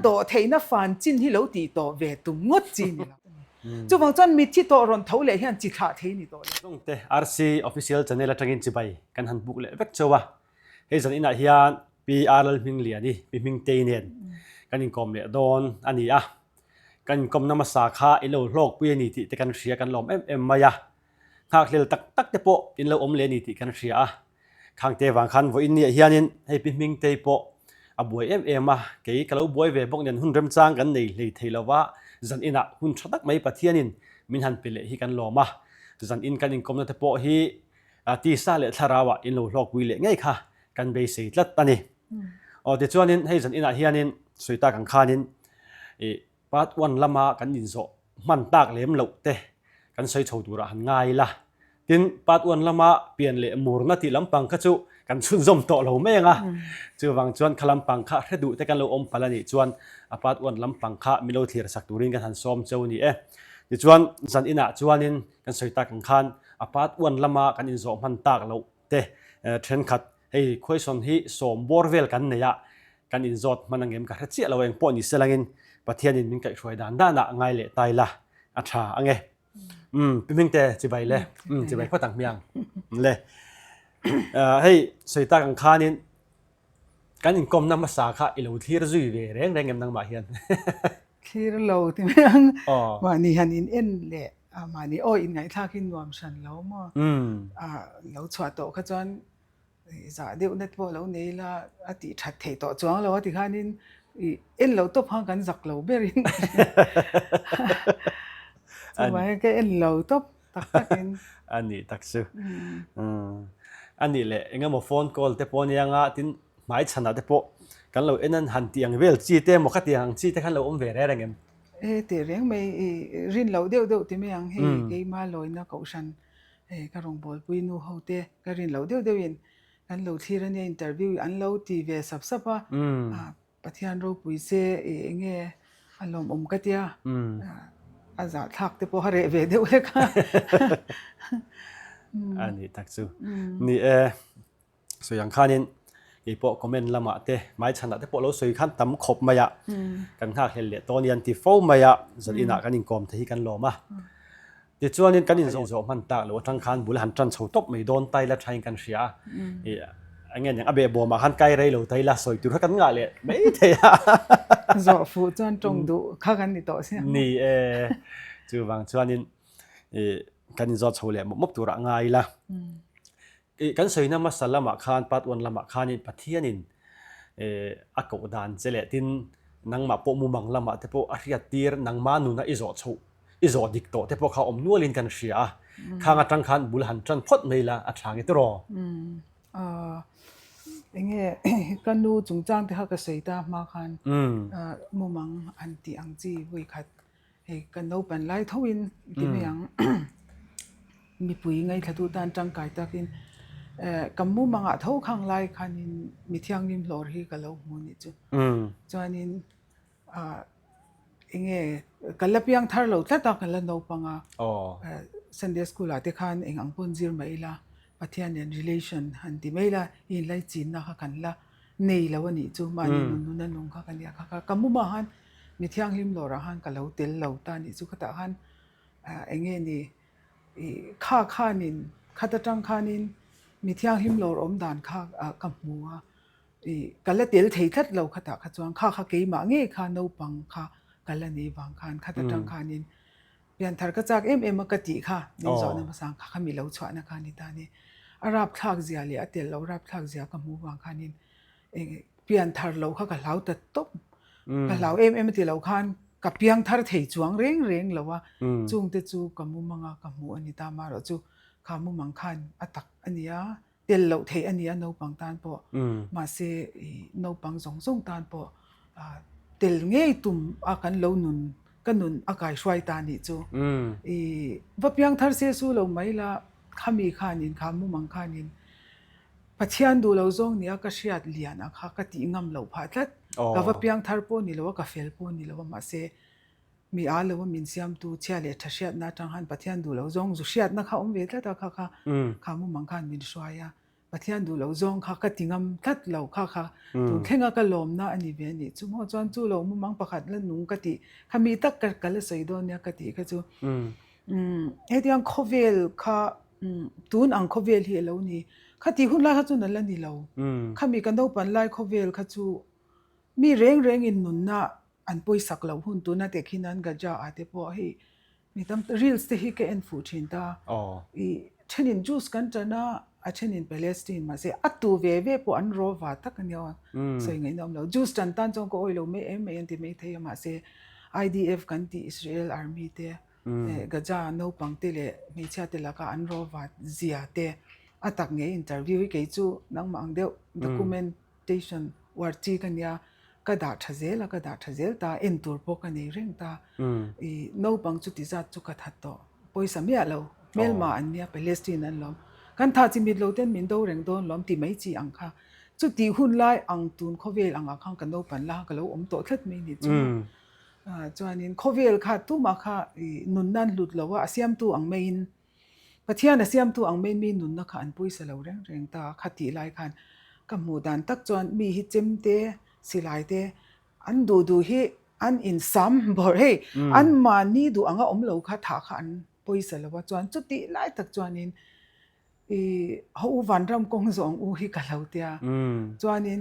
โดเทน่ะฟันจินที่เราตีโตเวตุงดจีนี่ละจู่บางจนมีที่โตรอนเท่าเลยเห็นจิตขาเทนี่โตตรงเต RC official channel จังอินจิไปกันหันบุกเลยเวกเจ้าวะเฮ้ยจังอินเฮียนปีR Lalhminglianiปีมิงเตเนียนกันอินกอมเลยโดนอันนี้กันกอมนำมาสาขาอิโลโลกเวียนี่ที่แต่กันเสียกันลมมายะหากเลี้ยตักเตปอินเราเลนี่ที่กันเสียข้างเตวังคันว่าอินเนี่ยเฮียนินให้ปีมิงเตปบวยมาเกี่ยกับเราบวยเวบกเนี่ยหุ่นเริ่มจ้างกันเลยเทลว่าจันอินะหุ่นชัดไม่ปะเทียนินมินหันเปลี่ยนกันลมจันอินกันอินกอมนั่นเตปฮีตีซาเลทาราวะอินโลโลกวิเลง่ายค่ะกันเบสิลัดตันนี่เดี๋ยวจวนนินให้จันอินะเฮียนินสุยตากังขานินปัดวันละมากันอินโซมันตากเลี้ยมเหลวเตะกันใช้โชว์ตัวหันง่ายละทินปัดวันละมาเปลี่ยนเละมูรนาทีลำปังขจุกันชุนจมโตเหลวไม่ยังจูวังจวนขลังปังขะเรดูแต่กันเราอมพลานี่จวนปัดวันลำปังขะมิโลเทียร์สักตูรินกันหันซ้อมเจ้านี่เดี๋ยวจวนจันอินะจวนนินกันสุยตากังขานปัดวันละมากันอินโซมันตากเหลวเตะเทรนขัดให้คุยสนที่สมบอร์เวลกันเนี่ยกันอินโซมันนั่งเอ็มกันเจียเราเองปอนี่เสลังอินปะเทียนินมิงไก่ช่วยด้านน่ะง่ายเลยตายละอัชาอังเงเป็นมิงแต่จีใบเลยจีใบก็ต่างเมียงเลยให้สายตากังขานินกันอินกอมนำมาสาขาอิโลที่ระจุยเวแรงเอ็มนังมาเฮียนที่เราที่เมียงมานี่ฮันอินเอ็นเละมานี่โอ้อินไงท่าขึ้นรวมฉันแล้วมั้งเราชวดโตขจรจะเดี๋ยวนัดพอเราเนี่ยละอติชัดเทต่อจวงเราอติขานินเอ็นเราตบพังกันจักเราเบรินทำไมก็เอ็นเราตบตักเอ็นอันนี้ตักซูอันนี้แหละเองก็มาโฟนคอลเตปอนยังตินหมายฉันนะเตปอกันเราเอ็นนั้นหันเตียงเวลจีเตมอกตียงจีเตกันเราอมเวรอะไรเงี้ยเตียงไม่รินเราเดียวที่ไม่ยังให้เกี่ยมาลอยนะเขาฉันก็ลงบอลปุยนูเขาเตะก็รินเราเดียวอินกันเราที่เราเนี่ยอินเตอร์วิวอันเราทีวีสับว่าปะเทียนเราปุยเสเงี้ยอารมณ์กัตยาอาจจะทักเตปอฮาร์เวเดียวเลยค่ะอันนี้ตักซูนี่ส่วนอย่างข้านินอีปอคอมเมนต์ละมาเตะหมายฉันนะเตปอเราสวยขั้นต่ำขบมายะกันท่าเฮลี่ยตอนนี้อันที่โฟมายะจัดอินะกันอินกอมที่กันลมเดี๋ยวช่วงนี้กันอินโซมันตากหรือว่าทางคันบุหรี่จันทร์ชาวตบไม่โดนไตและใช้กันเสียอันนี้อย่างอเบบัวมาขันไกลไรหรือไตละสวยตัวกันง่ายเลยไม่เทียจอฟูจวนจงดูข้ากันนี่ต่อเสียนี่จู่บางช่วงนี้กันจอดชาวเลยมุกตัวง่ายละกันสวยน้ำมาสละมาขันปัดวันละมาขันนี่ปัทเทียนินอากาศดันเจเลตินนังมาปมุมังละมาแต่พออาริยตีร์นังมานุนะอิจอดชูอิจอดิกโตแต่พอเขาอมนัวลินกันเสียข้างจังขันบุหรี่จันพดไม่ละอัฐางตัวรอเงี้ยกันดูจงจ้างที่เขาเกษตรมาคันมุมังอันที่อังจีวิคัดกันดูเป็นไล่ทวินที่ไม่ยังมีปุ๋ยไงถ้าดูด้านจังไก่ตะกินกับมุมังอ่ะเท่าข้างไล่คันนินมีเที่ยงนิมหล่อที่กันเราหมุนนี่จูจวนนินเงี้ยกันละเพียงทาร์เราแต่ตากันละโนปังอ่ะSunday school อาทิตย์คันเองอังปนจิรไม่ละปฏิญาณ relation หันที่ไม่ละอินไลจีนนะคะกันละนี่แล้ววันนี้จูมานี่นุ่นนุ่งค่ะกันเนี่ยค่ะกัมมุมาหันมีเที่ยงหิมหล่อระหันกันเราเตลเราตานี่จูขตาหันเองนี่ข้านินข้าตะจังข้านินมีเที่ยงหิมหล่ออมดานข้ากัมมัวกันละเตลเทียดเราขตาขจวงข้าเกี่ยมาเงี้ยข้าโนปังข้ากันละนี่บางคันข้าตะจังข้านินเปลี่ยนทาร์กจากมกติค่ะนี่จอนี่มาสังข้ามีเราชวนะคะนี่ตานี่อารับทักเสียเลยเดี๋ยวเรารับทักเสียกับหมู่บ้านคันนี้เปลี่ยนทาร์เราข้ากับเราแต่ตบกับเราที่เราคันกับเพียงทาร์เที่จวงเร่งเราว่าจุงเตจูกับหมู่มังกับหมู่อันนี้ตามมาเราจูข้าหมู่มังคันอัตักอันนี้เดี๋ยวเราเที่ยอันนี้โนปังตานปอมาเสโนปังส่งตานปอเดี๋ยวเงี้ยตุ่มอาการเราหนุนกันนุนอากาศช่วยตานี่จูว่าเพียงทาร์เสียสู้เราไม่ละข้ามีข้านินข้ามุมังข้านินปัจจัยดูเราจงเนี่ยก็เสียดเลียนะข้าก็ตีงำเราพัดแล้วก็ว่าเพียงทาร์ปนี่เราว่าก็เฟลปนี่เราว่ามาเสมีอะไรว่ามินเสียมตูเชียเลยถ้าเสียดน่าจังหันปัจจัยดูเราจงจุเสียดนะข้าเวทแล้วแต่ข้ามุมังข้ามินช่วย ปะเทียนดูเหลาจงค่ะกติงามทัดเหลาค่ะตุนเท่งก็ลมนะอันนี้เวียนี่จุ่มจวนจู่เหลามุมังประคัดแล้วหนุ่งกติขมีตักกันเลยใส่โดนเนี่ยกติก็จู่เฮ็ดยังโควิดค่ะตุนอังโควิดเฮเหลานี่ค่ะที่หุ่นไล่ค่ะจู่นั่นละนี่เหลาค่ะมีกันดาวปันไล่โควิดค่ะจู่มีเร่งอินนุนนะอันป่วยสักเหลาหุ่นตัวน่ะแต่ขี้นั้นก็จะอาจจะพอให้มีตั้งรีลส์ที่แกเอ็นฟูชินตาเช่นจูสกันจะน่ะเช่นปาเลสไตน์มาเสียอัตตูเวปอันโรวาตักันเนี่ยส่วนไงน้องเราจูสจันตันจงก็โอ้ยเราไม่ยันที่ไม่เทียมาเสีย IDF กันที่อิสราเอลอาร์มีเตะก็จะโน้ปังเตะเลยไม่ใช่เตะละก็อันโรวาเสียเตะอัตักไงอินเตอร์วิวให้จูนั่งมังเดียวด็อกิเมนเทชันวัดจีกันเนี่ยก็ด่าทะเจลก็ด่าทะเจลตาเอ็นตัวพวกกันเรื่องตาโน้ปังจุดที่จะจุกทัดต่อพอยสมัยเราเมลมาอันเนี้ยปาเลสไตน์นั่นล้อมกันถ้าจิมิดเราเต้นมินโดเร่งโดนล้อมที่ไม่จีอังค่ะจุดที่หุ่นไล่อังตุนโควิดอังข้างกันโดนปันล่าก็เราอมโตทัดไม่นิดจุ่มจวนนี้โควิดค่ะตู้มาค่ะนุนนั่นหลุดแล้วว่าอาเซียมตู้อังไม่อินประเทศอาเซียมตู้อังไม่มีนุนนักขันปุ้ยสลาวเร่งตาขัดที่ไล่ขันกับหมู่ด่านตักจวนมีฮิจิมเตสิไลเตอันดูฮิอันอินซัมบอกเฮอันมานี่ดูอังอมเหลาค่ะถาขันปุ้ยสลาวจวนจุดที่ไล่ตักจวนนี้เขาวันรำกงสองฮิกะเหลาเตียจวนนี้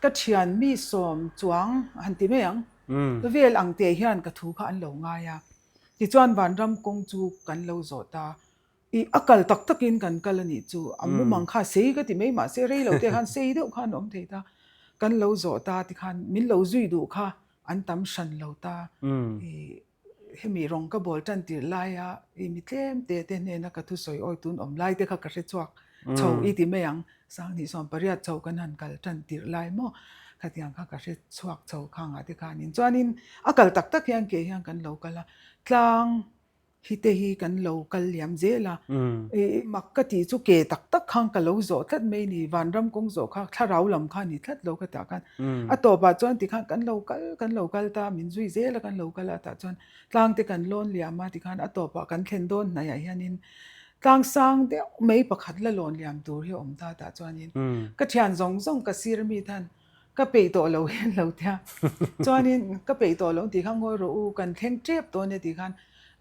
ก็เชียนมีสมจวงหันติไม่ยังเวลอังเตียเฮียนกระถูกอันเหลาง่ายที่จวนวันรำกงจูกันเหลาโจตาอักลตักกินกันกันนี่จูอันมุมังค่าเสียก็ที่ไม่มาเสียเรื่อยเหลาเตียขันเสียเดียวขันอมเตียตากันเหลาโจตาที่ขันมินเหลาจุยดูค่ะอันตั้มชันเหลาตาเฮมีรองก็บอกจันติไล่มีเต็มเตเนี่ยนักทุสอยอ้อยตุนไล่เด็กก็เรจวกชาวอีที่ไม่ยังสังนี่สอนปริยัติชาวกันหันกันจันติไล่มั่วขัดยังก็เรจวกชาวข้างที่การนี้จวนนี้อากาศตักยังเกี่ยงกันเรากันละกลางฮิตฮีกันเรากันเลี้ยมเจละมักกะที่จุเกตักข้างกันเราโจทัดไม่นี่วันรำกงโจข้าถ้าเราลำข้านี่ทัดเราก็ตากันตัวปัจจุบันที่ข้างกันเรากันตามินจุยเจละกันเรากันละตาจวนกลางที่กันล้นเลี้ยมมาที่ข้างตัวปักันเข็นโดนนายยันนินกลางสร้างเดียวไม่ประคัดละล้นเลี้ยมตัวที่อมตาจวนนี้ก็เชียนซงก็ซีรมีท่านก็ไปตัวเราเห็นเราเท่าจวนนี้ก็ไปตัวเราที่ข้างหัวเรากันเข่งเจ็บตัวเนี่ยที่ข้าง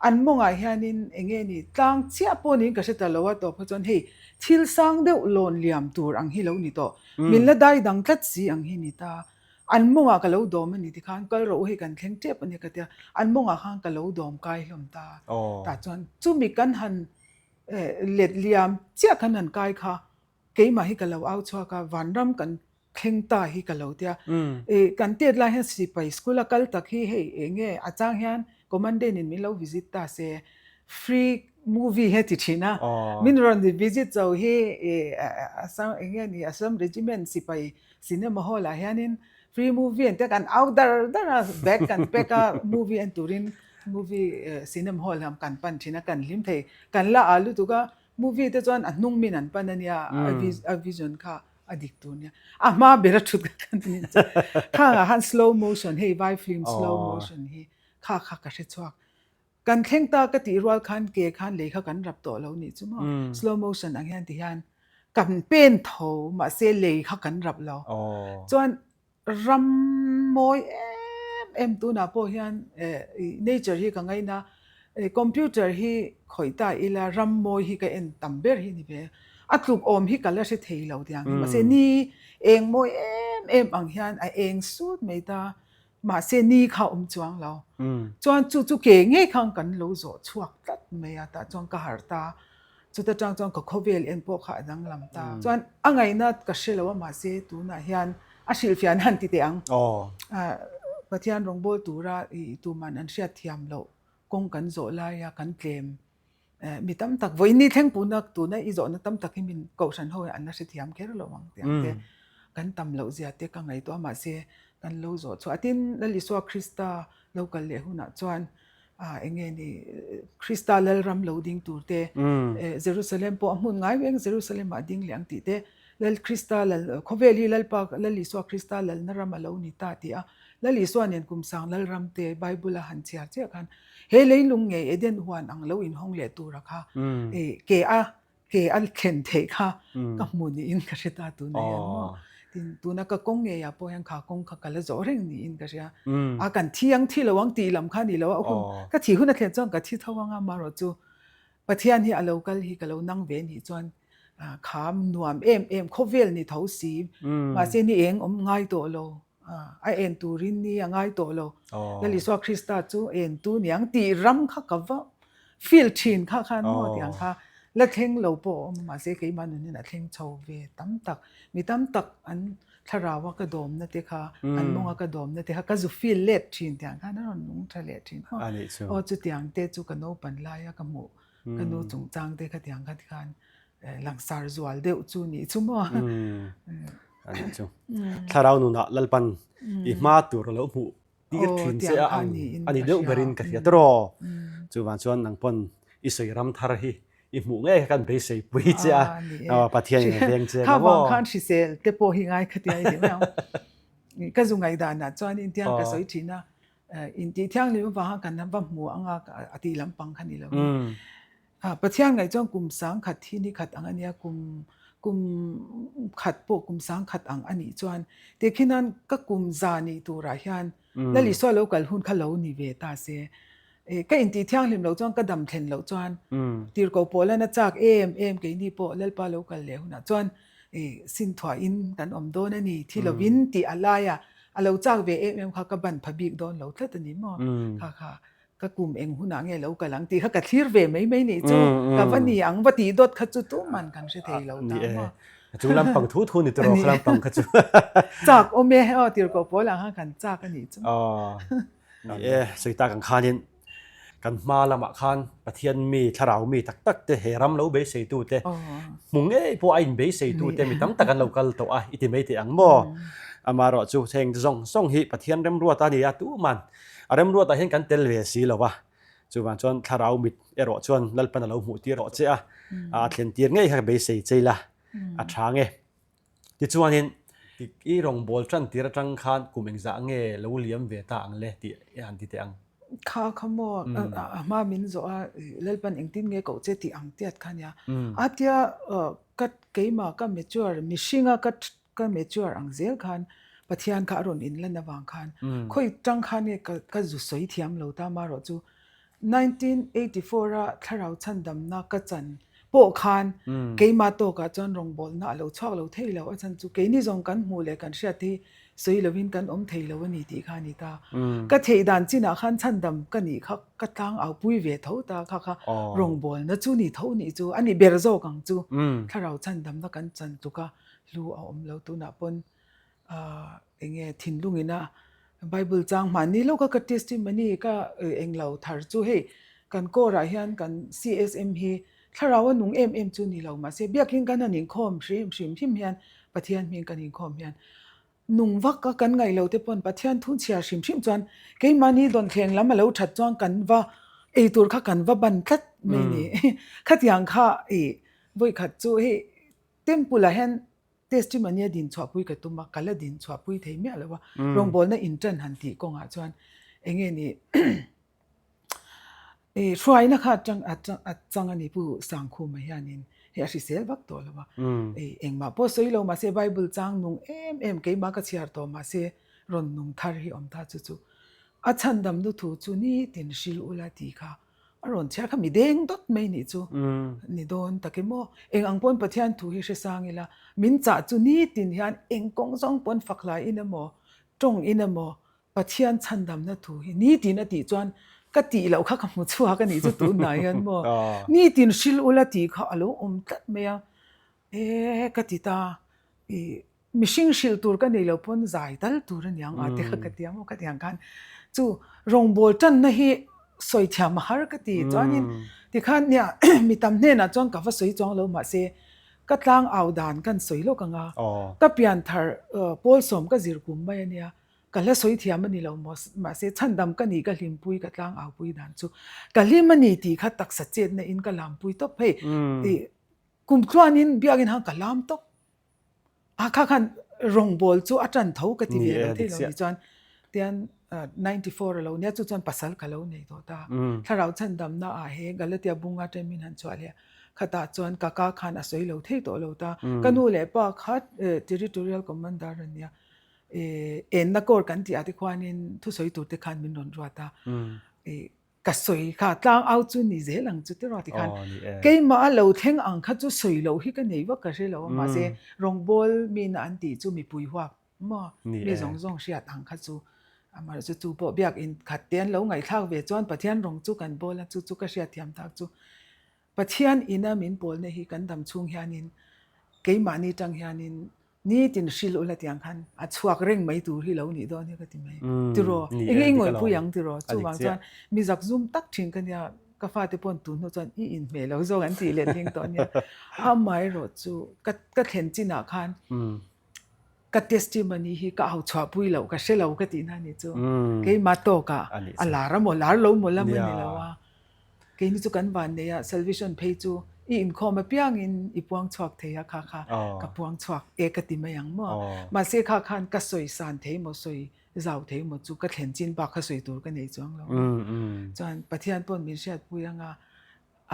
อันมองเฮียนินเองนี่ตั้งเชียปนินก็เสตลว่าตัวพจนเฮทิลสังเดวลอนเลียมตัวอังฮิเลวนี่ตัวมิลละได้ดังทัดสีอังฮินี่ตาอันมองก็เลวดอมนี่ที่ข้างก็เราเฮกันเข่งเจ็บนี่ก็เดียอันมองข้างก็เลวดอมกายลมตาแต่จนจู่มีกันหันเล็ดเลียมเจ้ากันหันกายค่ะเกี่ยมาให้กันเราเอาชัวกันวันรำกันเข่งตาให้กันเราเดียกันเตียดไล่ให้สิไปสกุลกัลตักให้เองอาจารย์เฮียนก็มันเดินมิลล์วิสิตตาเซ่ฟรีมูวี่ให้ติดชินะมินรันดิวิสิตเจ้าให้สังเองนี่อาสัมเรจิเมนต์สิไปซีเนมาฮอลล์เฮียนินฟรีมูวี่แต่กันเอาดาร์แบกกันเปก้ามูวี่อันตูรินมูวี่ซีเนมาฮอลล์ทำกันปันชินะกันลิมเทกันละอาลุตุก้ามูวี่แต่จวนอันนุ่งมินันปันเนี่ยอวิจนค่ะอดิกตัวเนี่ยมาเบรชุดกันนี่ข้างหัน slow motion ให้ไวฟิล์ม slow motion ให้ข้าก็เช็ดชัวกันเข่งตากติรัวขันเกะขันเลยเขากันรับตัวเรานี่จุ๊ม slow motion อันนี้ที่ฮันกันเป็นเท่ามาเซเลยเขากันรับเราจวนรำมวยตัวน่ะพอฮันnature ที่กังไงนะคอมพิวเตอร์ที่คอยตาอีละรำมวยที่ก็ตัมเบอร์ที่นี่เบ้อัดลูกอมที่กันแล้วเสถียรเราที่อังมาเซนี่เองมวยอังฮันเองสุดไม่ตามาเซนี่เขาจวงเราจวนจู่เก่งให้ข้างกันเราโจชวกตัดไม่ตาจวนก็หาตาจุดจังก็โควิดเอ็นพวกขาดังลำตาจวนอังไงนัดก็เชื่อว่ามาเซตัวน่ะฮันอาศิลฟิอันหันติเตียงปะเทียนรงโบตัวระตัวมันอันเสียเทียมเรากงกันโจลายกันเกมมีตั้มตักวันนี้แท่งปูนักตัวนั้นอีโจนั้นตั้มตักให้มินเก่าฉันเขาอันนั้นเสียเทียมแค่เราวังเตียงเตกันตั้มเราเสียเตกังไงตัวมาเซกันเราโจชัวตินนั่นลิสวาคริสตาเรากันเลยหุ่นจวนเองนี่คริสตาเลรัมเราดิ้งตัวเตเยรูซาเล็มพอมุ่งง่ายเองเยรูซาเล็มมาดิ้งเลี้ยงตีเตเลคริสตาเลเขาเวลีเลปากเลลิสวาคริสตาเลนรัมเรานิตาตีเลลิสวาเนี่ยกุมสังเลรัมเตไบเบิลหันเชียร์เจ้ากันเฮเลยลุงเงยเดนหวนอังเราอินห้องเลี้ยตัวราคาเกะ เกอัลเข็นเทค่ะก็มุนีอินก็เสียตาตัวนี้มั้งตัวนักก็กงเงียพอยังขากงขากละจ่อเร่งนี่อินก็เสียอาการเที่ยงที่ระวังตีลำคันนี่แล้วว่าคุณก็ที่คุณนักเรียนจ้องก็ที่ทว่างมารอจูปะเทียนที่อาเราก็ฮีก็เรานั่งเว้นที่จวนขามนวมโคเวลนี่เท่าสีมาเส้นนี่เองง่ายตัวเราไอเอ็นตูรินนี่ง่ายตัวเราแล้วลิสวาคริสต์จูเอ็นตูนี่ยังตีรำข้ากับว่าฟิลชินข้าขันหมดอย่างข้าแล้วเท่งเราปอมาเสียกี่มันนี่นะเท่งโชว์เวตั้มตักมีตั้มตักอันทาราวกระดมนะเตค่ะอันมงกระดมนะเตค่ะก็จะฟิลเล็ดชินอย่างข้านั่นนุ่งทะเลชินจุดอย่างเตจุกันโนปันไล่กับหมูกันโนจงจางเตค่ะอย่างกันกันหลังสารจวลเดือดจูนี่จุ่มอันนี้จูถ้าเราหนุนละลปันอีมาตัวเราหมูตีกถิ่นเสียอันนี้เดือดบรินกันที่ตรอจูวันชวนนังปนอิสรามทาร์ฮีอีหมูง่ายกันไปใส่ปุ๋ยเจ้าปะเทียนเรียงเจ้าข้าวบางคันสิเซลเตโปหิง่ายขัดยังไงเดียวก็จุงไงด่านะจวนอินเดียก็สวยจริงนะอินเดียที่ยังเลี้ยงฟังกันนั้นว่าหมูอ่างอดีลำปังขันนี่แล้วประเทศไงจ้องกลุ่มสังขัดที่นี่ขัดอันนี้กลุ่มขัดพวกกลุ่มสังขัดอันนี้จวนเด็กนั้นก็กลุ่มจานี่ตัวรายันแล้วลิซ่าเรากัลหุ่นขลุ่นนี่เวตาเสก็อินที่ที่ลิมเราจ้องก็ดำเทนเราจวนตีร์กูโปแล้วนะจากเอ็มก็อินที่โปแล้วปาเรากัลเลวนะจวนสินถวายอินกันอมโดนนี่ที่เราวินที่อะไรเราจากเวเอ็มเขาก็บันพบิกโดนเราเท่านี้มั้งค่ะก็กลุ่มเองหุ่นอ่างเรากำลังตีเขาก็ทีร์เวไม่นี่จูกับวันนี้อังวัตีดดขจุตุมันกันเสียทีเราตามว่าจูลำปังทุนนี่ตัวลำปังขจุจากโอเมฮตีร์กูโปแล้วฮะกันจากกันนี่จูนี่สุดตากันขานินกันมาละมาคันประเทศมีทาราวมีตักเตะเฮรัมเราเบสเซตูเตะมุงพวกไอ้เบสเซตูเตะมีตั้มตะกันเรากัลตัวอิติเมติอังโมอามารอจูเทงส่งฮิประเทศเริ่มรัวตาดีอาตุมันเริ่มรัวตาเห็นกันเตลเวสีแล้ววะจูวันชวนทาราวมิดรอชวนลัลปันเราหมูตีรอเจ้าเทียนตีร์ไงค่ะเบสเซเจล่ะช้างที่ชวนเห็นอีรองบอลจันตีระจังคันกุมเองจะเงเราเลี้ยมเวตาอังเล่ที่อันที่เตอังข้าขโมยมามินโซเล่นเป็นเองที่เงี้ยก็จะที่อังเตียดขันยาอาทิตย์กัดเกี่ยมาก็เมจูร์มิชิงก็เมจูร์อังเซลขันปะเทียนข้ารุนอินเล่นในวังขันคุยจังขันเนี่ยก็จุดสวยเทียมเราตามารอจู1984ระถ้าเราชันดำนักก็จันโปขันเกี่ยมาโตก็จันรองบอลน่ะเราชอบเราเที่ยวเราจันจูเกี่ยนี่จงกันมูเลยกันเสียที่สวยเราวินกันเที่ยวเราวันนี้ที่ขานี่ตาก็เที่ยวดันจีน่าขันชันดำกันนี่เขาก็ตั้งเอาปุ้ยเวทเท่าตาค่ะรองบอลน่ะจูนี่เท่านี่จูอันนี้เบรโซกังจูถ้าเราชันดำนักกันจันจูก็รู้เอาเราตัวน่ะปนเองทิ้งลุงอินะไบเบิลจางมันนี่เราก็กระติสติมันนี่ก็เองเราทาร์จูเฮกันก็รายฮันกัน CSM เฮถ้าเราว่านุ่งจูนี่เรามาเสียเบียกินกันนั่นเองคอมชิมพิมเฮียนปะเทียนมีกันเองคอมเฮียนนุ่งวักก็กันไงเราแต่ปนปะเทียนทุนเชียชิมจวนเกี่ยมันนี่โดนเทียงแล้วมาเราชัดจ้องกันว่าตัวข้ากันว่าบันคัดไม่นี่คัดอย่างข้าบ่อยคัดจูเฮเต็มปุละเห็นtestimony ดินชอบปุ้ยกับตุ้มกัลดินชอบปุ้ยเทียมอะไรวะรองบอลน่ะอินเทอร์หันตีกงอาจวนเองนี่ช่วยนะคะจังอันนี้ผู้สังคมไม่ยานินเฮียสิเซลบักตัวแล้ววะเองมาพอสวยเรามาเสไบเบิลจังนุ่งเกี่ยมาก็เชียร์ตัวมาเสรอนนุ่งทาร์ฮีอมตาจุอาชันดำดูถูจูนี่ตินชิลอุลาตีค่ะอารมณ์เชื่อเขามีเด้งดดไม่นี่จูนี่โดนแต่ก็มั่วเองอังปนประเทศถูกฮิเชสังอีละมินจ่าจูนี่ตินยันเองกงซองปนฝักลายอินโมจงอินโมประเทศชันดำนั่นถูกนี่ตินนั่นติจวนก็ตีเราข้ากับมุชัวกันนี่จูตุนไหนกันมั่วนี่ตินชิลอุลาตีเขาอารมณ์ตัดเมียก็ติตามิชิงชิลตัวกันนี่เราปนใจตัลตัวนี่ยังอาทิตย์ก็ติยังก็ติยังกันจูรองบอลจันนี่ สวยเทียมหาก็ตีจวนนี้ที่ขันเนี่ยมีตำเนินจวนกับว่าสวยจงเรามาเสก็ตั้งเอาด่านกันสวยโลกังก็เปลี่ยนทาร์โพลสมก็จิรกุมไปเนี่ยก็แล้วสวยเทียมมันนี่เรามาเสชันดำกันนี่ก็ลิมปุยก็ตั้งเอาปุยด่านจูก็ลิมมันนี่ที่ขัดตักสัจเจนในอินก็ลำปุยตบให้กุมครัวนี้เบียกินหางก็ลำตบข้าขันรองบอลจูอาจารย์เท่ากับที่เวียนที่เราจวนเตียน94เราเนี่ยจุดจนปัสสาวะเราเนี่ยตัวตาถ้าเราชันดำน่าเฮกันแล้วที่บุ้งอาจจะมีหันชัวร์เลย khata chuan kaka khan a soi lo thei to lo ta kanu le pa khat territorial commander ania en na kor kan ti ati khwanin thu soi tu te khan min ron ro ta ka soi kha tlang au chu ni ze lang chu te ro ti khan ke ma lo thleng ang kha chu soi lo hi ka nei wa ka re lo ma se rong bol min an ti chu mi pui hwa ma mi zong zong sia tang kha chu amar chu po biak in khat ten lo ngai thak ve chuan pathian rong chu kan bola chu ka sia thiam thak chu pathian ina min pol ne hi kan dam chung hianin ke mani tang hianin ni tin sil ula tiang khan a chuak reng mai tur hi lo ni do ni ka ti mai ti ro eng ngoi pu yang ti ro chu wang chuan mi zak zum tak thing kan ya ka fa te pon tu no chuan I in me lo zo an ti len hing to nia a mai ro chu ka thlen china khan ka testimony hi ka au chwa pui lo ka se lo ka ti na ni chu ke ma to ka ala ra mo lar lo mo la me ni lo wa ke ni chu kan van ne ya salvation pay chu I in kho ma piang in I puang chhuak theya kha ka puang chhuak e ka ti mayang mo ma se kha khan ka soi san thei mo soi zau thei mo chu ka thlen chin ba kha soi tur ka nei chuang lo chuan pathian pon mi siat puyanga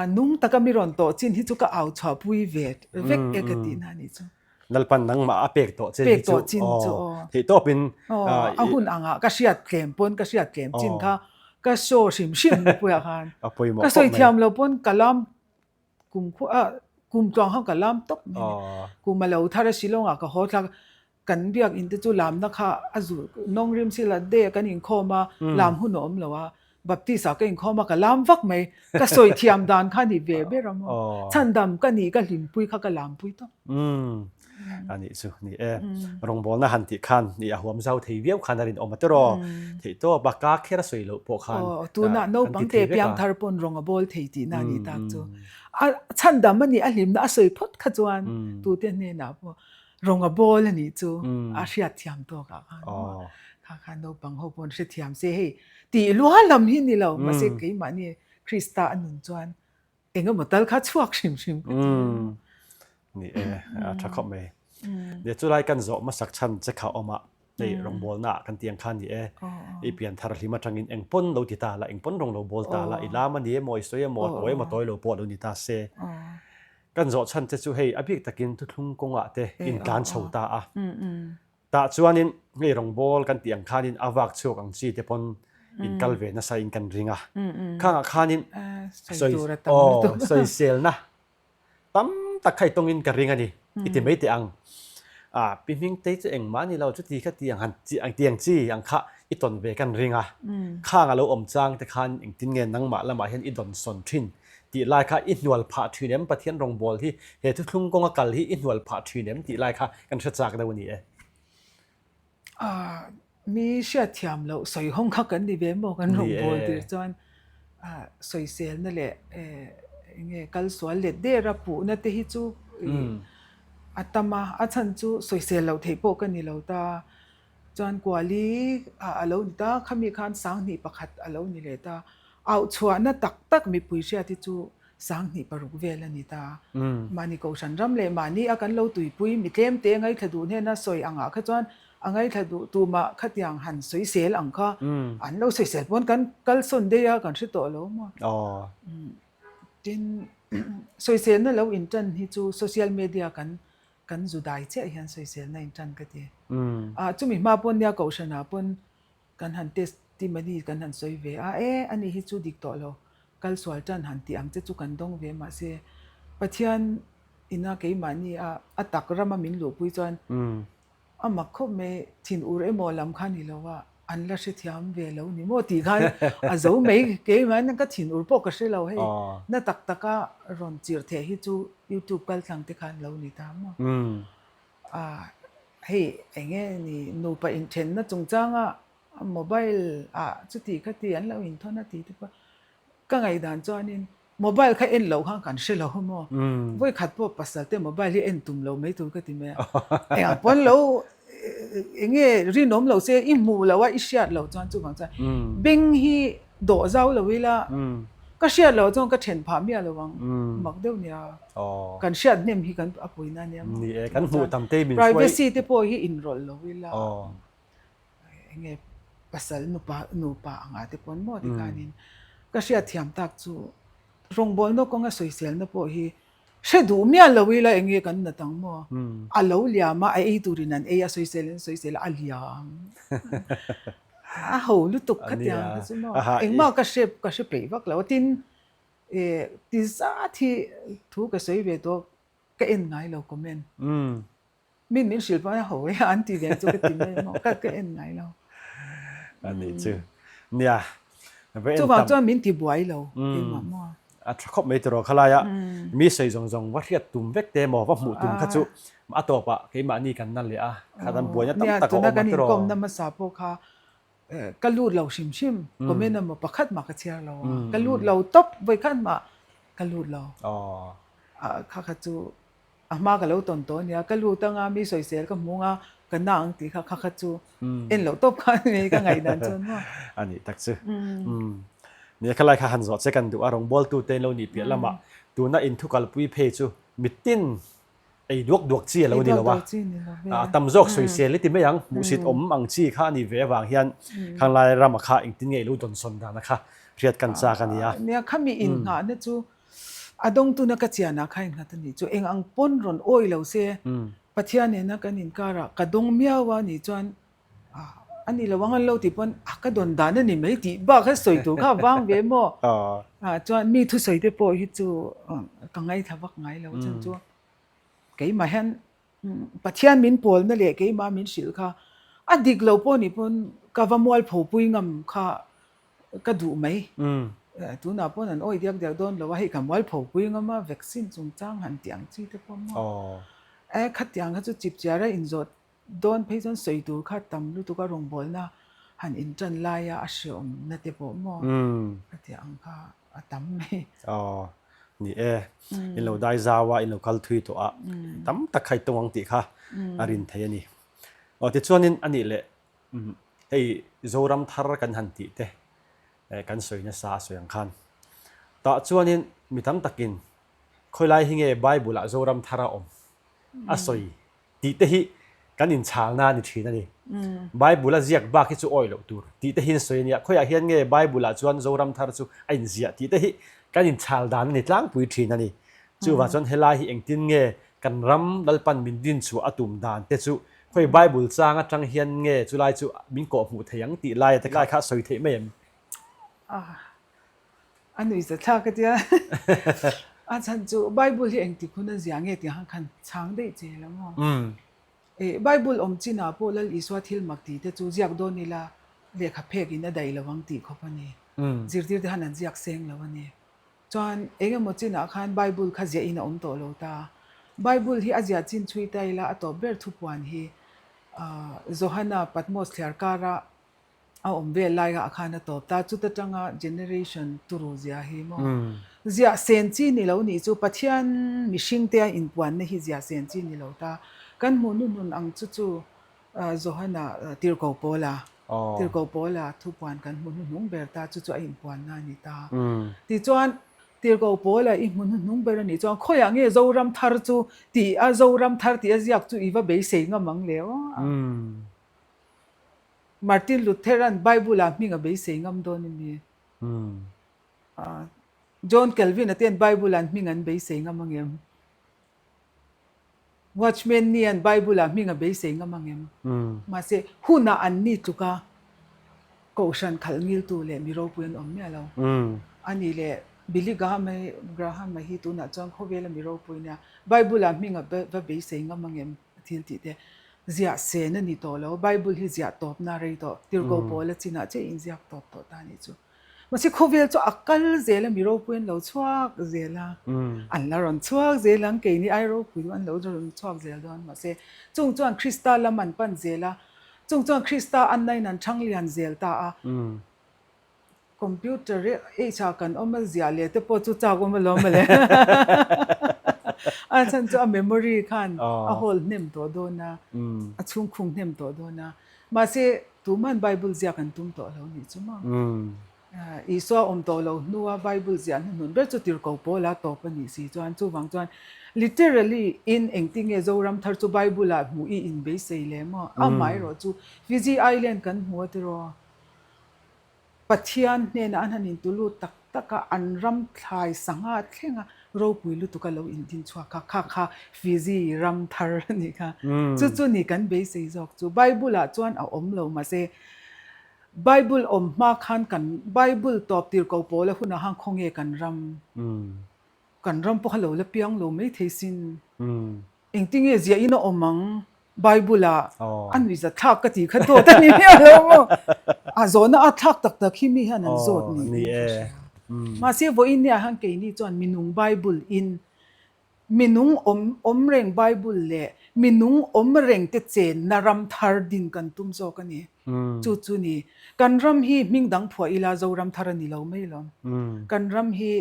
anung taka mi ron to chin hi chu ka au chwa pui vet vek e ka ti na ni chu lalpan nang ma apek to chin chu thi to pin a hun anga ka siat tlem pon ka siat tlem chin kha ka so sim puya khan ka soi thiam lo pon kalam kum tong ha kalam tok ni kum lo thara silonga ka hotla kan biak in te chu lam na kha azu nong rim sila de kan in khoma lam hu nom lowa baptisa ka in khoma ka lam vak mai ka soi thiam dan kha ni ve be ram chandam ka ni ka lim pui kha ka lam pui to ani chu ni rong bol na han ti khan ni a huam zau thei viau khan rin omatero thei to ba ka khera soi lo po khan tu na no pang te piang thar pon rong a bol thei ti na ni tak chu a chandam ani a lim na soi phot kha chuan tu te ne na po rong a bol ani chu a hria thiam to ka khan no pang ho pon hria thiam se he ti lua lam hi ni lo ma se ke ma ni krista anun chuan enga motal kha chuak sim ni tha khop me de chu lai kan zo ma sak chan che kha oma nei rong bol na kan tiang khan ni I pian thar hlima tangin eng pon lo ti ta la eng pon rong lo bol ta la ilama ni moi soi mo toy mo toy lo po lo ni ta se kan zo chan che chu hei abik takin tu thlung konga te in kan chho ta ta chuanin ngei rong bol kan tiang khanin awak chuk ang chi te pon in kalve na sa in kan ringa khanga khanin soi sel na tam takai tongin ka ringa ni iti mai te ang piming te chu eng mani lo chu ti kha ti ang han chi ang tiang chi ang kha I ton ve kan ringa khanga lo om chang te khan eng tin nge nang ma lama hian I don son thin ti lai kha I hnual pha thinem pathian rong bol hi he thu thlung konga kal hi I hnual pha thinem ti lai kha kan thra chak da ni mi sia thiam lo soi hong kha kan ni ve mo kan rong bol ti chuan soi sel na le nge kal swal le de ra pu na te hi chu atama achan chu soi sel lo thei po kan ni lo ta chuan kwali alo ni ta khami khan sang ni pakhat alo ni le ta au chua na tak tak mi pui sia ti chu sang ni paruk vel ani ta mani ko san ram le mani akan lo tui pui mi tlem te ngai thadu ne na soi anga kha chuan angai thadu tu ma khatiang han soi sel ang kha an lo soi sel pon kan kal son de ya kan thi to lo mo tin soi sel na lo in tan hi chu social media kan judai che hian soi sel na in tan ka ti chumi ma pon ya ko sana pon kan han testimony kan han soi ve ani hi chu dik to lo kal swal tan han ti ang che chu kan dong ve ma se pathian ina ke mani a tak rama min lo pui chuan ama kho me thin ur e mo lam khan ni lo wa an la se thiam ve lo ni mo ti khan a zo mei ke man ka thin ur po ka se lo he na tak taka ron chir the hi chu YouTube kal thang te khan lo ni ta mo hey enge ni no pa in chen na chung changa mobile chu ti kha ti an lo in thona ti te pa ka ngai dan chuanin mobile kha en lo hang kan se lo mo voi khat po pasal te mobile hi en tum lo mai tur ka ti me pon lo enge ri nom lo se I mu lo wa I siat lo chuan chu bang cha bing hi do zau lo wila ka siat lo chong ka then pha mi lo wang mak deu nia kan siat nem hi kan apui na nia ni kan mu tam te min privacy te po hi enroll lo wila enge pasal nu pa anga te pon mo ti kanin ka siat thiam tak chu rong bol no ko nga soi sel na po hi เช่ดูมีอะไรวิลาเองกันนั่นตั้งมัวอะไรเลียมาไอ้ตัวนี้นั่นไอ้สวยเซลอะไรอย่างหัวลุตุกขัดยังก็จะมัวเองมากระเชบไปวักแล้วตินซาที่ถูกกระสวยเวตัวก็เอ็นไงเราก็มินศิลปะหัวอันที่เดียจุกติไม่มองก็เอ็นไงเราอันนี้ชื่อเนี่ยจู่ว่าจู่มินที่บวยเราเองมั่วครบไม่ตรอกขลายมีใส่จงว่าเรียกตุ่มเวกเตมว่าหมู่ตุ่มขจุมาตัวปะเกี่ยมานี่กันนั่นเลยข้าทำบัวเนี่ยตั้งตะกอนมาตรอกนั่นมาสาบค่ะกลูดเราชิมก็ไม่นำมาประคัดมากระเชียเรากลูดเราตบไว้ขั้นมากลูดเราข้าขจุมากเราต้นเนี่ยกลูดตั้งมีสวยเสียก็มัวกันนั่งตีข้าขจุเอ็นเราตบกันนี่ก็ไงนั่นจนว่าอันนี้ตักซื้อเนี่ยขลายข้าหันสอดเสกันดูอารมณ์บอลตัวเต้นเราหนีเปียละมาตัวน่าอินทุกลปุยเพจูมิดตินไอ้ดวกจีเราดีแล้ววะตำจอกสวยเสียลิติไม่ยังมุสิตอังจีข้านี่เววางเฮียนข้างลายรามาข้าอิงตินไงรู้ดนสนดานะคะเพียดกันจากกันเนี่ยข้ามีอินหาเนี่ยจูอดงตัวนักเจียนะข้าอินหาตัวนี้จูเองอังปนรอนโอ้ยเราเสียปัจจัยเนี่ยนักนินการะกระดงเมียววานี่จวนอันนี้เราว่างั้นเราที่ปนก็โดนด่านั่นนี่ไม่ที่บ้าแค่สวยตัวข้าวางเวโมจวนมีทุกสวยเดปอยจูกังไงทับวักไงเราจนจูเกี่ยมาเห็นปัจจัยมินปอลนั่นแหละเกี่ยมามินสิลค่ะอดีตเราปนนี่ปนกาวมัวลผูปุยงำค่ะก็ดูไหมตัวน่ะปนนั่นโอ้ยเดี๋ยวโดนเราว่าให้กำมัวลผูปุยงำมาวัคซีนจงจ้างหันเตียงจีเดปอมขัดเตียงเขาจะจิบเจาระอินจดโดนพี่จนสวยตัวข้าตำรู้ตัวก็รงบอลนะหันอินจันลายอาเสียมนั่นเดี๋ยวผมมองก็ที่อังคาตำไม่นี่อินเราได้จาวาอินเราคัลทุยตัวตำตะไคร้ตวงติค่ะอารินเทียนี่ที่ส่วนนี้อันนี้แหละไอ้โจรัมทาร์กันหันติเตะกันสวยเนี่ยสาสวยอังคันต่อส่วนนี้มีตำตะกินคอยไล่หิ้งไอ้ใบบุระโจรัมทาร์สวยติเตะกันอินชาลนานี่ทีนั่นเองไบบุลเจียกบ้าคิดจู่อ้อยหลอกตัวที่แต่หินสวยเนี่ยเขาอยากเห็นไงไบบุลจวนโจรัมทาร์จู่ไอ้เจียที่แต่กันอินชาลดานนี่ตั้งปุยทีนั่นเองจู่ว่าจวนเฮลาฮิเองตินไงกันรำดัลปันมินดินจู่อตุมดานแต่จู่เขาไบบุลจ้างจังเห็นไงจู่ไล่จู่มินกอบหูเทียงตีไล่แต่กายข้าสวยเทไม่เห็นอันนี้จะท่ากันเดียอาจารย์จู่ไบบุลเองที่คุณนั่นเสียงเงี้ยที่หันคันช้างได้เจแล้วมั้งไบเบิลอมจีน่าพวกเราอิสวาทิลมักตีแต่จูเจียกโดนนี่ละเรียกขับเพกินได้ได้ระวังตีเขาปนี่จิตที่หันเจียกเซ็งแล้ววันนี้จวนเองมจีน่าขันไบเบิลข้าเจียอินอมโตโลตาไบเบิลที่อาเจียจินช่วยได้ละอัตโบเบอร์ทุกวันที่โจฮันนาปัตมอสเทียร์การะเอาอมเวลไลกับอาคารตัวตาจุดตั้งเจเนอเรชันตุรุเจียฮิโมเจียเซนจีนี่แล้วนี่จูปัจจัยมิชิงเตียอินปวนนี่เจียเซนจีนี่แล้วตากันมุนุนอังจู่โจฮันนาติร์โกโปลาทุกวันกันมุนุนเบร์ตาจู่อินปวนนั่นนี่ตาที่จวนติร์โกโปลาอิมุนุนเบร์นี่จวนข้อยางเงี้ยโจรัมทาร์จู่ที่โจรัมทาร์ที่อาอยากจู่อีว่าเบย์เซงมังเลวมาร์ตินลูเทรันไบเบิลมีกับเบย์เซงโดนนี่จอห์นเคลวินที่อันไบเบิลมีกันเบย์เซงมังเอ็มWatchman ni an Bible mi nga base nga mangem ma se huna an ni tuka ko shan khalngil tu le miro puin om me lo ani le bili graham ma hi tu na chang khowela miro puina Bible mi nga ba base nga mangem thil ti te zia se na ni to lo Bible hi zia top na rei to tir go pola china che in zia top to ta ni chuมาสิโควิดจะอักกัลเจลมีโรคปืนเราชวกเจลอันละรอนชวกเจลังเกนี่ไอโรคปืนอันเราจะรอนชวกเจลดอนมาสิจงจวนคริสตัลละมันปั้นเจลจงจวนคริสตัลอันไหนนั้นช่างเลียนเจลตาคอมพิวเตอร์เอชากันอมาเจลเลยแต่พอจุดจาก็มาล้มเลยอันฉันจะเมมโมรีขันโฮลเนมตัวโดนะช่วงคุงเนมตัวโดนะมาสิตัวมันไบเบิลเจียกันตุ้มตัวเรานี่จุมั้งอีสวาอมโตเราหนัวไบเบิลเจียนนุ่นเบสติร์กโปลาโตปนิสิจวนจูวังจวน literally in เองติงเอโจรัมทาร์จูไบเบิลอะมูอีอินเบสเลมอ่ะไม่รอจูฟิจิไอแลนด์กันหัวตัวปัจจัยเนี่ยนะอันนั้นตุลูตักตะกะอันรัมทายสังหารแค่งะ ro pui lu tu ka lo in tin chua kha fizi ram thar ni kha chu ni kan be sei jok chu bible a chuan a om lo ma se bible om ma khan kan bible top tir ko pole huna hang khonge kan ram po khalo la piang lo mai theisin engting e zia ina omang bible a an wi za thak ka ti kha to ta ni me lo mo a zona a thak tak tak hi mi han an zot ni ma se vo in ya hang ke ni chuan minung bible in minung om reng bible le minung om reng te chen naram thar din kan tum zo ka ni chu ni kan ram hi mingdang phua ila zo ram thar ni lo mai lo kan ram hi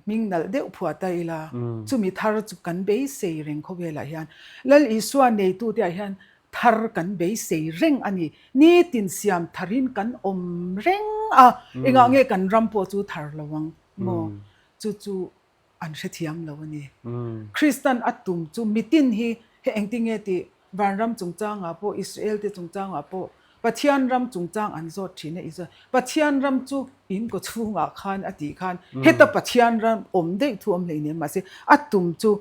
mingnal deuh phua ta ila chumi thar chu kan be sei reng kho vela hian lal iswa nei tu te hian thar kan be sei reng ani ni tin siam tharin kan om reng a enga nge kan ram po chu thar lawang mo chu an she thiam lo ani Christian atum chu mitin hi he engtinge ti vanram chungchang a po Israel te chungchang a po pathian ram chungchang an zot thine isa pathian ram chu in ko chunga khan ati khan heta pathian ram om dei thuam leine ma se atum chu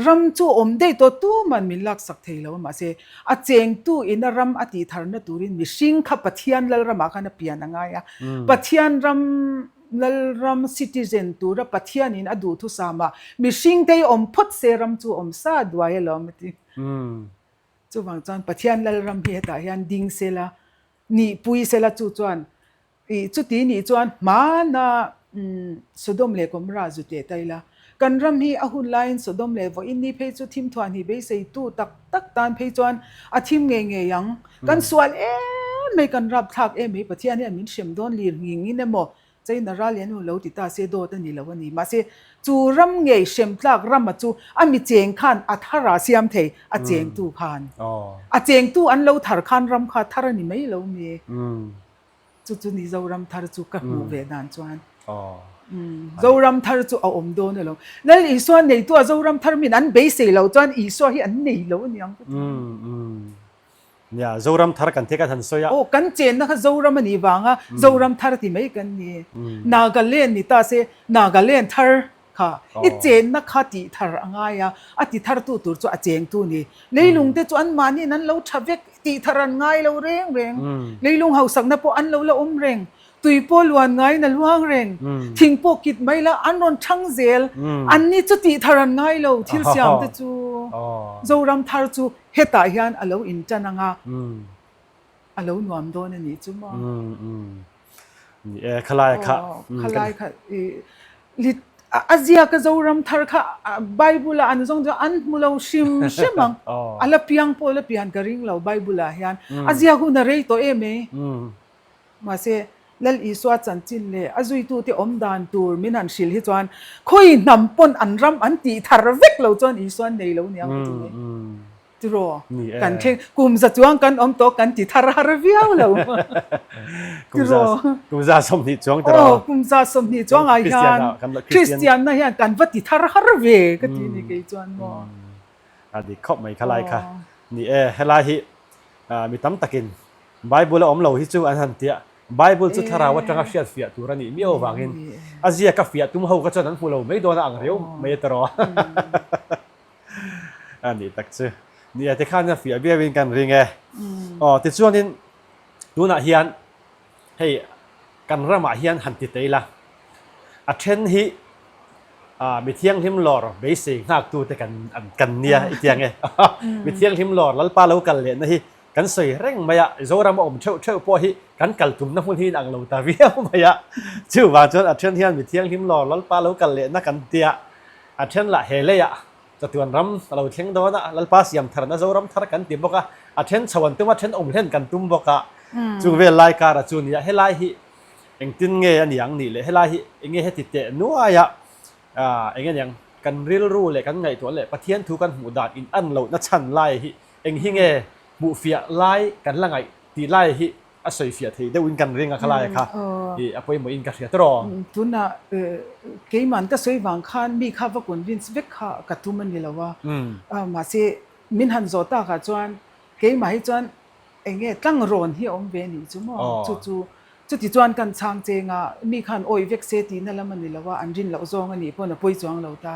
ram chu om dei to tu man min lak sak theilo ma se a cheng tu in a ram ati tharna turin mi sing kha pathian lal rama khana pian anga ya pathian ram lal ram citizen tu ra pathian in adu thu sama mi sing dei om phot se ram chu om sa dwai lo mati chu wang chan pathian lal ram hi ta hian ding sela ni pui sela chu chuan I chu ti ni chuan ma na Sodom le Gomorrah zu te taila kan ram hi a hun line Sodom le vo in ni phei chu thim thwan hi be sei tu tak tan phei chuan a thim nge yang kan sual me kan rap thak me pathian hi min shem don lir nging in emo chei na ra lian hu lo ti ta se do ta ni lo ni ma se chu ram nge shem tlak ram ma chu a mi cheng khan a thara siam thei a cheng tu khan a cheng tu an lo thar khan ram kha thar ni mai lo mi chu ni zo ram thar chu ka mu ve dan chuan zo ram thar chu a om do na lo lal I so nei tu a zo ram thar min an be sei lo chuan I so hi an nei lo ni ang ya zo ram thar kan te ka than soya kan chen na kha zo ram ani wanga zo ram thar ti mai kan ni Nagaland ni ta se Nagaland thar kha I chen na kha ti thar anga ya a ti thar tu tur chu a cheng tu ni leilung te chu an mani nan lo thavek ti tharan ngai lo reng leilung hau sak na po an lo la reng tui po luan ngai na luang reng thing po kit mai la an ron thang zel an ni chu ti tharan ngai lo thil siam te chu zo ram thar chu heta hian alo in chananga alo nuam do na ni chu ma ni khalai kha lit azia ka zo ram thar kha bible an zong jo an mulo shim shimang ala piang po la pian ka ring lo bible hian azia hu na rei to eme ma se lal iswa chan chin le azui tu te om dan tur min han shil hi chuan khoi nam pon an ram an ti thar vek lo chuan iswan nei lo niang tu ne tro kan the kum za chuang kan om to kan ti thar har viau lo kum za som ni chuang tro kum za som ni chuang ai hian Christian na hian kan vati thar har ve ka ti ni ke chuan mo adi khop mai khalai kha ni helai hi mi tam takin bible om lo hi chu an han tia Bible chu thara wa tanga fiat fiat turani mi o wangin azia ka fiat tum ho ka chan an fulo mai dona ang reu mai tro ani tak chu ni ate khana fiat bia win kan ringe ti chuanin tuna hian hei kan rama hian han ti teila a then hi mi thiang him lor be se ngak tu te kan nia itiang mi thiang him lor lal pa lo kal le na hi kan soi reng maya zoram om cheu po hi kan kal tum na hun hin ang lo ta viau maya chu wa chon a then hian mi thiang him lor lal pa lo kal le na kan tia a then la hele ya chatuan ram lo thleng do na lal pa siam thar na zoram thar kan ti boka a then chawan tuma then om hen kan tum boka chu ve lai ka ra chu ni ya helai hi eng tin nge ani ang ni le helai hi enge he ti te nuwa ya enge yang kan ril ru le kan ngai to le pathian thu kan hu dat in an lo na chan lai hi eng hi nge bu fia lai kan la ngai ti lai hi a soi fia thei de win kan ringa khalai kha I apoi mo in ka ria tro tuna ke man ta soi wang khan mi kha va kun win vek kha ka tu man ni lawa ma se min han zota kha chuan ke ma hi chuan enge tlang ron hi om ve ni chu mo chu จุดที่จวนกันช่างเจงอ่ะมีขันโอยเวกเซตีนั่นละมันนี่ละว่าอันรินเหล่าจองอันนี้พอนะป่วยจวงเหล่าตา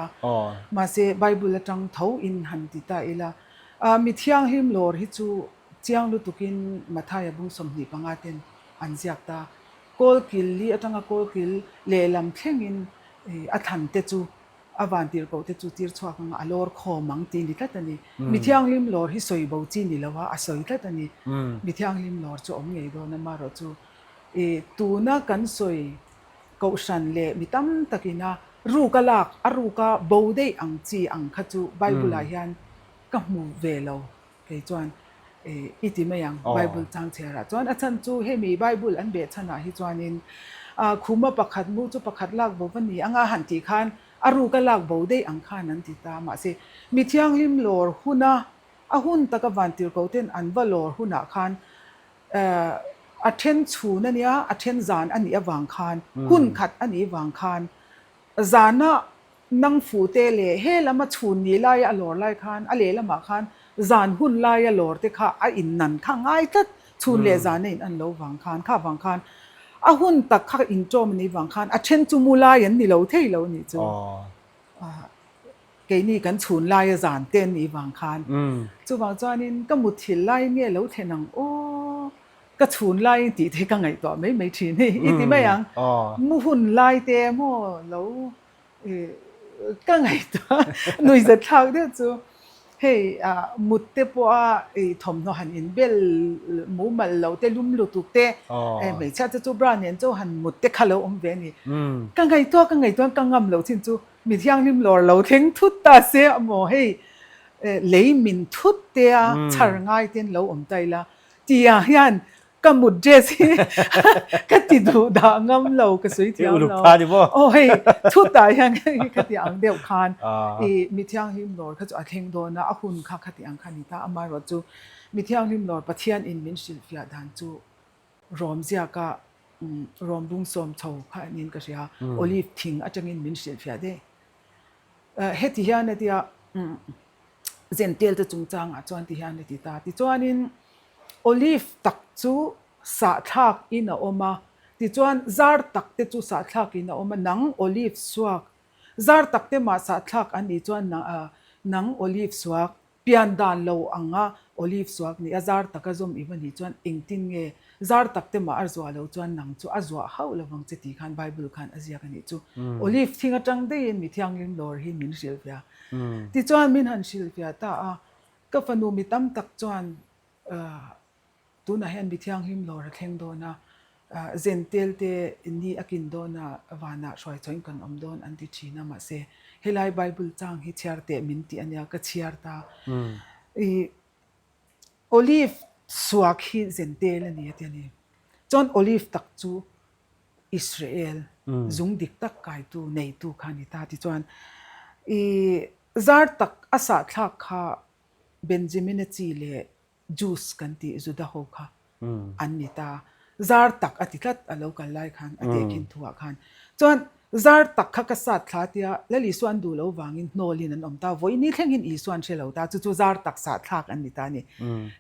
มาเซไบเบิลจังเท้าอินหันติตาอีละมีเที่ยงหิมโลร์ฮิจูเจียงลุตุกินมาทายบุ้งสมนิปังอาเตนอันเสียกตาโกลกิลลีอัตังโกลกิลเลลำเพ่งอินอัฐันเตจูอวันตีร์เขาเตจูตีร์ชวกังอลอร์ขอมังตีนิทัตนี่มีเที่ยงหิมโลร์ฮิสวยบ่าวจีนี่ละว่าอสวยทัตนี่มีเที่ยงหิมโลร์จูอมเงยโดนมารจูตูน่ากันสวยกูฉันเล่มีตั้มตะกินะรูกลักอรูกาบ่าวได้อังจีอังขจูไบเบิลอายันก็มูเวลาเกจวนอิติมายังไบเบิลจังเชระจวนอาจารย์จูให้มีไบเบิลอันเบชนะฮิจวนินคุมาประคัดมูจูประคัดลักบ่วันนี้อังอาหันติขันอรูกลักบ่าวได้อังขานันติตามาเสมีเที่ยงลิมโลร์หุนะหุ่นตะกวันติร์เขาเต้นอันว่าโลร์หุนะขันอัเทนชูนั่นเนี่ยอัเทนจานอันนี้วางคานหุ่นขัดอันนี้วางคานจานะนั่งฟูเตเล่เฮละมาชูนี่ไล่อลอร์ไล่คานอเลละมาคานจานหุ่นไล่อลอร์เตค่ะอินนันข้างง่ายตัดชูเล่จานนี่อันโลวางคานข้าวางคานหุ่นตักข้าอินโจมันนี่วางคานอัเทนจูมูไล่ยันนี่เราเที่ยวนี่จูเกนี่กันชูไล่จานเต้นนี่วางคานจูวางจานินก็มุดถิ่นไล่เนี่ยเราเทนังโอก็ชูนไล่ตีเทกังไงต่อไม่ทีนี่อีตีไม่ยังมูหุ่นไล่เตะมูแล้วกังไงต่อหนุ่ยจะทักเด้อจูเฮ้มุดเตะปัวทอมโนหันอินเบลมูมันเราเตะลุ่มลุตุเตะไม่ใช่จะจูบราเนี่ยจูหันมุดเตะขลุ่มเวนี่กังไงตัวกังงำเราทิ้งจูมีที่ยังริมหล่อเราทิ้งทุตตาเสียโมเฮ้เลยมินทุตเตะชาร์ง่ายเต้นเราใจละที่ยังก็มุดเจสิก็ติดดูด่างำเราก็สวยเที่ยวเราโอ้ยทุกตายังก็ติดอังเดียวคานมีเที่ยงหิมโลร์เขาจะเทงโดนะหุ่นข้าก็ติดอังคานิตาอามารจูมีเที่ยงหิมโลร์ปะเทียนอินมินสิลฟิอาดันจูรอมเสียก็รอมบุ้งสมเท่าข้านินก็เสียโอลิฟทิ้งอาจจะอินมินสิลฟิอาเดเฮติฮานี่ที่เซนเทลจะจุงจังจวนที่ฮานี่ที่ตาที่จวนนินโอลิฟตักจูสาทักอินาออกมาที่จวนซาร์ตักเตจูสาทักอินาออกมาหนังโอลิฟสวกซาร์ตักเตมาสาทักอันนี้จวนหนังโอลิฟสวกเปียนดานโลอังโอลิฟสวกนี่ซาร์ตักก็จอมอีวันนี้จวนอิงตินเงซาร์ตักเตมาอัลจวาโลจวนหนังจูอัลจวาเขาระวังจะตีขันไบเบิลขันอาเซียกันนี่จูโอลิฟทิ้งจังได้ยินมีที่ยังลิมโลร์หิมินชิลเฟียที่จวนมินหันชิลเฟียตาก็ฟันูมีตั้มตักจวนตัวนั้นเห็นบิทยังหิมโลร์เข่งโดนะเซนเทลเตนี่อากินโดนะวานะช่วยช่วยกันโดนอันที่ชีนะมาเสเฮลัยไบเบิลจังฮิเชียร์เตมินตีอันนี้ก็เชียร์ตาโอลิฟสวกฮิเซนเทลนี่เดี๋ยวนี้จนโอลิฟตักจูอิสราเอลจุงดิกตักไก่ตูในตูขานิตาที่จวนซาร์ตักอาสาทักข้าเบนจามินจีเล่จูสกันที่จุดาโฮค่ะอันนี้ตาซาร์ตักอธิษฐานเรากันไล่ขันอธิษฐานทั่วขันจนซาร์ตักข้ากษัตริย์ท้าที่แล้วลิสวนดูเราวางินโนลินันอมตาวันนี้แข่งกินลิสวนเชลล์ตาจู่ซาร์ตักสัตย์ทักอันนี้ตานี่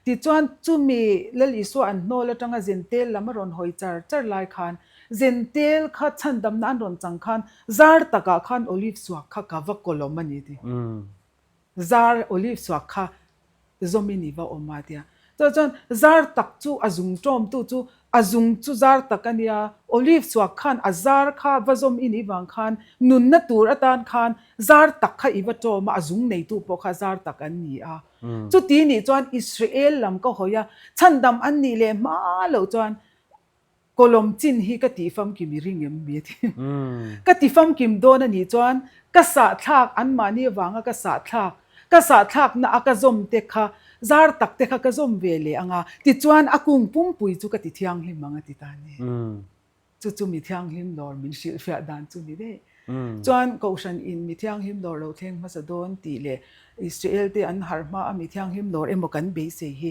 ที่จวนจู่มีแล้วลิสวนโนแล้วจังเซนเทลละมารอนหอยจาร์ไล่ขันเซนเทลข้าฉันดำนั้นรอนจังขันซาร์ตักขันโอลิฟสวกข้ากาวกโลมันนี่ดิซาร์โอลิฟสวกข้าจอมินิวาออกมาเดียแต่จนซาร์ตักจูอาจุงโจมตู้จูอาจุงจูซาร์ตักกันเนี่ยโอลิฟสวกขันอาซาร์ข้าวจอมอินิวังขันนุนนัตูรัตันขันซาร์ตักข้าอีวัจโจมาอาจุงในตู้ปกข้าซาร์ตักกันเนี่ยจุดที่นี่จวนอิสราเอลลำก็หอยฉันดำอันนี้เลยมาแล้วจวนโคลอมจินฮีกติฟัมกิมิริงเอ็มเบียทีกติฟัมกิมโดนนี่จวนกษัตริย์ทักอันมานี่วังกษัตริย์ทักก็สาทักนะอากาศมเตค่ะซาร์ตักเตค่ะก็จมเวเลอ่ะติดจวนอากุงปุ่มปุยจุกติเที่ยงหิมังติตานี่จู่มีเที่ยงหิมดอร์มินชิลเฟียดันจู่นี่เด้จวนกูฉันอินมีเที่ยงหิมดอร์เราเทงมาสะดอนตีเลอิสราเอลเตอันฮาร์มามีเที่ยงหิมดอร์เอ็มกันเบสเฮ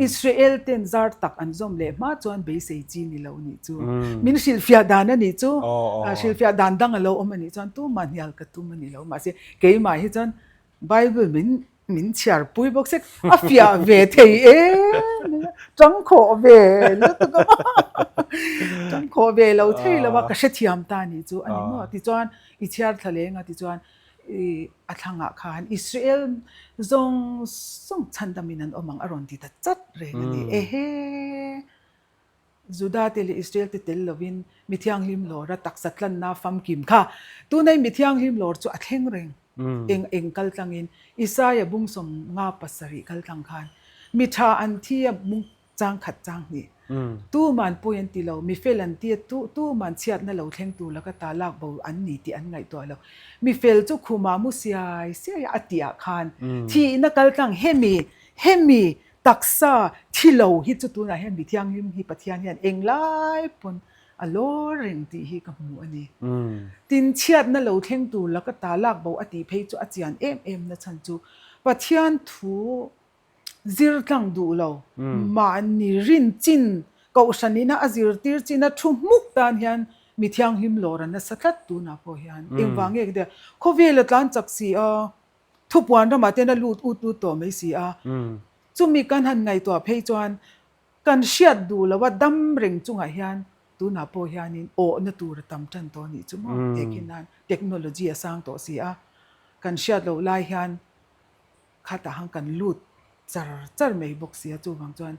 อิสราเอลเตนซาร์ตักอันจมเลมาจวนเบสจีนี่เรานี่จู่มินชิลเฟียดันนี่จู่ชิลเฟียดันดังเราอมันนี่จวนตู้มันยัลกตู้มันนี่เรามาเสียเกี่ยมาให้จวนไบเบิลมินเชียร์ปุยบอกเสกอาฟิอาเวทีจังโคเวแล้วตัวก็ จังขอเวลาเท่แล้วว่ากษัตริยามตานี่จูอันนี้มั่วที่จวนอิจฉาทะเลงที่จวนอัฐงะคานอิสราเอลส่งชันดามินันอมังอรอนที่ตัดจัดเรื่องนี้เฮ้จุดาเตลอิสราเอลเตลลวินมิทยังลิมโลระตักสัตลันนาฟัมกิมค่ะตัวในมิทยังลิมโลจูอัดเฮงเริงเองกัลตังอินอิสายบุงสมงาปัสสริกัลตังคานมิทาอันที่มุงจางขัดจางนี่ตู้มันปุยันติเรามีเฟลันที่ตู้มันเชียดนั่นเราเทงตู้แล้วก็ตาลากเบาอันนี้ที่อันไงตัวเรามีเฟลจุคุมามุเสียอติอาคารที่นักกัลตังเฮมีตักษาที่เราฮิตจุตัวนั้นเห็นบิทยังฮิมฮิปะเทียนเห็นเองไล่ปนอโลเริงที่ฮิกับหมูอันนี้ตินเชียดนั่นเราเทงตู้แล้วก็ตาลากเบาอติเพยจุอาจารย์เอ็มนะฉันจูปะเทียนทูซิร์ตังดูเรามานี่รินจินก็อุชันนี่นะอซิร์ติร์จินนะทุ่มมุกตานเห็นมิทยังฮิมโลรันนะสักตัดูนะพอเห็นเองวางเองเดียวเขาเวลตันจักสีทุกวันเรามาเต้นลูดอุดตัวไม่สีจุมีการหันไงตัวเพยจวนการเชียดดูแล้วว่าดำเริงจุงอาเฮียนตูน่าพอเฮียนินโอ้นตัวตำจันตัวนี้จุมั่งเด็กนั้นเทคโนโลยีสร้างตัวเสียการเชียดเราไล่เฮียนข้าตาหังกันลูดจาร์ไม่บอกเสียจูบางจวน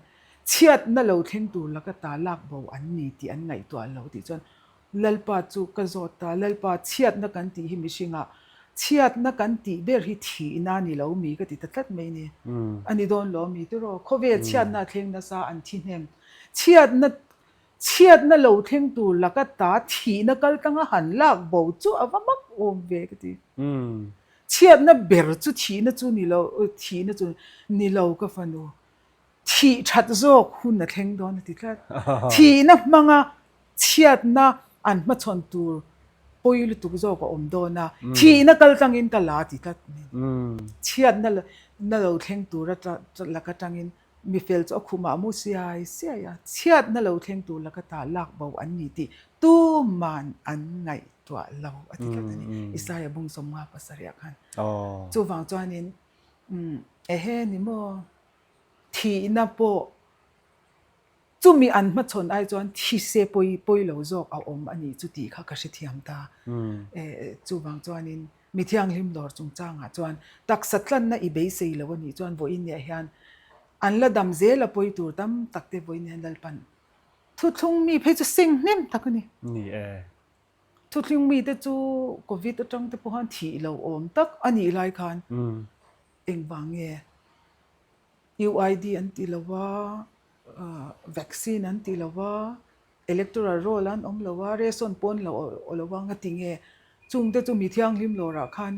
เชียดนั่นเราเท่งดูแล้วก็ตาลากเบาอันนี้ที่อันไงตัวเราที่จวนเลลปาจูกระโจตาเลลปาเชียดนักกันที่หิมิชิงะเชียดนักกันที่เบอร์ฮิทีนานี่เรามีก็ติดตัดไม่เนี่ยอันนี้โดนเรามีตัวเขาเวทเชียดน่าเท่งน่าซาอันที่เนี่ยเชียดนั่นเราเท่งดูแล้วก็ตาทีนักกันตั้งหันลากเบาจูเอาว่ามักโอมเวก็ติเชียดน่ะเบอร์จูทีน่ะจูนี่เราทีน่ะจูนี่เราก็ฟันดูทีชัดโจกหุ่นน่ะเท่งโดนติดตัดทีน่ะมังเชียดน่ะอันมาชนตัวปุยลุตุกโจก็อมโดนทีน่ะกัลตังอินกัลลาติดตัดเชียดน่ะเราเท่งตัวแล้วก็ตังอินมีเฟลจะคุมามุเสียเชียดนั่นเราเท่งตัวแล้วก็ตาลากเบาอันนี้ที่ตู้มันอันไงตัวเราอธิการนี้อิสายบุงสมงาภาษาเรียกันจู่ฟังจวนนี้เฮ้นี่โมทีน่ะโปจู่มีอันมาชนไอ้จวนที่เสปอยเราจอกเอาอมอันนี้จู่ตีข้ากระชิทียมตาจู่ฟังจวนนี้มีที่อังลิมดอร์จงจ้างจวนตักสัตลันน่ะอีเบย์เซลวันนี้จวนโบอินเนี่ยเฮียนอันละดำเซลปอยตัวตั้มตักเตบอยเนี่ยดัลปันทุกทุ่งมีเพจสิ่งนิ่มตักนี่ทุกทุ่งมีแต่จู่โควิดจังแต่พวกhanที่เราอมตักอันนี้ไล่คันเองบางเย่ UID อันที่เราว่าวัคซีนอันที่เราว่า electoral roll อันเราว่าเรซอนปนเราว่างัดติงจุงแต่จู่มีที่อังลิมโลราคัน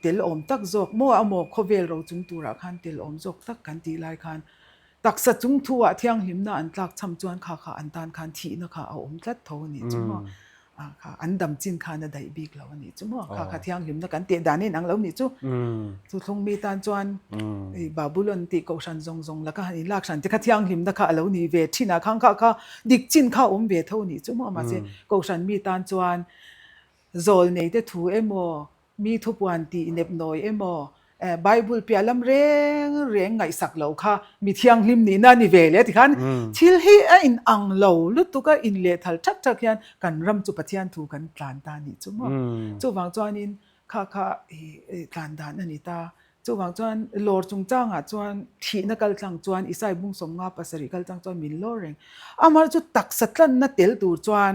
เตลอมตักจอกมัวโคเวลเราจุงตัวรักขันเตลอมจอกตักกันตีไลขันตักสัจุงทัวเที่ยงหิมน่ะอันตักชำจวนข้าอันตานขันทีนะคะเอาตัดโทนี่จุ่มค่ะอันดำจินขันน่ะได้บีกแล้วนี่จุ่มข้าเที่ยงหิมน่ะกันเตียดานี่นังแล้วนี่จุทงมีตานจวนบาบุลนตีกชันจงแล้วก็นี่ลากฉันจะข้าเที่ยงหิมนะคะแล้วนี่เวทีน่ะข้างข้าดิกจินข้าเวทเท่านี่จุ่มมาเสกชันมีตานจวนโซลนี่เตถูมีทุกวันที่เน็บหน่อยไบเบิลเปียลำเร่งไงสักเหล่าค่ะมีเที่ยงลิมนี่น่านี่เวลเลยที่ขันทิลฮีอินอังเหล่าลุตุก็อินเลทัลชักยันกันรำจุปะเทียนถูกันตานตานี่จุ่มจู่วางจวนอินค่ะตานตานอันนี้ตาจู่วางจวนโลดจงจ้างจวนที่นักการจังจวนอิสายบุงสมงาภาษาริการจังจวนมินโลเร่งอามาจุตักสัตลันนัดเตลตูจวน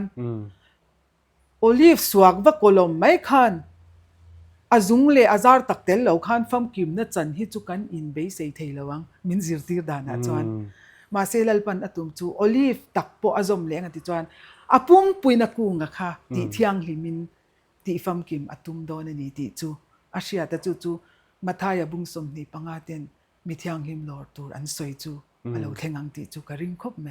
โอลิฟสวกวะโคลมไม่ขันอาจุงเลอาจารย์ตักเตลเราขันฟังกิมนัดจันฮิจุกันอินเบย์เซย์เทลวังมินซิร์ตีร์ดานะจวนมาเซลปันอตุมจูโอลิฟตักโปอาจอมเลงติจวนอาปุ่มปุยนักกุงอะค่ะที่เที่ยงลิมินที่ฟังกิมอตุมโดนนี่ที่จูอาเซียแต่จูมาทายบุงสมนี่ปังอาเตนมีเที่ยงลิมลอร์ตูอันสวยจูเราเทงังที่จูการิงคบไหม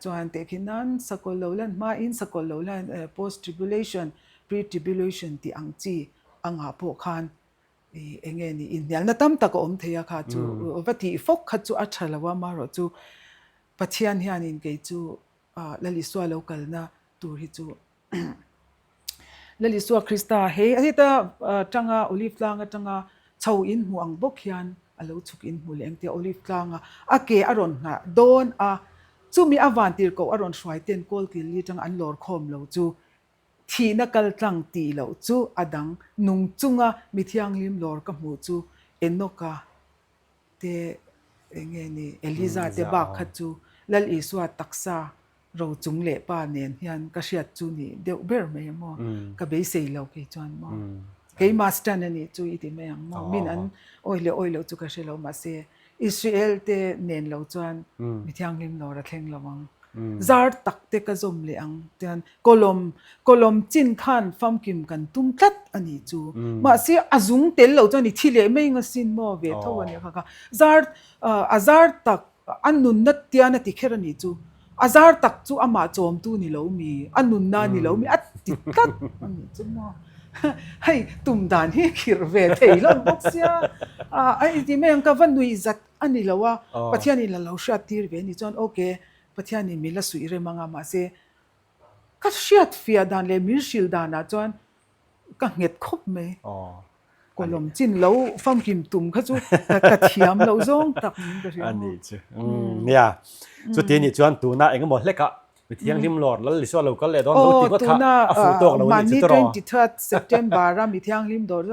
จวนเตกินันสกอลโลลันมาอินสกอลโลลันpost tribulation pre tribulationที่อังจีอังหาพวกขันเองนี่อินเดียนั่นตั้มตะกอมเทียค่ะจูวัติฟกขัดจูอัจฉริยะมารอจูปัจจัยนี้อันนี้เกิดจูลลิสวาโลกัลนะตูริจูลลิสวาคริสตาเฮอันนี้ตาจังอาโอลิฟลางจังอาชาวอินหัวอังบกยันอาลูชุกอินหัวเลี้ยงเตียโอลิฟลางอาเกอรอนฮะโดน chu mi awan tir ko aron shwai ten kol kil li tang an lor khom lo chu thi na kal tlang ti lo chu adang nung chunga mi thiang lim lor ka mu chu enoka te enge ni eliza te ba kha chu lal iswa taksa ro chung le pa nen hian ka hriat chu ni deu ber me mo ka be sei lo ke chuan mo ke master na ni chu iti me ang mo min an oilo chu ka shelo ma se Israel te nen lo chuan mi thiang lim lo ra thleng lawang zar tak te ka zom le ang tian kolom chin khan fam kim kan tum tlat ani chu ma se azung tel lo chuan ni thile mai nga sin mo ve tho ani kha azar tak annun na tia na ti kher ani chu azar tak chu ama chom tu ni lo mi annun na ni lo mi at ti tat ani chu mo hay tum dan hi khir ve thei lo bok sia ai ti me ang ka van nui zat ani lawa pathiani la lo sha tir ve ni chon okay pathiani mi la sui re manga ma se ka shiat fia dan le mir shil dana chon ka nget khop me kolom chin lo fam kim tum kha chu ka thiam lo zong tak min ka ria ani chu nia chu ti ni chuan tu na eng mo hleka mi thiang lim lor lal li so lo kal le don lo ti ko tha a fu tok lo ni chu tro 23 September ra mi thiang lim dor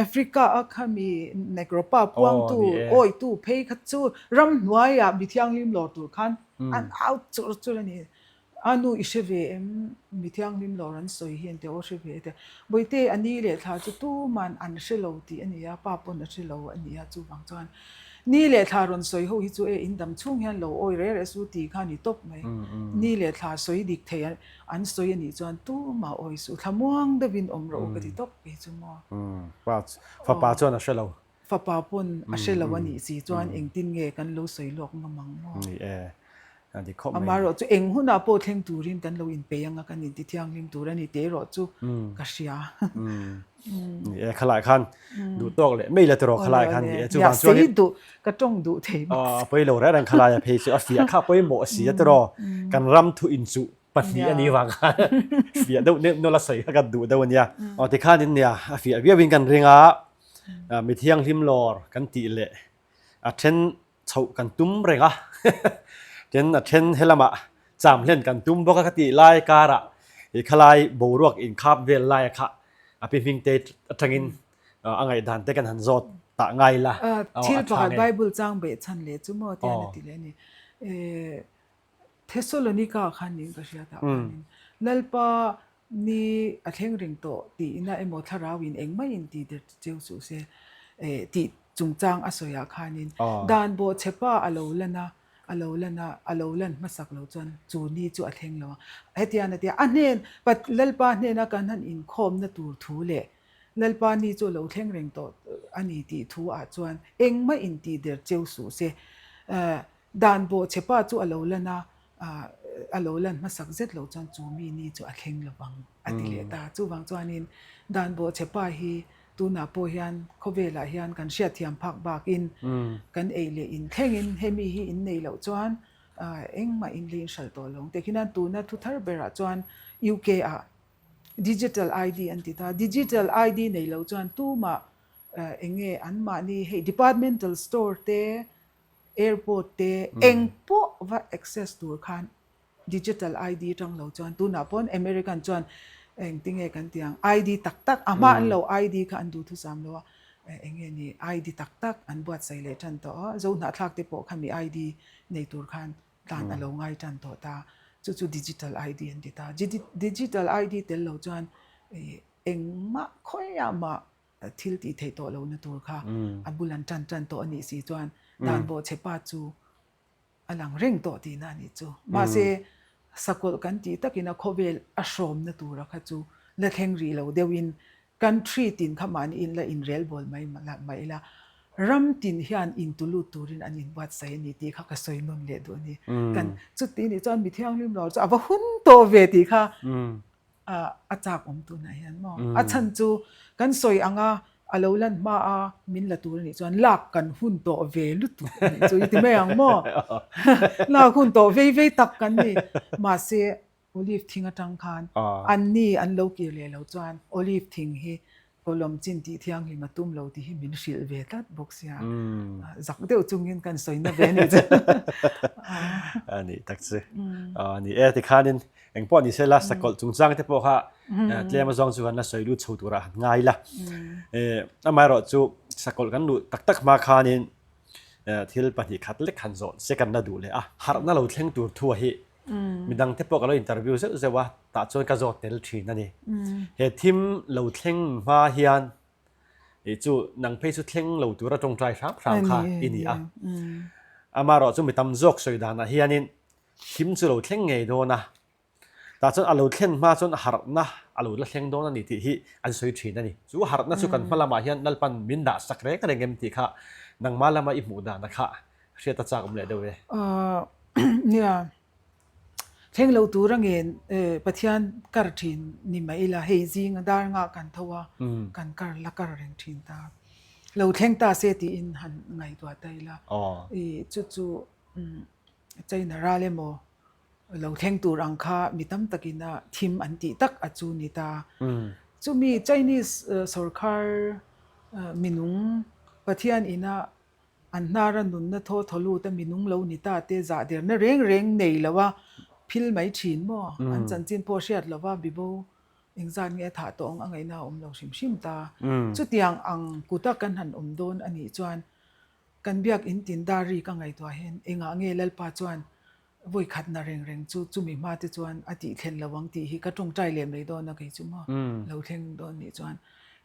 Africa a khami negropa puang tu oi tu phei kha chu ram nuaya mi thiang lim lor tu khan an out chu ni anu isheve em mi thiang lim lor an soi hian te o sheve te boite ani le tha chu tu man an shelo ti ania pa pon a shelo ania chu wang chuan ni le tha ron soi ho hi chu e in dam chung hian lo oi re su ti kha ni top mai ni le tha soi dik the an soi ani chuan tu ma oi su thamuang da bin om ro ka ti top pe chu mo fa pa chuan a shelo fa pa pon a shelo ani si chuan eng tin nge kan lo soi lok mamang mo ni ani khop mai amaro chu eng huna po thleng turin kan lo in pe anga kan ni ti thiang lim tur ani te ro chu ka hria ni khalai khan du tok le mei la tro khalai khan ni chu bang chuan sei du ka tong du thei poi lo ra ran khalai phe chu a fia kha poi mo si tro kan ram thu in chu pani ani wang khan fia do ne no la sai ka du do nia ti khan in nia a fia bia win kan ringa mi thiang lim lor kan ti le a then chau kan tum renga ten a then helama cham hlen kan tum boka ka ti lai kara i khalai boruak in khap vel lai kha a pi ming te atangin angai dan te kan han zot ta ngai la thil pakhat bible chang be chan le chu mo te ani ti le ni Thessalonica khan ni ka sia ta lalpa ni a thleng ring to ti ina emo tharawin engmai in ti de cheu su se ti chungchang asoya khanin dan bo chepa alolan masak lo chan chu ni chu a thleng lo hetian atia anen pat lalpa hne na kan han in khom na tur thu le lalpa ni chu lo thleng reng to ani ti thu a chuan engma in ti der cheu su se dan bo chepa chu alolan masak zet lo chan chu mi ni chu a thleng lo bang ati le ta chu wang chuanin dan bo chepa hi tu na po hian khovela hian kan hria thiam phak bak in kan eile in thlengin hemi hi in nei lo chuan engma in lin shal to long tekinan tu na thu thar bera chuan UK a digital ID antita digital ID nei lo chuan tu ma enge an ma ni he departmental store te airport te engpo va access tur khan digital ID tang lo chuan tu na pon American chuan eng tinge kan tiang ID tak ama an lo ID kha an du thu sam lo enge ni ID tak an buat sai le chan to zo na thak te po khami ID nei tur khan tan alo ngai chan to ta chu digital ID an ta digital ID tel lo chuan eng ma khoya ma thil ti thei to lo na tur kha abulan chan to ani si chuan dan bo chepa chu alang reng to ti na ni chu ma se sakol kan ti takina khovel ashom na tura kha chu la thleng ri lo dewin country tin khamani in la in rel bol mai la ram tin hian in tulu turin anin wat sai ni ti kha ka soi nom le do ni kan chu ti ni chon mi thiang lim lo cha aba hun to ve ti kha a chak om tu na hian mo a chan chu kan soi anga alolan ma a min la tur ni chuan lak kan hun to ve lu tu chu ti me ang mo la hun to ve tak kan ni ma se olive thing atang khan an ni an lo ki le lo chuan olive thing hi kolom chin ti thiang hi matum lo ti hi min hril ve tat boxia zak deuh chungin kan soina ve ni ani takse ani ti khanin engpo ni sela sakol chungchang te po kha tlema zong chu kan la soilu chhutura ngai la amai ro chu sakol kan lu tak tak ma khanin thil pahnih khat lek khan zon second na du le har na lo thleng tur thu hi midang te po ka lo interview se zewa ta chon ka zot tel thin ani he thim lo thleng ma hian chu nang phei chu thleng lo tur atong trai sang kha ini ama ro chu mi tam jok soi dan a hianin thim chu lo thleng ngei do na ta chon alo thlen ma chon har na alo la thleng do na ni ti hi an soi thin ani chu har na chu kan malama hian nalpan min da sakre ka rengem ti kha nang malama I mu da na kha hria ta chak um le do we nia theng lo turangin pathian kar thin ni mai la hei jing dar nga kan thowa kan kar la kar reng thin ta lo theng ta se ti in han ngai to tai la chu chaina ra le mo lo theng tur ang kha mitam takina thim an ti tak achu ni ta chu mi Chinese sarkar minung pathian ina an nara nun na tho tholu ta minung lo ni ta te za der na reng nei lawa phil mai thin mo an chan chin po hriat lawa bibo engzan nge tha tong angai na lo shim ta chu tiang ang kuta kan han don ani chuan kan biak in tin dari ka ngai to hen enga nge lalpa chuan voi khat na reng chu mi ma te chuan ati thlen lawang ti hi ka tong trai lem nei do na kai chu ma lo thleng don ni chuan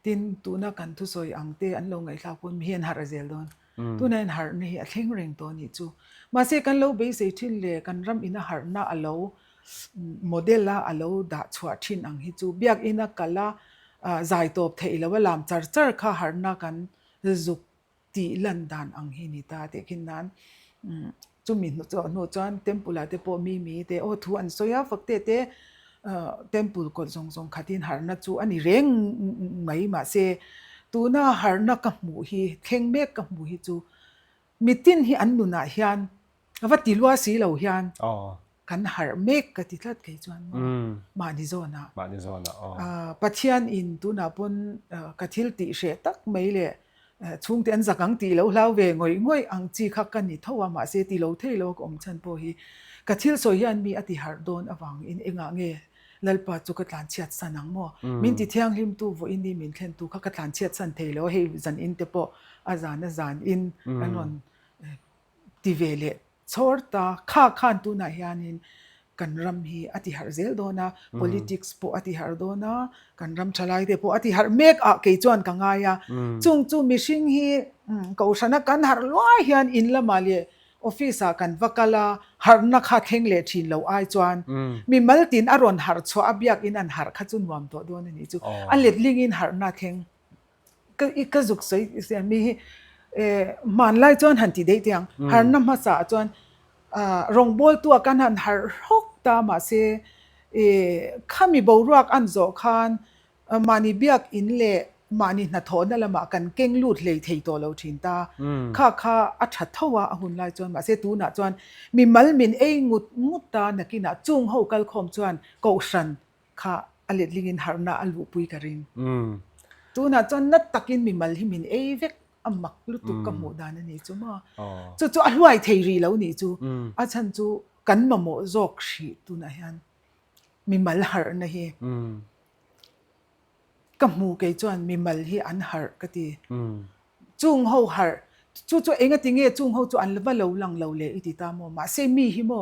tin tu na kan thu soi ang te an lo ngai thla pun mi hen har azel don tu nen har ni a thleng reng to ni chu ma se kan lo be se thin le kan ram ina har na alo model la alo da chua thin ang hi chu biak ina kala zai top thei lawa lam char kha har na kan zuk ti lan dan ang hi ni ta te kin nan chu mi no chuan temple te po mi te o thu an soya fakte te temple ko zong khatin har na chu ani reng mai ma se tu na har na ka mu hi theng me ka mu hi chu mitin hi an nu na hian awati lua si lo hian kan har mek ka ti thlat ke chuan ma ni zona pathian in tu na pon ka thil ti she tak mai le chung te an zakang ti lo hlau ve ngoi ang chi kha kan ni thowa ma se ti lo thei lo ko om chan po hi ka thil so hian mi ati har don awang in enga nge lalpa chu ka tlan chiat sanang mo min ti thiang him tu vo in ni min thlen tu kha ka tlan chiat san thei lo hei zan in te po azan in anon ti vele chorta khan tu na hianin kan ram hi ati har zel do na politics po ati har do na kan ram thalai te po ati har mek a ke chuan ka nga ya chung chu mishing hi ko sana kan har loi hian in la mali office a kan vakala har na kha theng le thin lo ai chuan mi maltin aron har chho abyak in an har kha chun wam to do ni chu an let ling in har na theng ka zuk sei se mi man lai chuan han ti dei tiang har na ma sa chuan rong bol tu kan han har hok ta ma se khami boruak an zo khan mani biak in le mani na thona lama kan keng lut le thei to lo thin ta kha a tha thowa a hun lai chuan ma se tu na chuan mi mal min ei ngut ta nakina chung ho kal khom chuan ko shan kha alet lingin harna alu pui karin tu na chuan nat takin mi mal hi min ei vek amak lu tu ka mu dan ani chu ma chu a hluai thei ri lo ni chu a chan chu kan ma mo zok shi tu na hian mi mal har na hi ka mu ke chuan mi mal hi an har ka ti chung ho har chu enga tinge chung ho chu an lwa lo lang lo le iti ta mo ma se mi hi mo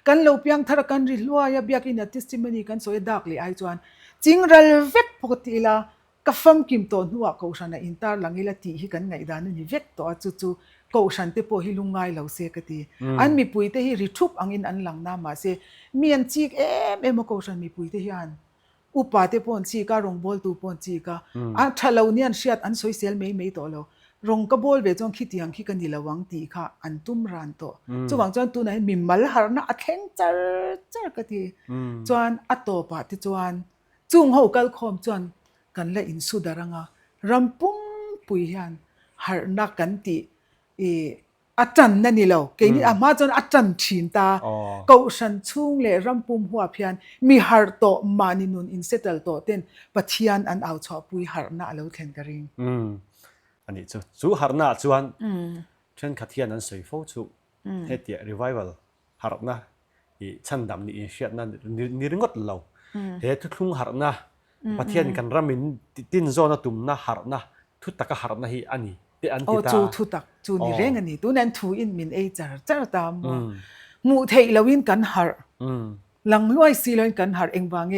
kan lo piang thar kan ri lua ya biak in a testimony kan soi dak le ai chuan chingral vek pokotila ka fam kim to nuwa ko sana intar langila ti hi kan ngai dan ni vek to chu ko san te po hi lungai lo se ka ti an mi pui te hi ri thup angin an lang na ma se mian chik em ko san mi pui te hian upa te pon chi ka rong bol tu pon chi ka a thalo nian hriat an social mei to lo rong ka bol ve chong khitiang khi kan dilawang ti kha an tum ran to chuwang chuan tu na mi mal har na a thleng char ka ti chuan a to pa ti chuan chung ho kal khom chuan kan la in su daranga rampum pui hian har na kan ti อาจารย์นั่นนี่เราเกี่ยนี่อามาจนอาจารย์ชินตาเกาฉันชุ่งเลยรำปุ่มหัวเพียนมีฮาร์โตมานินุนอินเซตลโตเต้นปัจจัยอันเอาชอบปุยฮาร์น่าเราเทนกริงอันนี้จู่ฮาร์น่าจวนเช่นขัดเทียนนั้นสวยฟูจู่เฮติรีไววัลฮาร์น่าอีฉันดำนี่อินเชียนั่นนี่ริงกดเราเฮตุทุ่งฮาร์น่าปัจจัยกันรามินตินโซนตุ่มน่าฮาร์น่าทุตตะกฮาร์น่าฮีอันนี้โอ้จูทุตักจูนี่เร่งอันนี้ตัวนั้นทูอินมินเอจาร์จาร์ตามมูเทลวินกันฮาร์หลังลอยซีลวินกันฮาร์เองบางเง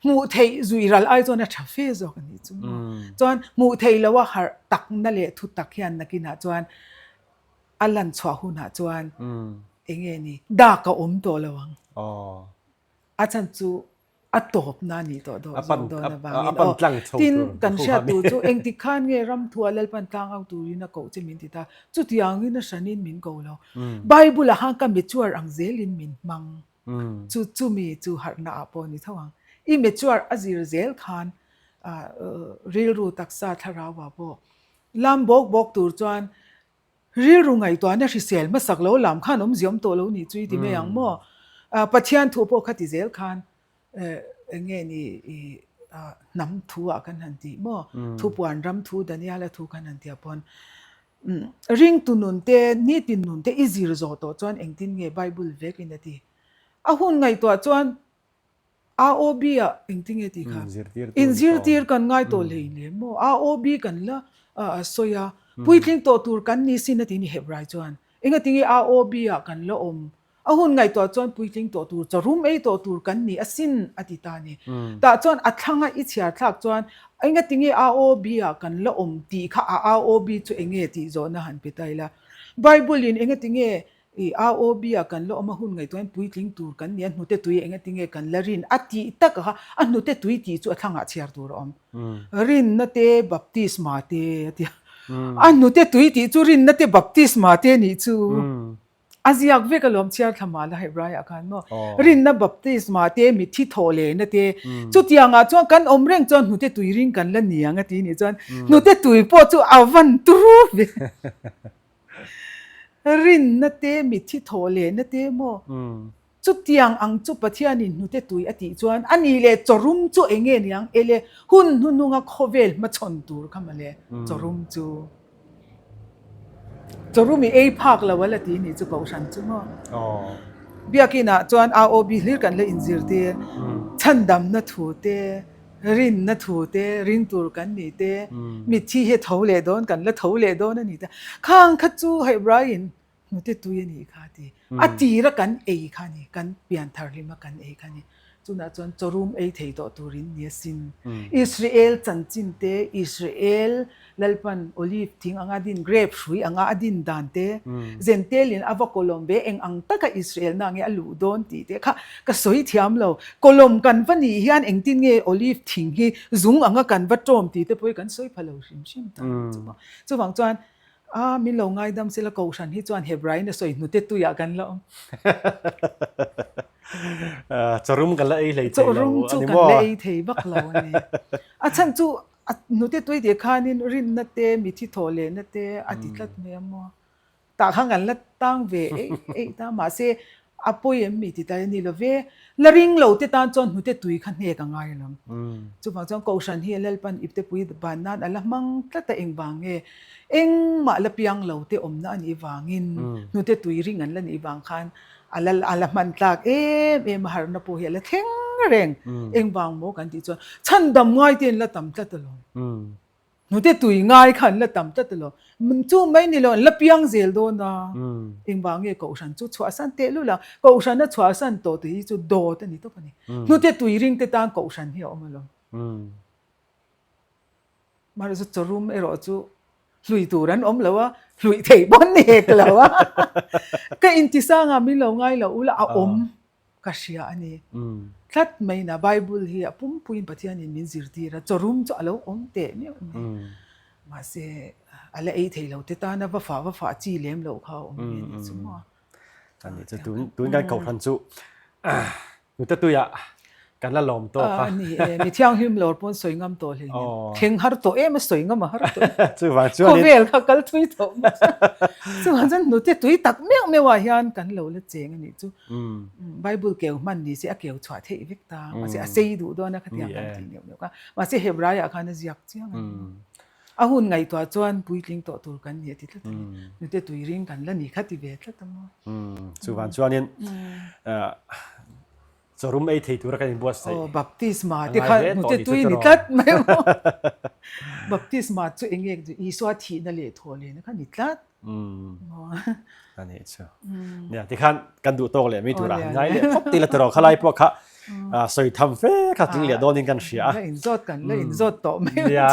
มูเทจุยรัลไอจวนทัฟเฟซอกันนี้จุ่มจวนมูเทลว่าฮาร์ตักนั่นแหละทุตักยันนักกินหาจวนอัลลันชัวหุนหาจวนเองนี่ดากกับตัวระวังอาจารย์จูอัตบนานี่ตัวโดนบางทินกันเชียตัวจูเองที่ข้านเงรำทัวร์เล่นปันทางเอาตัวยินะกูจะมินติตาจุดอย่างนี้นะฉันนินมินกูแล้วไบเบิลห่างกันมิจวร์อังเซลินมินมังจูมีจูฮาร์นาอปอนี่เท่าไหร่อีมิจวร์อซิรเซลขานรีรูตักษาทาราวาโบลำบอกตัวจวนรีรูไงตัวนั้นสิเซลมาสักแล้วลำขานอมเสียมตัวแล้วนี่จุดที่ไม่ยังมั่วปัจจัยถูกพวกขัดเซลขานเงี้ยนี่น้ำทัวกันหันทีมั่วทุบวันรำทัวดันยาละทัวกันหันทีปอนริงตุนุนเตนี่ตินุนเตอีซิรโซโตจวนเองตินเงี้ยไบเบิลเวกินนาทีหุ่นไงตัวจวนROB อ่ะเองตินเงี้ยทีค่ะอินซิร์ตีร์กันง่ายตัวเลยเนี่ยมั่วROB กันละโซยาปุยทิ้งตัวตูร์กันนี่สินาทีนี่เห็บไรจวนเองก็ติงเงี้ยROB อ่ะกันละหุ่นไงตัวจวนปุยทิ้งตัวตูร์จะรุ่มตัวตูร์กันนี่สินอธิตานี่แต่จวนอัดทั้งอิจฉาทักจวนเองก็ติงเงี้ยROB อ่ะกันละตีค่ะROB จะเองเงี้ยที่โซนหันไปได้ละไบเบิลเองก็ติงเงี้ยROB อ่ะกันละหุ่นไงตัวปุยทิ้งตูร์กันเนี่ยหนูเตตุยเองก็ติงเงี้ยกันละรินอธิตะก็หนูเตตุยที่จะทั้งอาเชียร์ตัวรินนั่นเตบัพติสมาเตที่หนูเตตุยที่จะรินนั่นเตบัพติสมาเตนี่จูอาเซียกเวกลมเชียร์ทำมาแล้วให้ไรอาการมั่วรินนับบัพติสมาเตมิที่โถเลนเตจุดยังจวนกันเร่งจวนหนูเตตุยริงกันละเนียงทีนี่จวนหนูเตตุยพอจูอาวันตูเวรินนั่นเตมิที่โถเลนเตมั่วจุดยังจุดปัจจัยนี่หนูเตตุยอติจวนอันนี้เลยจรุมจูเองเนี่ยเอเลหุ่นนุ่งโคเวลมาชนตูเข้ามาเลยจรุมจูจะรู้มีภาคละวันละทีนี่จะเก่าฉันจุ๊มั้งเบียกินะจวนROBเรียกกันเลยอินซิร์เตฉันดำนัทหูเตรินนัทหูเตรินตูร์กันนี่เตมิที่เหตุเท่าเลดอนกันและเท่าเลดอนนั่นนี่เตข้างขัดจูให้ไบรอันนุเตตุยนี่ค่ะทีอตีระกันค่ะนี่กันเปลี่ยนทาริมากันค่ะนี่จุน่าจวนจะรู้เทย์ต่อตัวรินเนี่ยสินอิสราเอลจันจินเตอิสราเอลเลลปันโอลิฟทิ้งอ่างดินเกรปชุยอ่างดินดานเตเซนเตลินอาวโคลอมเบเองอ่างตะกับอิสราเอลนางเงอลูดอนตีเตค่ะก็สวยเทียมเราโคลอมกันวันนี้ฮิอันเองตินเงโอลิฟทิ้งฮีซุงอ่างกันวัดโจมตีเตป่วยกันสวยพะโลชิมตั้งจุบังจวนมีเราง่ายดำสิละกูฉันที่จวนเฮบไรน์เนี่ยสวยนุเตตุยกันแล้วจะรุ่มกันละเลยจะรุ่มจูกันเลยเทบักเราเนี่ยฉันจูนุเตตุยเดียขานินรินนัตเตมิที่โถเลนัตเตอดีตลัดเมียมัวตาข้างกันละตั้งเวตามาเซอปอยมีที่ตานี่ละเวละริงเราเตตานจนนุเตตุยขันเฮกันง่ายลำจูบางจงกูฉันเฮเลลปันอิบเตปุยบานนั้นอะไรมั่งตั้งแต่เองบางเองมาละเปียงเราเตอมนั่นอีวางินนุเตตุยริงอันละอีวางคันala man tak mahar na po hiya la theng reng eng bang mo kan ti chon chan dam ngai tin la tam ta lo nu te tui ngai khan la tam ta lo mun chu mai ni lo la piang zel do na eng bang nge ko san chu chwa san te lu la ko san na chwa san to ti chu do ta ni to pa ni nu te tui ring te tan ko san hi om lo mar zo chorum ero chu lui tu ran om lo wa lui thei bon nek lo wa ka intisa nga mi lo ngai lo ula a om ka sia ani thlat mai na bible hi apum puin pathian in min zirti ra chorum cho alo om te ni ma se ala ei thei lo te ta na va fa chi lem lo kha om ni chuma ani chu tu ngai ko than chu nu ta tu ya กันละลมโตค่ะนี่เที่ยงหิมโหลดปนสวยงามโตเลยเข่งหาโตมาสวยงามหาโตจู่ว่าจู่นี่เวลค่ะกัลทุยโตจู่ว่าจันหนูเตตุยตักเมียงไม่ว่ายันกันโหลละเจงอันนี้จู่ไบเบิลเกี่ยวมันนี่สิเกี่ยวชวดเทวิกตามาสิเซดูด้วยนะคดีอย่างนั้นเนี่ยก็มาสิเฮบรายอาคารจะยักเจียงอาหุ่นไงตัวจวนปุยลิงตัวกันเนี่ยที่ละหนูเตตุยริงกันแล้วนี่คดีเวทละตั้งมั้งจู่ว่าจู่นี่จะรู้ไม่ที่ตัวกันบัวใส่บัพติศมาที่ข้าหนูจะตุยนี่ตัดไม่หมดบัพติศมาจู่เองจู่อีสวาทีนั่นเลยทัวเลยนะคะนี่ตัดนั่นเองเชียวเนี่ยที่ขั้นกันดูโตเลยไม่ถูกหรอกไงเลยพบตีละตลอดขลายพวกเขาสวยทำเฟ้ค่ะจึงเหลียดโดนกันเสียแล้วอินโซดกันแล้วอินโซดโตไม่เนี่ย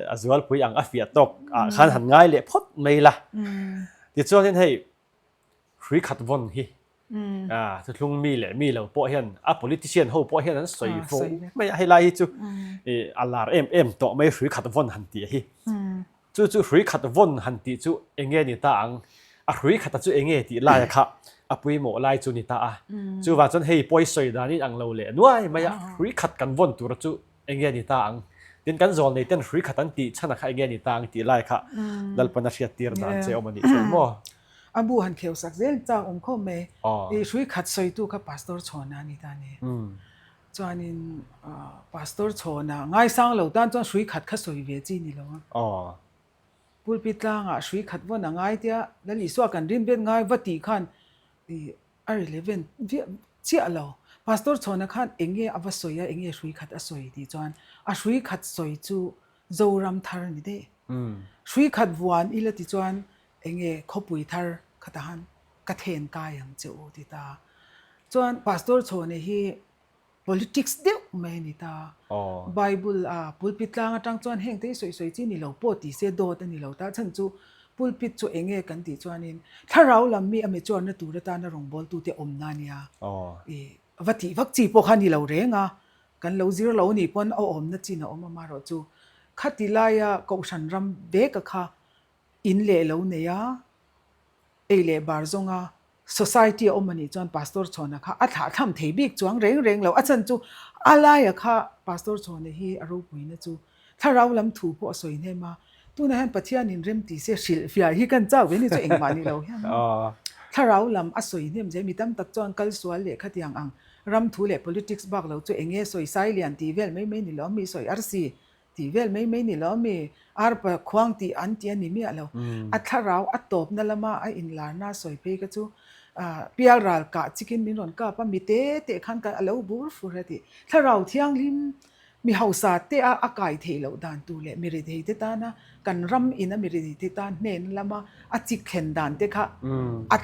อาจจะผู้ยังอาฟีตกขั้นหันง่ายเลยพดไม่ละที่ช่วงนี้ให้คุยขัดวนฮีทุกลุงมีแหละมีเราพวกเห็นpolitician เขาพวกเห็นนั้นสวยฟูไม่ให้ไล่จู่อะไรต่อไม่คุยขัดวนหันตีฮีจู่คุยขัดวนหันตีจู่เองนี่ตาคุยขัดจู่เองที่ไล่ค่ะปุยโมไล่จู่นี่ตาจู่ว่าจนให้ป่วยสวยดานี่อังเราเลยนู้ยไม่คุยขัดกันวนตัวจู่เองนี่ตาเดินกันโซนในเต้นคุยขัดตันตีฉันนักเองนี่ตาที่ไล่ค่ะดัลปนัชยาตีร์ดานเจ้ามันนี่ใช่ไหมอันบูหันเขียวสักเส้นจากองค์ข้อเมย์ช่วยขัดสวยตู้กับพาสตอร์ชอนานี่ตานี่จวนนี้พาสตอร์ชอนาง่ายสร้างเราด้านจวนช่วยขัดขัดสวยเวจีนี่หรอพูดพิจารณาช่วยขัดว่าง่ายเดียแล้วลิสวากันริมเป็นง่ายวัดตีขันR11เจ้าเราพาสตอร์ชอนาขันเองอวสวยเองช่วยขัดสวยดีจวนช่วยขัดสวยจู่โจรัมทาร์นี่เด้ช่วยขัดวันอีละดีจวนเองขบุยทาร์ขัดหันกระเทนกายอย่างเจ้าดีตาจวนพาสตอร์ชอนี่ politics เดียวไม่นี่ตาไบเบิลพูดพิจารณาจังจวนเฮงที่สวยๆที่นี่เราปวดที่เสียโดดนี่เราตาฉันจู่พูดพิจารณากันที่จวนนี้ถ้าเราลำมีอเมจอนนั่นตัวตานั่งบอลตัวเตอมนานี่วัดที่วักจีพวกนี้เราเร่งกันเราจีเรานี่ปนเอาอมนั่นจีน่ะอมมาเราจู่ขัดที่ลายก็ฉันรำเบกค่ะอินเล่เราเนี่ยเล่บาร์ซงsociety อมนี่จวนพาสตอร์ชอนนะคะอัฐาทำเทบิกจวงเร่งเราอาจารย์จู่อะไรค่ะพาสตอร์ชอนนี่อารมณ์ปุยนะจู่ถ้าเราลำถูกพอสวยเนี่ยมาตัวนั้นปัจจัยนินเริ่มตีเสียสิลฟิอาฮีกันเจ้าเว้นนี่จู่เองมานี่เราถ้าเราลำสวยเนี่ยมันจะมีตั้มตักจวนกัลสวลเล่ขัดยังรำถูเล่ politics บักเราจู่เองสวยไซเลียนตีเวลไม่นี่เรามีสวยอาร์ซีตีเวลไม่นี่เรามีอาร์ปขวางตีอันตีอันนี้มีอะไรถ้าเราตบนั่นละมาอินลาหน้าสวยไปก็จู่พิอารัลกะชิคกี้พายนนท์ก็ปั๊มมีเตะขันกันเราบูร์ฟูร์ที่ถ้าเราเที่ยงลิมมีเฮาสาเตะอากาศเทเราดันตูเล่มีรีดีเตตานะกันรำอินะมีรีดีเตตาเน้นละมาจิกเข็นดันเตะค่ะ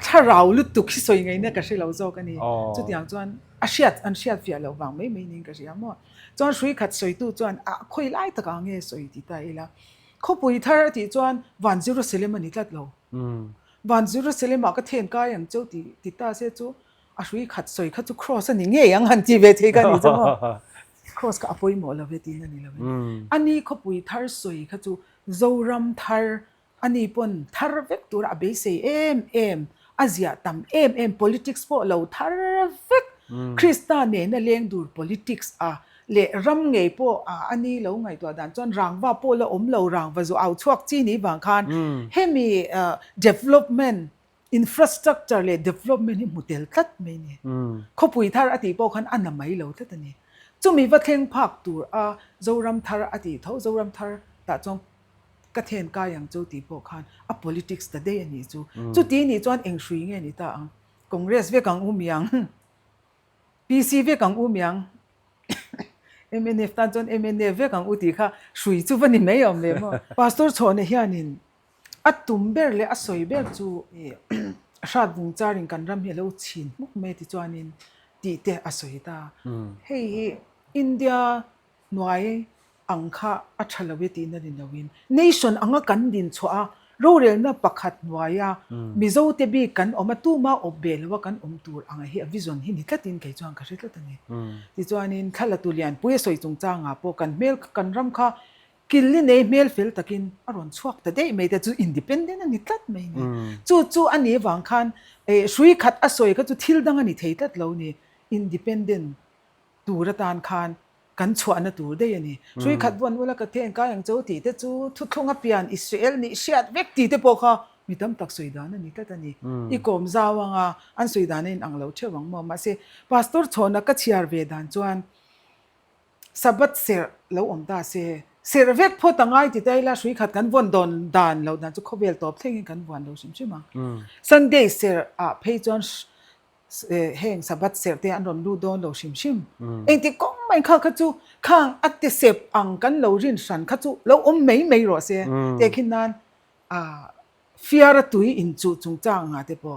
ถ้าเราลุตุกสวยไงเนี่ยก็ใช่เราโจกันนี่จุดอย่างจวนอันเชียดฟิอาเราวางไม่นิ่งก็ใช่ยังมั่วจวนช่วยขัดสวยตู้จวนคุยไล่ตะกางเงี้ยสวยที่ตายละเขาปุยทาร์ที่จวนวันจิโรเซเลมันนี่ตัดเราวันจุดเสร็จแล้วก็เทียนก้าอย่างเจ้าติตาเสียจู่ช่วยขัดสวยขัดจู่ cross นี่เงี้ยยังหันจีเวทีกันนี่จ้ะ cross ก็อภัยหมดแล้วเวทีนั่นนี่แล้วอันนี้เขาปุยทาร์สวยขัดจู่โจรัมทาร์อันนี้ปนทาร์เวกตัวอาเบสเอ็มอาเซียตัมเอ็ม politics พวกเราทาร์เวกคริสต์เนี่ยนั่นเลี้ยงดู politicsเละรำไงพวกอันนี้เราไงตัวดันจนรังว่าพวกเราเรารังว่าจะเอาช่วงที่นี้บางครั้งให้มี development infrastructure เลย development ให้หมดเดลตัดไม่เนี่ยเขาปุยทาร์อติพวกคันอันนั้นไม่เราตัดนี่จะมีวัดเข่งพักตัวโจรัมทาร์อติเท่าโจรัมทาร์แต่จงกระเทนกายอย่างโจติพวกคันpolitics แต่เดี๋ยวนี้จุดที่นี่จวนเองช่วยไงนี่ตาCongress เวกังยัง PC เวกังยังMNF ตอนจน MNF เวกังอุติค่ะช่วยจู่วันนี้ไม่ยอมเลยมั้งพาสตอร์ชอนเนี่ยนินตุ้มเบลเลยสวยเบลจู่ชาติวงจาริงกันรำเฮลชินมุกเมติจวนินตีเตะสวยตาเฮ้ยอินเดียหน่วยอังคาชลเวตินั่นดินวิน nation อังกันดินชัวเราเรียนน่ะปักขัดหน่วยมิโซเตบีกันออกมาตู้มาอบเบลว่ากันตัวอังเฮียวิจารณ์หินที่ตัดดินไก่จวนกันใช่ตัดนี่ที่จวนินข้าละตุเลียนปุ้ยสวยจงจ้างพวกกันเมลกันรำค่ะกินลินเมลฟิลตะกินอารมณ์ชวกแต่ได้ไม่แต่จู่อินดิเพนเดนต์นี่ตัดไม่เนี่ยจู่อันนี้วางคันช่วยขัดสวยก็จู่ทิลดังอันนี้เทตัดเราเนี่ยอินดิเพนเดนต์ ตูระตานคานกันชวนตูได้ยันนี่ช่วยขัดวันเวลากระเทียนก็อย่างเจ้าตีแต่จูทุกทงอภิญอิสราเอลนี่เชียดเวกตีแต่พอเขามีตั้มตักสุยดานั่นนี่แต่ตอนนี้อีกอมจาวังอันสุยดานี่อังเลวเชื่อวังมอมาเสพาสตอร์ชนก็เชียร์เวดานจวนสับบัดเสียแล้วอมตาเสเวกพอตั้งไงที่ได้ละช่วยขัดกันวันดอนดานแล้วนั่นจะเขาเวลตอบเท่งกันวันเราใช่ไหมซันเดย์เสียเพย์จอนเฮงสับบัดเสียที่อันรอนดูดอนเราชิมเองที่ก็ไม่เข้าขจูข้างอัติเสพอังกันเรารินสันขจูเราไม่รอเสียแต่ขินนั้นฟิอาร์ตุยอินจูจงจ้างหาเดปอ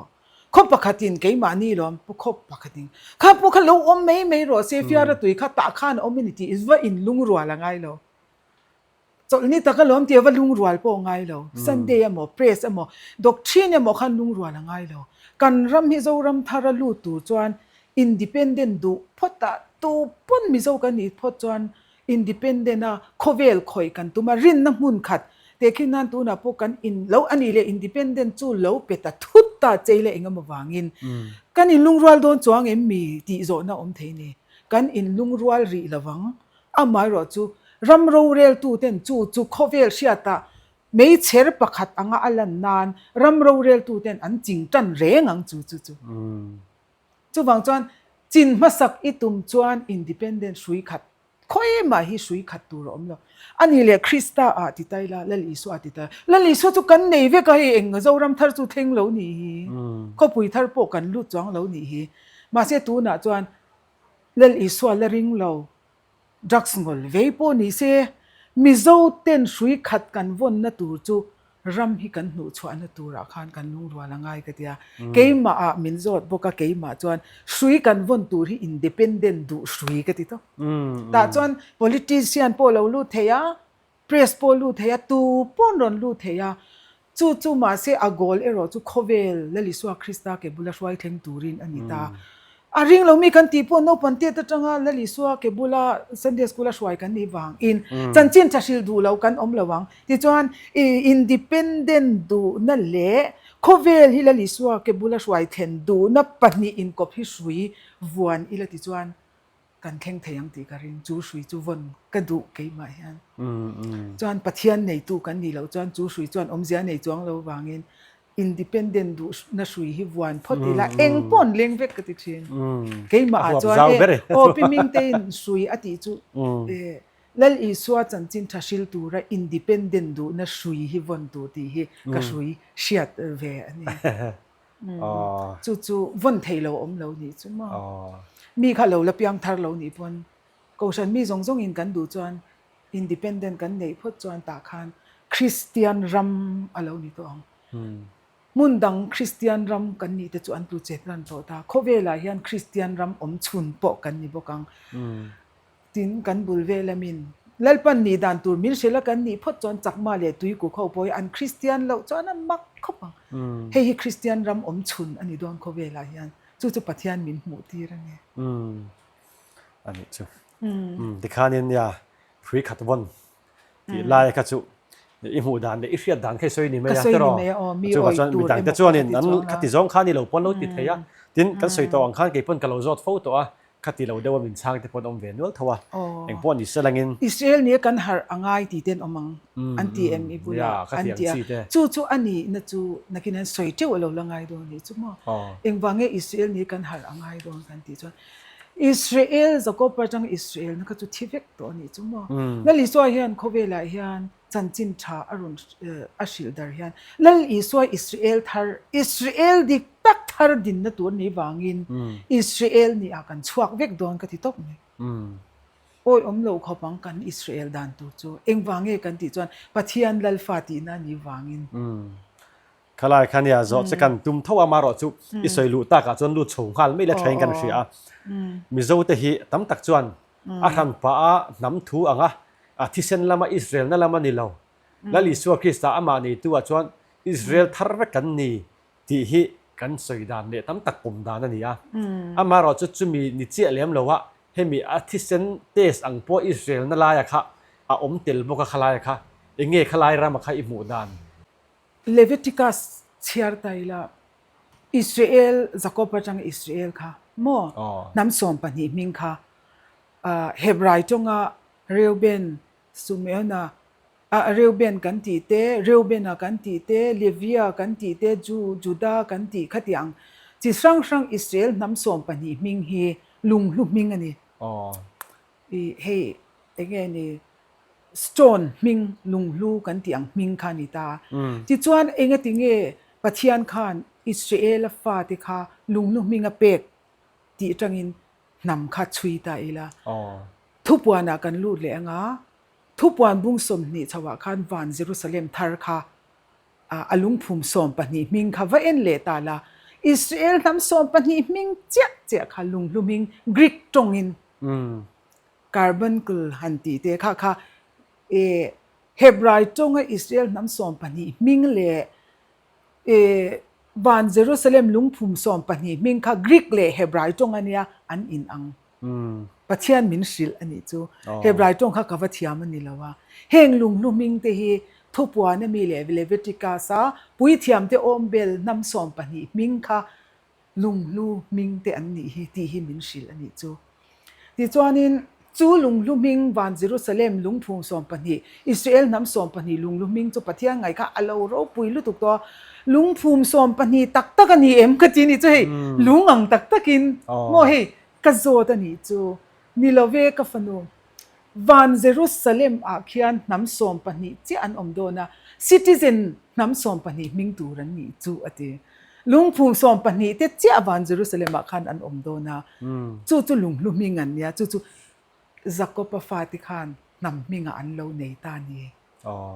คบปกติเกี่ยมานี่ล้อมพวกคบปกติข้าพวกเขาเราไม่รอเสียฟิอาร์ตุยข้าตาข้านมินิตี้อิสว่าอินลุงรัวละไงเราจนนี่ตะก็ล้อมเดียวว่าลุงรัวปอไงเราซันเดย์หมอเพรสหมอด็อกทรีเนี่ยหมอขันลุงรัวละไงเรากันรำฮิโซรำทาราลูตูจวนอินดิเพนเดนต์ดูพอตาตูปนมิโซกันนี่พอจวนอินดิเพนเดนต์โคเวลคอยกันตูมารินน้ำมุนขัดแต่ขินนั้นตัวน่ะพวกกันอินแล้วอันนี้เลยอินดิเพนเดนต์จู่แล้วเป็ดตาทุตตาใจเลยเองก็มาวางินกันอินลุงรัวโดนจวงเอ็มมีที่โซน่ะเทนี่กันอินลุงรัวรีละวังอามาโรจู่รำโรเรลตูเต็นจู่โคเวลเชียตาไม่เชื่อประคัดอ่างอัลลันนานรำโรเรลตูเต็นอันจริงจันเร่งอังจู่บางจวนจินมาสักอิตุมจวนอินดิเพนเดนต์สุยขัดค่อยมาฮิสุยขัดตัวรอมแล้วอันนี้เลยคริสต์อาติไตละเลลิสุอาติไตเลลิสุจุกันนี่เวก็เองก็จะรำทาร์จุเทงเหล่านี้ก็ปุยทาร์ปกันลุดจ้องเหล่านี้มาเสียตัวน่ะจวนเลลิสุเลริงเหล่าดักสงอลเวปอนี่เสมิโซเต็นสุยขัดกันวนน่ะตัวจูรำฮิกันหนูชวนน่ะตัวราคานกันลุงรัวละไงกันเดียเกย์มามินโซดบอกกับเกย์มาจวนสุยกันวนตัวที่อินดิเพนเดนต์ดูสุยกันติโตแต่จวน politician พอเราลูเทีย press พอลูเทียตูปอนรอนลูเทียจู่มาเสอากอลเอรอจู่โคเวลเลลิสวาคริสตาเกบุลาสวายเทงตูรินอันนี้ตาอาริงเรามีกันตีปอนโนปันเตตจังเลลิสวาเกบุลาซันเดย์สกูลาสวายกันนี่วังอินจันจินจะชิลดูเรากันละวังที่จวนอินดิเพนเดนต์ดูนั่นแหละโคเวลฮิเลลิสวาเกบุลาสวายเทนดูนับปันนี่อินกอบฮิสุยวันอิเลติจวนกันแข่งเทียงตีกันริงจูสุยจูวนกันดูเกี่ยมาเห็นจวนปัทยันในตู้กันนี่เราจวนจูสุยจวนเสียในจวงเราวางเงินอินดิเพนเดนต์ดูน่าสุยฮิวันพอดีละเองปนเลี้ยงเวกกันติเชนเกี่ยมาจวนโอพิมิงเตนสุยอติจูเลลอีสัวจันจินทัชิลตูระอินดิเพนเดนต์ดูน่าสุยฮิวันตูตีฮิก็สุยเชียดเวนี่จู่วันเทโลเรานี่จุมามีข้าเราละเพียงทาร์เรานี่พอนก็ฉันมีจงอินกันดูจวนอินดิเพนเดนต์กันในพอจวนตาคานคริสเตียนรัมเรานี่ตัวองมุนดังคริสเตียนรัมกันนี่แต่จวนตูเจ็ดรันโตตาโคเวลาเฮียนคริสเตียนรัมชุนปอกันนี่บกังตินกันบุลเวลามินเลลปันนี่ดันตูมิลเชลกันนี่พอจวนจักมาเลยตุยกูเข้าไปอันคริสเตียนเราจวนนั้นมักเข้าปังเฮ้ยคริสเตียนรัมชุนอันนี้โดนโคเวลาเฮียนจู่ปัทยันมินหมูตีระเนี่ยอันนี้จู่ที่ข้านี่เนี่ยฟรีขัดวันที่ไล่ขัดจู่อีหมูด่านเนี่ยอีเฟียดด่านแค่ซอยนี่ไม่ยากจะรอจู่ว่าจวนมีด่านแต่จวนนี่นั้นขัดที่สองข้านี่เราปนเราติดเฮียทิ้งกันซอยตัวอังคารเกี่ยปนกันเราจอดโฟตัวขัดที่เราเดาว่ามินช่างที่ปนเวนนู้ทัวเองปนอิสราเอลอิสราเอลเนี่ยกันหาอ่างไอตีเด่นมังอันตีเอ็มอีบุลาอันตีจู่อันนี้นะจู่นักกินนั้นซอยเจ้าเราละไงโดนนี่จู่มั้งเองว่าไงอิสราเอลเนี่ยกันหาอ่างไอโดนกันตีจวนอิสราเอลจะก็ประจังอิสราเอลนั่นก็จู่ที่เวกตัวนี่จู่มั้งแล้วลิสวาเฮียนเขาเวลาเฮียนจันจินชาอรุณอาชิลดาร์เฮียนแล้วลิสวาอิสราเอลทาร์อิสราเอลดิตักทาร์ดินนั่นตัวนี้วางินอิสราเอลนี่อากันชวกเวกโดนกันที่ตบเนี่ยโอ้ยเราเขาบังกันอิสราเอลดันตัวจู่เอ็งวางเงกันที่จวนปัทยันลัลฟาตีนั่นนี่วางินขลายขันยาจอดจะกันตุ่มทว่ามารอจู่อิสราเอลตากจนลุดชงขันไม่ละเทงกันเสียมิโซเตหิตั้มตักจวนอารันป้าน้ำทูอ่างที่เซนลามาอิสราเอลนั่นลามานี่เราแล้วลิสวาคริสตาอามานี่ตัวจวนอิสราเอลทาร์กันนี่ที่ฮิกันสวยดานเนี่ยตั้มตักปุ่มดานนั่นนี่อามารอจู่มีนิจเจเลี้ยมเราวะให้มีที่เซนเตสอังพวอิสราเอลนั่นลายค่ะเตลบกขลายค่ะเองขลายรามาค่ะอิหมูดานเลวิติกัสเชียร์ไตละอิสราเอลจะก็ประจังอิสราเอลค่ะมั่วน้ำส้มปนิมิงค่ะ Hebrai chonga Reuben sumeona Reuben kan ti te Reuben kan ti te Levia kan ti te Juda kan ti khatiang chi sang Israel nam som pani ming hi lung ming ani hey again ni stone ming lung lu kan tiang ming khani ta chi chuan enga tinge pathian khan Israel fa te kha lung ming a pek ti tangin nam kha chui ta ila thupuana kan lu le anga thupuan bung som ni chawa khan van Jerusalem thar kha alung phum som pani ming kha va en le ta la Israel nam som pani ming che kha lung ming Greek tongin carbuncle hanti te kha Hebrai tonga Israel nam som pani ming le van Jerusalem lungphum som pani ming kha Greek le Hebrai tonga nia an in ang pathian min sil ani chu Hebrai tong kha kavathiam ani lawa heng lungming te hi thupua na mi le Leviticus sa pui thiam te ombel nam som pani ming kha lunglu ming te an ni hi ti hi min sil ani chu ti chuanin chu lungming van Jerusalem lungphum som pani Israel nam som pani lungming chu pathian ngai kha alo ro pui lu tuk to lungphum som pani tak ani em ka ti ni chu hei lungang takin mo hei ka zo ta ni chu ni love ka fanu van Jerusalem a khian nam som pani chi an om do na citizen nam som pani ming tu ran ni chu ati lungphum som pani te chi van Jerusalem a khan an om do na chu lungming an ya chu Zakopa Fati Khan nam minga an lo nei ta ni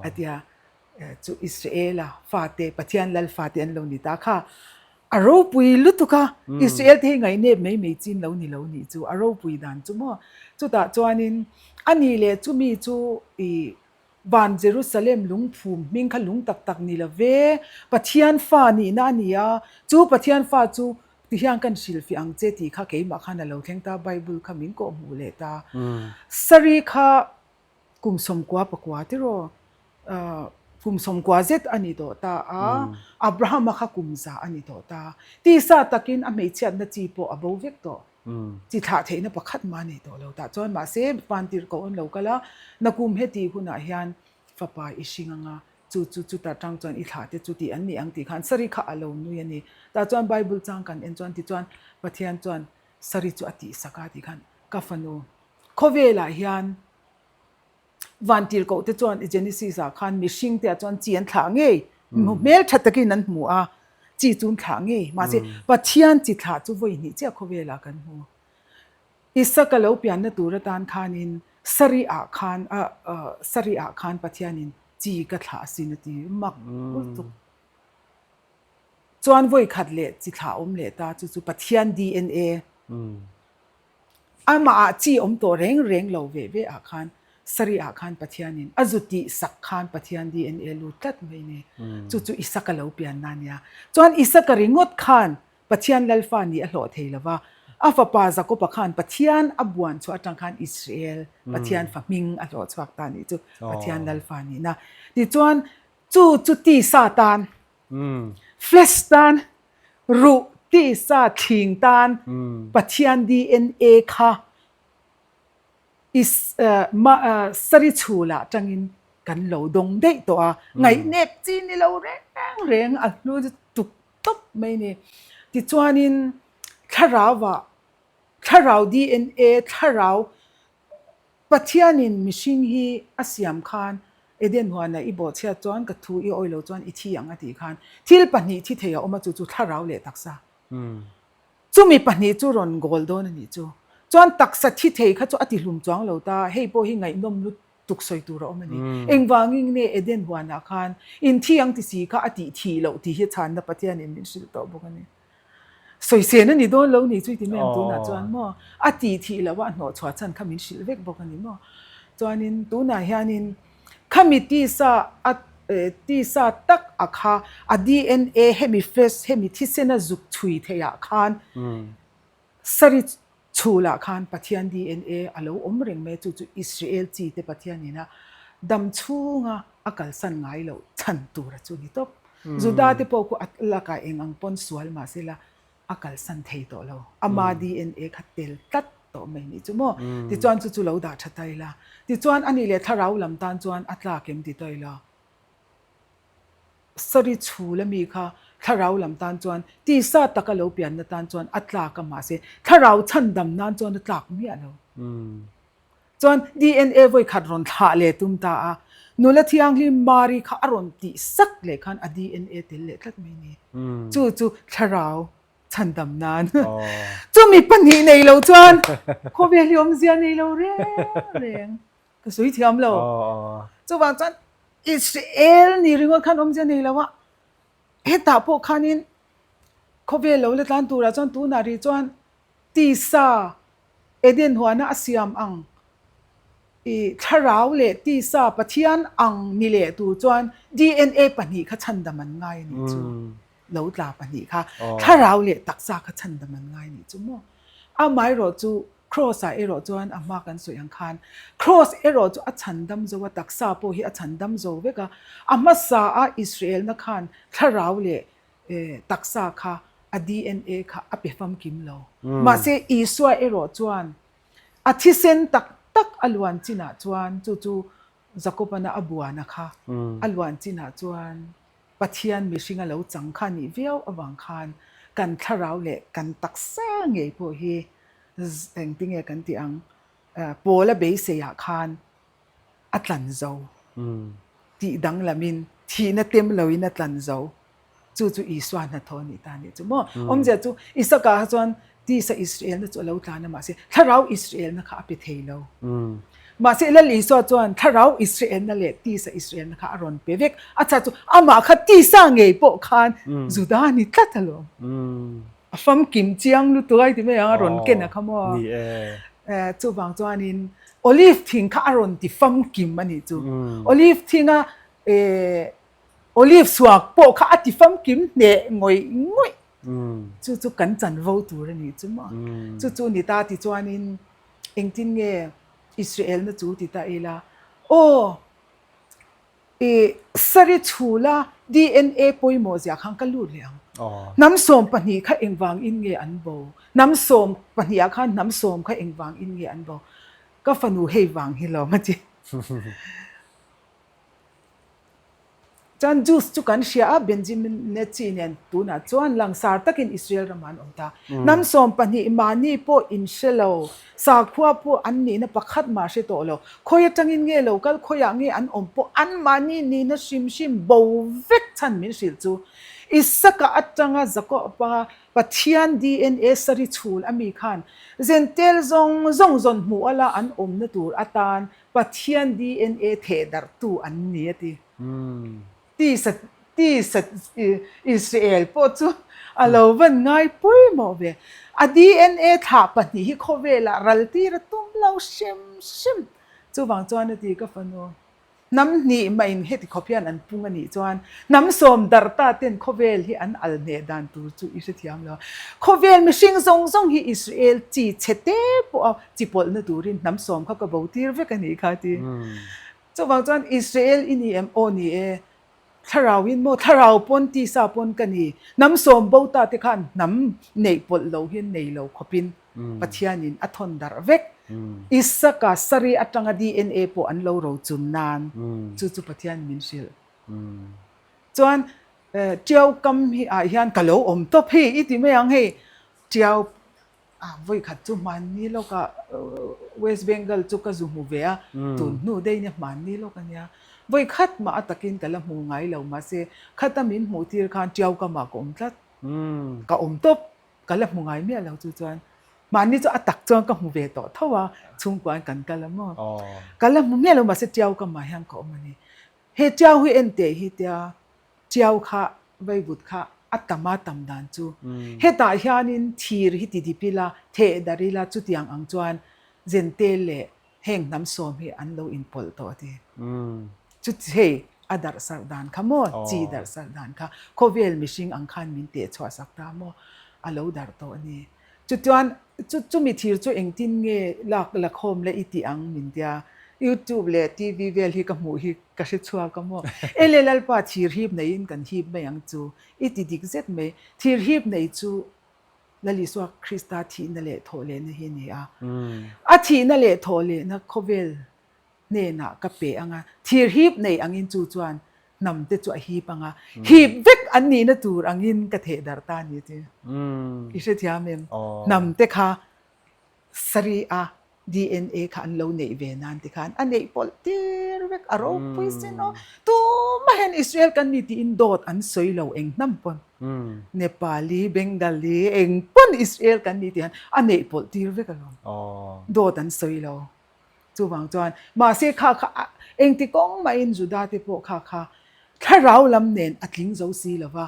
atia chu Israela Fate pathian lal Fate an lo ni ta kha aro pui lutuka Israel the ngai ne mei chin lo ni chu aro pui dan chu mo chu ta chuanin ani le chu mi chu I van Jerusalem lungphum ming kha lung tak ni la ve pathian fa ni na nia chu pathian fa chu ti hiang kan sil fi ang che ti kha ke ma khana lo thleng ta Bible kha min ko mu le ta sari kha kum som kwa pakwa ti ro kum som kwa zet ani to ta Abraham kha kum za ani to ta ti sa takin a mei chiat na chi po abo vek to chi tha theina pakhat ma ni to lo ta chon ma se pantir ko on lo kala na kum he ti huna hian fapa ishinganga chu ta tang chuan I thla te chu ti an ni ang ti khan sari kha alo nu yani ta chuan Bible chang kan en chuan ti chuan pathian chuan sari chu ati saka ti khan ka fanu khovela hian vantir ko te chuan Genesis a khan mishing te chuan chian thla nge mel thataki nan mu a chi chun thla nge ma se pathian chi thla chu voi ni che khovela kan mu Isaka lo pian na tur tan khanin sari a khan pathianin chi ka thla sin ti mak tu chuan voi khat le chi thla le ta chu pathian DNA ama chi to reng lo ve a khan sari a khan pathianin azuti sak khan pathian DNA lu tat mai ne chu Isaka lo pian na nia chuan Isaka ringot khan pathian lalfa ni a hlo theilawa afa pa Zakopa khan pathian abuan chu atang khan Israel pathian faming a hlo chuak ta ni chu pathian lalfa ni na ti chuan chu ti satan flesh tan ru ti sa thing tan pathian DNA kha is sari chula tangin kan lo dong dei to a ngai nep chi ni lo reng a lu tuk top mai ni ti chuanin tharau DNA tharau pathianin mishing hi asiam khan eden huana I bo chha chuan ka thu I oilo chuan I thi anga ti khan thil pahni thi theya oma chu tharau le taksa chumi pahni chu ron gol don ani chu chuan taksa thi thei kha chu ati hlum chuang lo ta hei po hi ngai nom lu tuk soi tu ro mani engwanging ne eden huana khan in thi ang ti si kha ati thi lo ti hi chan na pathian in min sil to bokani soi se na ni don lo ni chui ti mem tu na chuan mo ati thi la wa no chwa chan kha min sil vek bokani mo chuanin tu na hianin khamiti sa ti sa tak akha a DNA hemi face hemi thisena zuk chui theya khan sari chula khan pathian DNA alo omreng me chu Israel chi te pathian ina dam chunga akal san ngai lo chan tura chu ni top juda te po ku atla ka engang pon sual ma sela akal san thei to lo ama DNA khatel tat โตไม่นี่จุโม่ที่จวนจู่ๆเราด่าชัดใจละที่จวนอันนี้เลยถ้าเราลำตาลจวนอัตลาเก็มติดตัวละสริชูและมีค่ะถ้าเราลำตาลจวนที่ซาตะกะเราเปลี่ยนตาลจวนอัตลาก็มาเสียถ้าเราชันดำนานจวนอัตลาก็มีอะไรจวน DNA ไว้ขัดรอนท่าเลยตุ้มตานูละที่อังลิมารีค่ะอารมณ์ตีสักเลยคันอ DNA ติเล็กไม่นี่จู่ๆถ้าเราชันดำนานจู่มีปัญหาในเราจวนเขาเวลียมเสียในเราเร่งก็สวยที่อำเราจู่บางจวนอิสราเอลนี่ริงว่าคันอมเสียในเราว่าเฮ็ดตาพวกคันนี้เขาเวลเราเลยตานตัวเราจวนตัวนารีจวนตีซาเอเดนหัวน่ะอาเซียมอังถ้าเราเลยที่ทราบปะเทียนอังนี่เลยตัวจวน DNA ปัญหาขัดชันดมันง่ายนี่จูเราตราปัญหาค่ะถ้าเราเลยตักษาขัดชันดมันง่ายนี่จูมั้งไม่รอจู cross เอรอจวนมากันสวยอังคาร cross เอรอจูอัดชันดำจูว่าตักษาพอฮีอัดชันดำจูเวกามาซาอิสราเอลนักขันถ้าเราเลยตักษาค่ะ DNA ค่ะอภิฟัมกิมเรามาเสียอิสราเอลจวนอาทิเซนตักอลวันจีน่าจวนจู่ๆจักรพรรดิอบัวนะคะอลวันจีน่าจวนปัทยันมิชิงเราจังขันนี่เวียวอวังขันกันทาราวเละกันตักษาไงพวกฮีเองติงเอกันที่อังโปละเบสเสียขันอัตลันโซที่ดังละมินที่นั่นเต็มเลยนัตลันโซจู่ๆอิสวานัทอนี่ตานี่จู่มั้งจะจู่อิสกาจวนที่สอิสราเอลนั่นจู่เราตานะมาสิถ้าเราอิสราเอลนะคะอภิเทโลมาสิแล้วลิสวาจวนถ้าเราอิสราเอลนั่นแหละที่สอิสราเอลนะคะอารอนเปเวกอาจจะจู่มาคัดที่สร้างไงปกคันจุดานี่ตัดทะลุฟัมกิมจียงรู้ตัวไอ้ที่ไม่ยังอารอนเก่งนะขโมยจู่บางจวนนี่โอลิฟทิ้งข้าอารอนที่ฟัมกิมมันนี่จู่โอลิฟทิ้งโอลิฟสวกปกข้าที่ฟัมกิมเนี่ยงอยจู่ๆกันจันวูตัวนี่จู่มั้งจู่ๆนี่ตาที่จวนนี่เองทิ้งเงอิสราเอลนั่นจู่ที่ตาเอล่าโอ้สริชูล่า DNA ป่วยหมดจากข้างกันลุดเลี้ยงน้ำส้มปัญหาข้าเองวางอินเงอันโบน้ำส้มปัญหาข้าน้ำส้มข้าเองวางอินเงอันโบก็ฝันว่าให้วางให้เรามาจีจันจูสจุกันเชียเบนจิมินเนจีเนียนตัวน่ะจวนหลังสารตักินอิสราเอลรามันอมตาน้ำส้มปัญหาอิมานีโปอินเชลโลสากขวาโปอันนี้นะประคัดมาเชโตโลคอยจังอินเงโลกัลคอยอย่างงี้อันอมโปอันมานีนี่นะชิมบ่เวกชันมินสิลจูอิสกะอัจจังจักรปะปะเทียน DNA สริชูลอเมริกันเซนเทลซงหัวละอันอมนะตัวอัตานปะเทียน DNA เทดาร์ตูอันนี้ที่สัตอิสราเอลพอจู่เราวันง่ายปุ้ยหมอเวDNA ถ้าปัญหาเขาเวลารัลตีระตุ้มเราชิมจู่บางจวนนาทีก็ฟันว่าน้ำนี่ไม่เห็นเขาเพียนอันปุ่งอันนี้จวนน้ำส้มดาร์ตาเต็นเขาเวลที่อันอัลเนดันตัวจู่อิสราเอลแล้วเขาเวลไม่ชิงซงที่อิสราเอลจีเชเตปเอาจีปอลนั่นตัวรินน้ำส้มเขาก็บอกที่เรื่องกันนี้ค่ะที่จู่บางจวนอิสราเอลอินี่โอนี่ถ้าเราวินโมถ้าเราปนที่ซาปนกันนี่น้ำส้มบ่ตาที่ขันน้ำในปอลเราเห็นในเราขบินปัทยานินอัทอนดาร์เวกอิสกาสรีอัตง DNA ปอันเราจุนนานจู่ปัทยานมินซิลจวนเจ้ากำฮิอาฮิอันกะโลอมตบฮีอีที่ไม่ยังให้เจ้าวัยขัดจุมันนี่เราก็เวสต์เบงกอลจุกจุมูเวียตุนนู่ได้เนี่ยมันนี่เรากันเนี่ยวัยขัดมาอัตกินกันละหูไงเรามาเสขัดตามินหูที่ขันเจ้าก็มาก็อมทัดก็อมตบกันละหูไงเมียเราจู่จวนมันนี่จะอัตักจวนกับหูเวต่อเท่าว่าชุงกวนกันกันละมั้งกันละหูเมียเรามาเสเจ้าก็มายังก็มันนี่เฮเจ้าหุยเอ็นเตะฮิเตียเจ้าข้าวัยบุตรข้าอัตมาตำดานจูเฮตาฮิอานินทีร์ฮิติดิพิลาเทดาริลาจุดยังอังจวนเจนเตเลเฮงน้ำส้มฮิอันโลอินพอลตัวทีจุดเฮอดาร์สักดานขโมยจีดาร์สักดานค่ะโคเวลมิชิงอังคันมินเตะชัวสักดามออโลดาร์ตัวนี้จุดจวนจุดมีทีร์จุดเองทินเงลักโฮมและอิติอังมินเดียYouTube เลยทีวีเวลฮิกับหมูฮิกระชัวก็มั่วเลลป้าทีร์ฮิบในอินกันฮิบไม่ยังจูอิติดิกเซตไม่ทีร์ฮิบในจู la li so Krista thi na le thole na hi ni a thi na le thole na khovel ne na ka pe anga thir hip nei angin chu chuan nam te chu hi panga hip vek an ni na tur angin ka the dar ta ni te ise thiamem nam te kha sari a DNA kha an lo nei ve nan ti khan anei pol tir vek aro puisino tu ma hen Israel kan ni ti in dot an soi lo eng nam pon Nepali Bengali eng pon Israel kan ni ti han anei pol tir vek alon dot an soi lo chu wang chuan ma se kha eng ti kong ma in juda te po kha thla rau lam nen atling zo si lova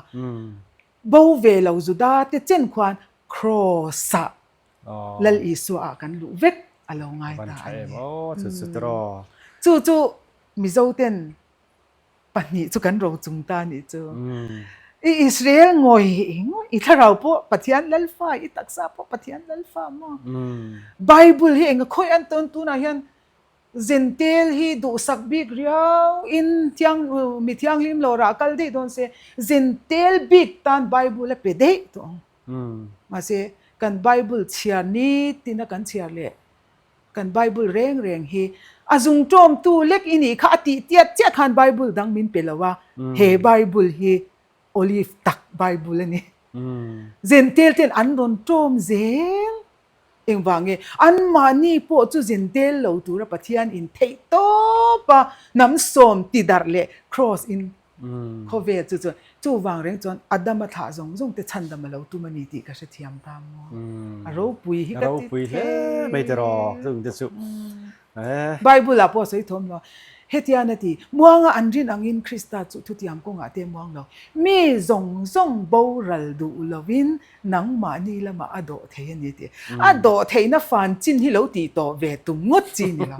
bo ve lo juda te chen khwan cross lal isu a kan lu vek alo ngai ta ani chu tro chu mi zo ten pani chu kan ro chung ta ni chu Israel ngoi ing I tharau po pathian lalfa I taksa po pathian lalfa mo Bible hi eng khoi an ton tu na hian zentel hi du sak big riau in tiang mi tiang lim lo ra kal de don se zentel big tan Bible le pe de to ma se kan Bible chiar ni tina kan chiar le kan Bible reng hi azung tom tu lek ini kha ti tiat che khan Bible dang min pelawa he Bible hi olive tak Bible ani zentel ten an don tom zel eng wange an mani po chu zentel lo tu ra pathian in thei to pa nam som ti dar le cross in khove chu wang reng chon adam tha zong te chan dam lo tu mani ti ka se thiam ta mo aro pui hi ka ti le mai te ro zung te su Bible a po sei thom lo hetiana ti muanga anrin angin Krista chu thu tiam ko nga te muang lo mi zong bo ral du lovin nang ma ni lama ado the ni ti ado the na fan chin hi lo ti to ve tu ngot chi ni lo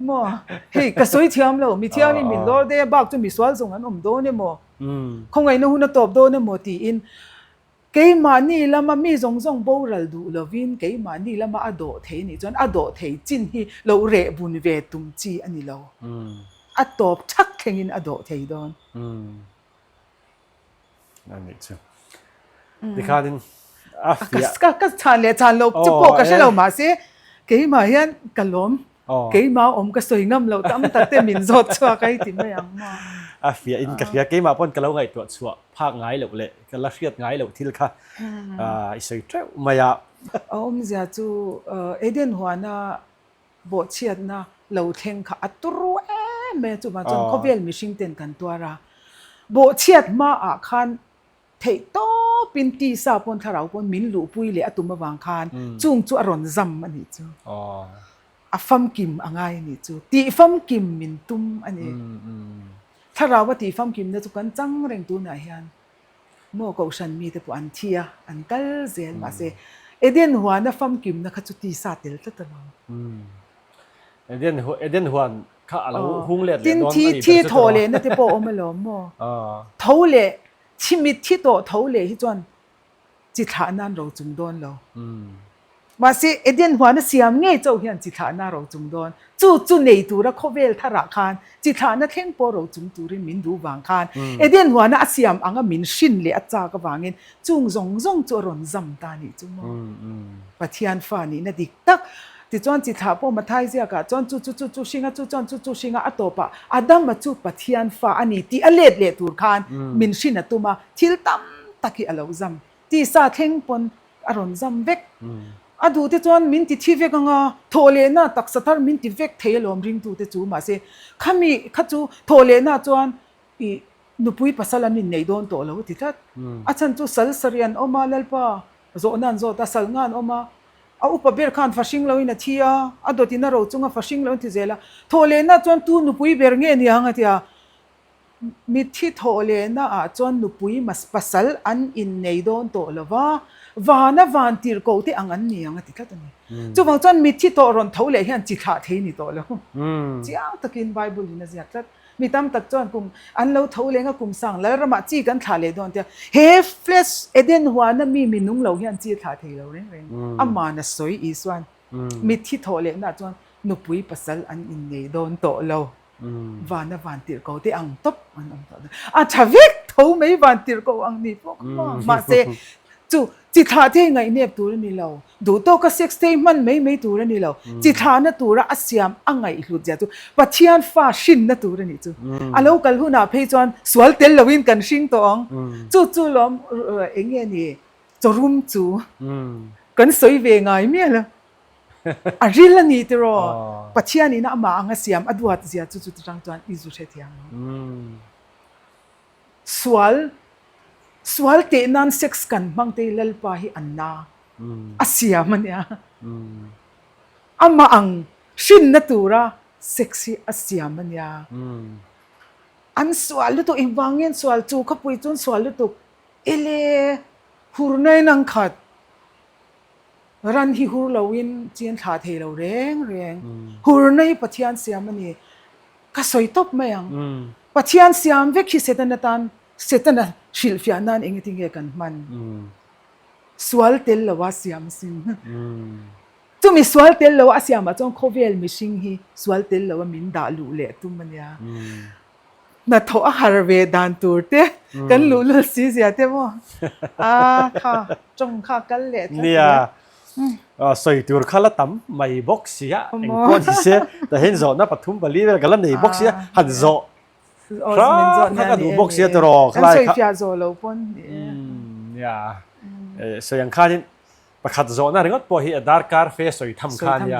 mo hei ka soi thiam lo mi thiam ni min lor de bak chu mi swal zong an om do ne mo khongai no hu na top do ne mo ti in ke ma ni lama mi zong bo ral du lovin ke ma ni lama ado the ni chon ado the chin hi lo re bun ve tum chi ani lo a top thak thengin ado the donนั่นนี่จ้ะดิคาดินka chan lo chu po ka se lo ma se ke ma hian kalom ke ma om ka soi ngam lo tam tak te min zot chwa kai ti mai ang ma Afia in ka fia ke ma pon ka lo ngai to chua phak ngai lo le ka la riat ngai lo thil kha isoi treu maya om zia chu eden huana bo chiat na lo theng kha aturu me chu ma chon khovel mishing ten kan tuara bo chiat ma a khan thei to pin ti sa pon tharau pon min lu pui le atuma wang khan chung chu aron zam ani chu a fam kim angai ni chu ti fam kim min tum ani tharawati fam kim na chu kan chang reng tu na hian mo ko shan mi te pu an thia an kal zel ma se eden huana fam kim na kha chu ti sa tel ta ta eden huan kha alo hung le tin thi thole na te po omelo mo thole chimit thi to thole hi chon chi tha nan ro chung don lo ma se eden huana siam nge chau hian chi tha na ro chung don chu nei tu ra khovel thara khan chi tha na theng po ro chung tu ri min du wang khan eden huana asiam anga min shin le acha ka wangin chung zong chu ron zam ta ni chu mo pathian fa ni na dik tak ti chon chi tha po ma thai sia ka chon chu singa atopa adam ma chu pathian fa ani ti alet le tur khan min shin atuma thil tam taki alo zam ti sa theng pon aron zam vek adu te chon min ti thi vek anga thole na taksatar min ti vek thelom ring tu te chu ma se khami khachu thole na chon I nupui pasalanin nei don to lo ti that achan chu sal sarian oma lalpa zo nan zo ta sal ngan oma a upa ber khan fashing lo ina thia adoti na ro chunga fashing lo ti zela thole na chon tu nupui ber nge ni anga tia mi thi thole na a chon nupui mas pasal an in nei don to lova wana van tir ko te angan ni anga ti that ani chu wang chon mi thi to ron thole hian chi tha the ni to lo chiang takin bible ina zia tat mi tam tak chon kum an lo thole nga kum sang la rama chi kan thale don tia he flesh eden huana mi minung lo hian chi tha the lo reng ama na soi iswan mi thi thole na chon nupui pasal an in nei don to lo wana van tir ko te ang top an to a chavik tho mai van tir ko ang ni po ma se chu จิตหาเท่ไงเนี่ยตัวนี่เราดูโตก็เซ็กซ์เทมันไม่ตัวนี่เราจิตหานะตัวระอาเซียมอังไงหลุดจากตัวปัจเจียนฟ้าชินนะตัวนี่จูอาลูกัลหุนาเพจวนสวลเตลลวินกันชิงตองจู่ล้อมเองนี่จะรุมจูกันสวยเวงไงเมียละอาริลนี่ตัวปัจเจียนี่นะมาอังเซียมอดวัดเสียจู่จังจวนอิจุเชตียงสวลเตนันเซ็กซ์กันบางทีเลลปาฮิอันนาอาเซียมันเนี่ยอามาอังชินนัตัวระเซ็กซี่อาเซียมันเนี่ยอันสวลลุตุอีบางเงินสวลจูขปุยจุนสวลลุตุเอเลหูรนัยนังขัดรันฮิหูรลาวินเจียนขาเทลาเร่งหูรนัยปัจจัยเสียมันเนี่ยก็สวยตบไม่ยังปัจจัยเสียมเวกิเสตันตันเสตันชิลฟิอานันเองทิ้งกันมันสวลเตลลาวาเสียมสิงจุมีสวลเตลลาวาเสียมมาจงโคเวลมิชิงฮีสวลเตลลาวามินดาลูเล่ตุมันยาน่ะทว่าฮาร์เวดานตูร์เตกันลูซีเสียเตมั้งค่ะจงค่ะกันเล่เนี่ยสวยตัวข้าละตั้มไม่บ็อกเสียเองพอที่เสียแต่เห็นโซน่ะปฐุมบาลีกันแล้วในบ็อกเสียหันโซครับถ้ากันดูบ็อกเสียตลอดใครครับสวยฟิอาโซโลปนเนี่ยสวยอย่างข้านี่ประคัดโซน่ะเรื่องพอเห็นดาร์การ์เฟสสวยทำข้านี่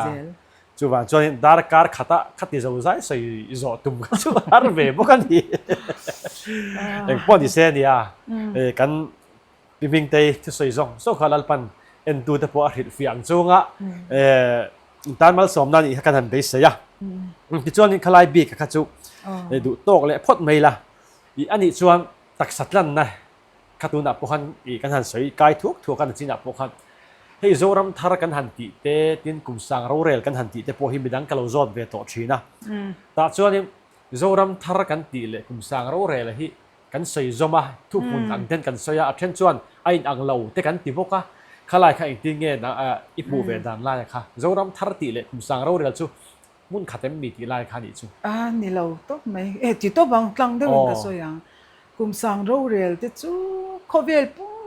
จู่ว่าจนดาร์การ์ขัดที่โซใส่สวยโซตุ้มจู่ว่าฮาร์เวย์บอกกันดีเองพอที่เสียเนี่ยกันพิงเตยที่สวยส่งโซข้าลัลปันเอ็นดูแต่พอหิดฟิอังจูงะตานมาสมนั่นอีกกันหันไปเสียที่จวนนี่ขลายบีกกับจุดูโตกเลยพดไม่ละอีอันนี้จวนตักสัตว์นั่นนะขัดตัวนับพวกกันอีกันหันสวยกายทุกกันจีนับพวกกันให้โจรำทาร์กันหันติเตตินกุมสังเราเรลกันหันติเตพอหิมดังกะเราโจดเวทอชีนะแต่จวนนี่โจรำทาร์กันติเลยกุมสังเราเรลเลยกันสวยจมาทุกคนอังเดนกันสวยอัดเชนจวนไอ้อังเราเตกันติพวกกันขลายข้าอีกทีเงี้ยนะอีปูเวดันไล่ค่ะโจรำทาร์ติเลยกุมสังเราเรลจูมุนขัดเต็มมีที่ไล่ข้านี่จูนี่เราต้องไม่จิตต้องบางครั้งเดินก็สวยอย่างกุมสังเราเรลแต่จูเขาเวล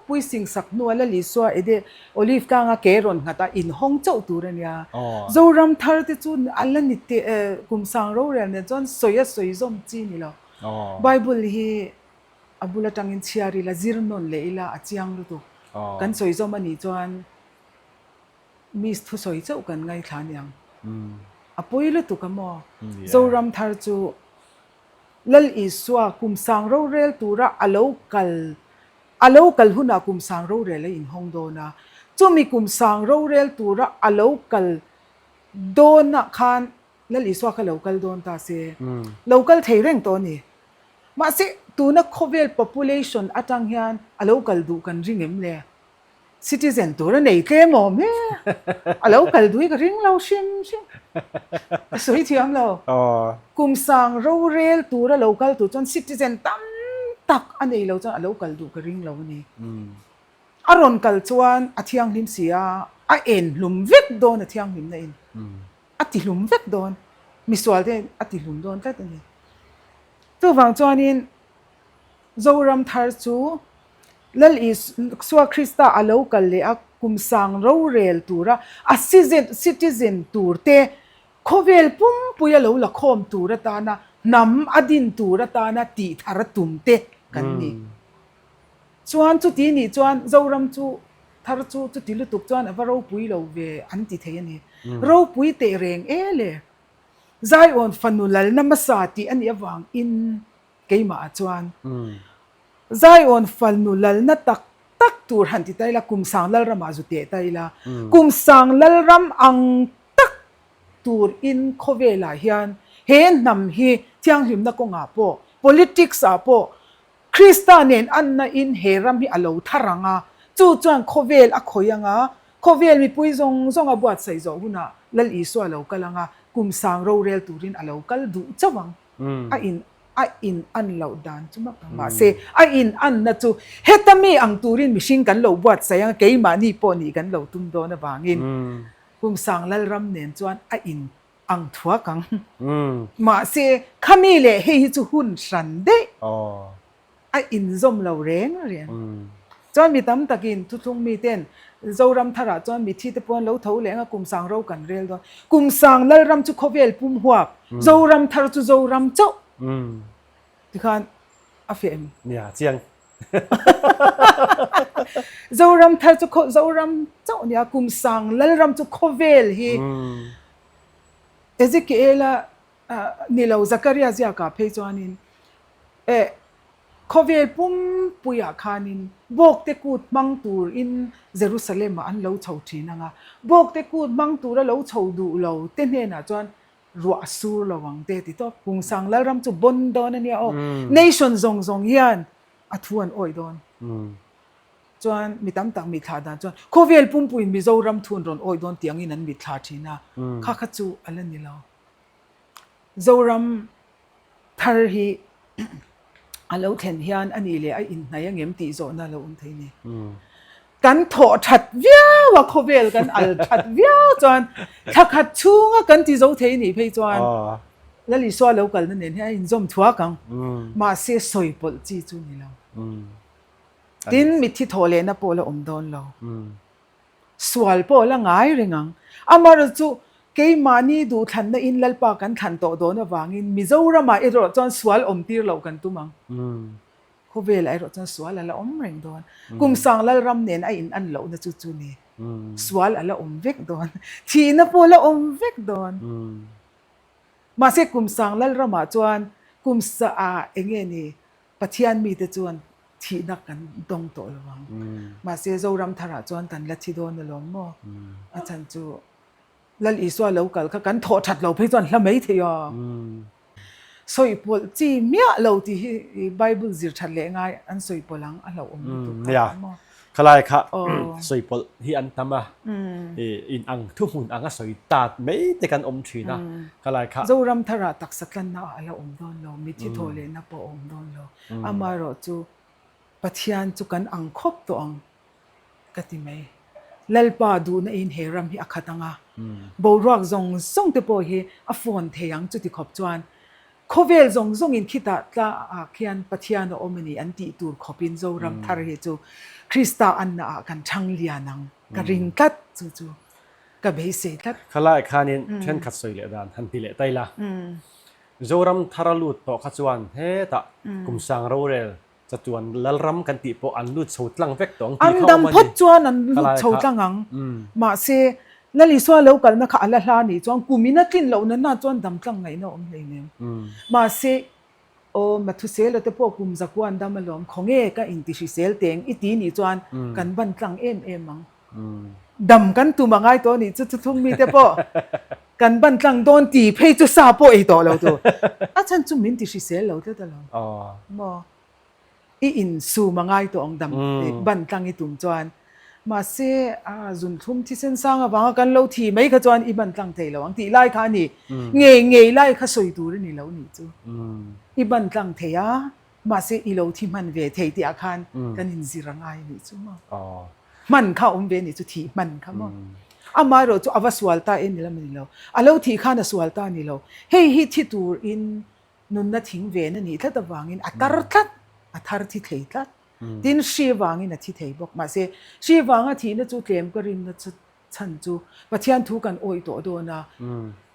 ปุยสิงสักนัวและลิสัวเอเดโอลิฟกางเกรอนหัดอินห้องเจ้าตัวเนี่ยโจรำทาร์ติจูอันละนิดกุมสังเราเรลเนี่ยจนสวยจอมจีนี่เราไบเบิลฮีอับุลตังอินเชียรีละจิรนนเลละอาจียงรู้ตัวกันสวยจอมันนี่จวนมีสทุสวยเจ้ากันไงทานยังอปุยรู้ตัวกันมั้งโจรำทาร์จูลลอิสวากุมสังเราเรลตัวระอโลกัลหุนากุมสังเราเรลอินห้องโดนะจู่มีกุมสังเราเรลตัวระอโลกัลโดนะคันลลอิสวากับโลกัลโดนตาเซโลกัลเทเร่งตัวนี้มาสิตัวนักโคเวล population อัตังยันอโลกัลดูกันริงเอ็มเลย citizen ตัวนั้นไหนเต็มหมดไหมอโลกัลดูก็ริงเราชิมสวยที่อันเรากุมสังเราเรลตัวระโลกัลตัวจน citizen ตั้มตักอันนี้เราจะอโลกัลดูก็ริงเราเนี่ยอารอนกัลชวนอธิยังหิมเสียเอ็นลุมเวกโดนอธิยังหิมนั่นอธิลุมเวกโดนมิสวาลเดนอธิลุมโดนแต่ตัวนี้ตัวฟังจวนนี้โจรำทาร์จูลลอิสวาคริสตาอโลกัลเลอะกุมสังเราเรลตัวระcitizenตัวเตโคเวลปุ่มปุยโลละคอมตัวระตานะนำอดินตัวระตานะตีทาร์ตุมเตกันนี่จวนจุดที่นี่จวนโจรำจูทาร์จูจุดที่ลุตุกจวนว่าเราปุยเราเวอันที่เทียนี่เราปุยเตเรงเล่ใจอ่อนฟันนุลลน้ำมาสาติอันนี้วางอินเกี่ยมาจวนใจอ่อนฟันนุลลนัตักตัวหันที่ไตละกุมสังลลรำมาจุดเตไตละกุมสังลลรำอังตักตัวอินโคเวลาเฮียนเห็นนำฮีเที่ยงหิมนักงาโป politics อาโปคริสตาเนนอันน่ะอินเฮรัมฮีอโลทารังาจู่จวนโคเวลอะโคยังอ่ะโคเวลมีปุยซงอบวชใส่จอหุ่นอ่ะลลอิสวาโลกัลังอ่ะกุมสังเราเรลตูรินอโลกัลดูจ้าวังอินอันเหล่าดานจุมักมาเซอินอันนั่นจูเฮตมีอังตูรินมิชิงกันเหล่าบวชใส่ยังเกี่ยมานี่ปอนี่กันเหล่าตุ้มโดนบางอินกุมสังลลรำเนนจวนอินอังทัวกังมาเซขมีเล่เฮจูหุ่นสันเดอินซอมเหล่าเรียน จอนมีตั้มตะกินทุกมีเต้นเจ้ารำทาราจอนมีที่ตะปวนเล้าเท้าแหลงกุมสังเรากันเรียลดอนกุมสังเล่รำจุโคเวลปุ่มหัวเจ้ารำทาราจุเจ้ารำเจ้าที่ขันอาเฟมเนี่ยเจียงเจ้ารำทาราจุเจ้ารำเจ้าเนี่ยกุมสังเล่รำจุโคเวลฮีเอซิเกเอล่านี่เราซักริยาเสียกับเพจวานินโคเวลปุ่มปุยอาคานินบอกเตกูดมังตูร์อินเยรูซาเล็มอันเราชาวจีนngaบอกเตกูดมังตูร์เราชาวดูเราเต้นเฮน่ะจวนรัวสูร์ระวังเตติโตกุงสังแล้วรำจุบนดอนเนี่ยโอ้ nation ซงยันอัทวนโอยดอนจวนมีตั้มตักมีทาดานจวนโคเวลปุ่มปุยมีเจ้ารำทวนรอนโอยดอนเตียงอินันมีทาจีน่ะข้าขจูอะไรนี่เราเจ้ารำทาร์ฮีอาเราเห็นเฮียนอันนี้เลยไอ้อินไหนยังเงียบตีโซน่าเราอุ้มทีนี่กันโถชัดวิวว่าโคเวลกันอัลชัดวิวจวนถ้าขัดชูงกันตีโซทีนี่พี่จวนแล้วลิสวาเรากันนั่นเองให้อินจอมทัวกังมาเสียสวยปลจีจูนี่เราดินมิที่โถเลนะโปละอมโดนเราสวลโปละง่ายเริงังอามาร์จูเกี่ยมานี่ดูทันนะอินลัลปากันทันโตโดนวางอินมิเจ้าระมาอิรอจอนสวลอมตีเรากันตุมังโคเวลไอรอจอนสวลละอมเริงโดนกุมสังลัลรำเนนไออินอันเรานะจู่ๆนี่สวลละอมเวกโดนทีนะโปละอมเวกโดนมาเสกุมสังลัลรำมาจวนกุมสะอาเองนี่ปัจจัยมีแต่จวนที่นักกันตรงโตระวังมาเสเจ้ารำทาราจวนกันละที่โดนละล้มโมอาจารย์จู่ลัลอีสวาเรากันกันโทชัดเราพี่จวนละไม่เทียสวยปวดจีเมียเราที่ไบเบิลจิตชัดเลยง่ายอันสวยปวลังอันเราอมตุกเนี่ยขลายค่ะสวยปวดที่อันทำอ่ะอินอังทุกหุ่นอังก็สวยตัดไม่แต่กันอมชีนะขลายค่ะเจ้ารำทาราตักสักกันนะเราอมโดนเรามิที่โทเลนะปอมโดนเราอามาโรจูปัจจัยจุกันอังคบตัวอังกติไม่ลัลปาดูนะอินเฮรัมฮิอัคตังอ่ะบวรักซงซงเตปเฮอฟอนเทียงจุดที่ขบจวนโคเวลซงอินคิดาตาเขียนปัจจัยนะอมนีอันตีตูร์ขบินโจรัมทาร์เฮจูคริสตาอันน่ะกันช่างเลียนังกริงกัดจู่กับเบสเซตัดขลายขานินเช่นขัดสวยเลดานทันทีเลไตละโจรัมทาราลูดต่อขัดจวนเฮตะกุมสังโรเรลจะจวนลัลรำกันติโปอันลุดโฉดลังเวกตองอันดำพดจวนอันลุดโฉดลังมาเซนั่นลิสวาเรากันนะข้าละลานี่จวนกูมินักินเรานั่นน่าจวนดำลังไงเนาะอมเลยเนี่ยมาเซโอมาทุเซลแต่พวกกุมจักวันดำมาล้อมของก็อินทิชิเซลเต็งอีตีนี่จวนกันบันลังมังดำกันตัวมังไงตัวนี่จะทุ่งมีแต่พอกันบันลังโดนตีเพย์จะซาโปไอตัวเราตัวอาจารย์จุมินทิชิเซลเราเท่านั้นมาอินสูมังไงตัวองดำบันลังอีตุ่มจวนมาเสียจุนทุ่มที่เส้นสร้างว่ากันเราทีไม่ขจรอีบันตังเทเราอังทีไล่ขานี่เงยไล่ข้าสวยตัวนี่เรานี่จูอีบันตังเทียมาเสียอีเราที่มันเวทที่อาคารกันหินสิรังไอนี่จูมามันเข้าเวนี่จูที่มันเข้ามาอามาเราจูอวสวลตาเอ็นนี่ละมันเราเราที่ข้านะสวลตานี่เราเฮ้ยที่ตัวอินนุนนัดทิ้งเวนั่นนี่ถ้าตะวางินอัตรทัดอัตรที่เทตัดดินชีวางินะที่เทบอกมาเสชีวางที่นั่นจูเตรียมก็รินนั่นจูฉันจูปัจจัยทุกันโอยตัวโดนะ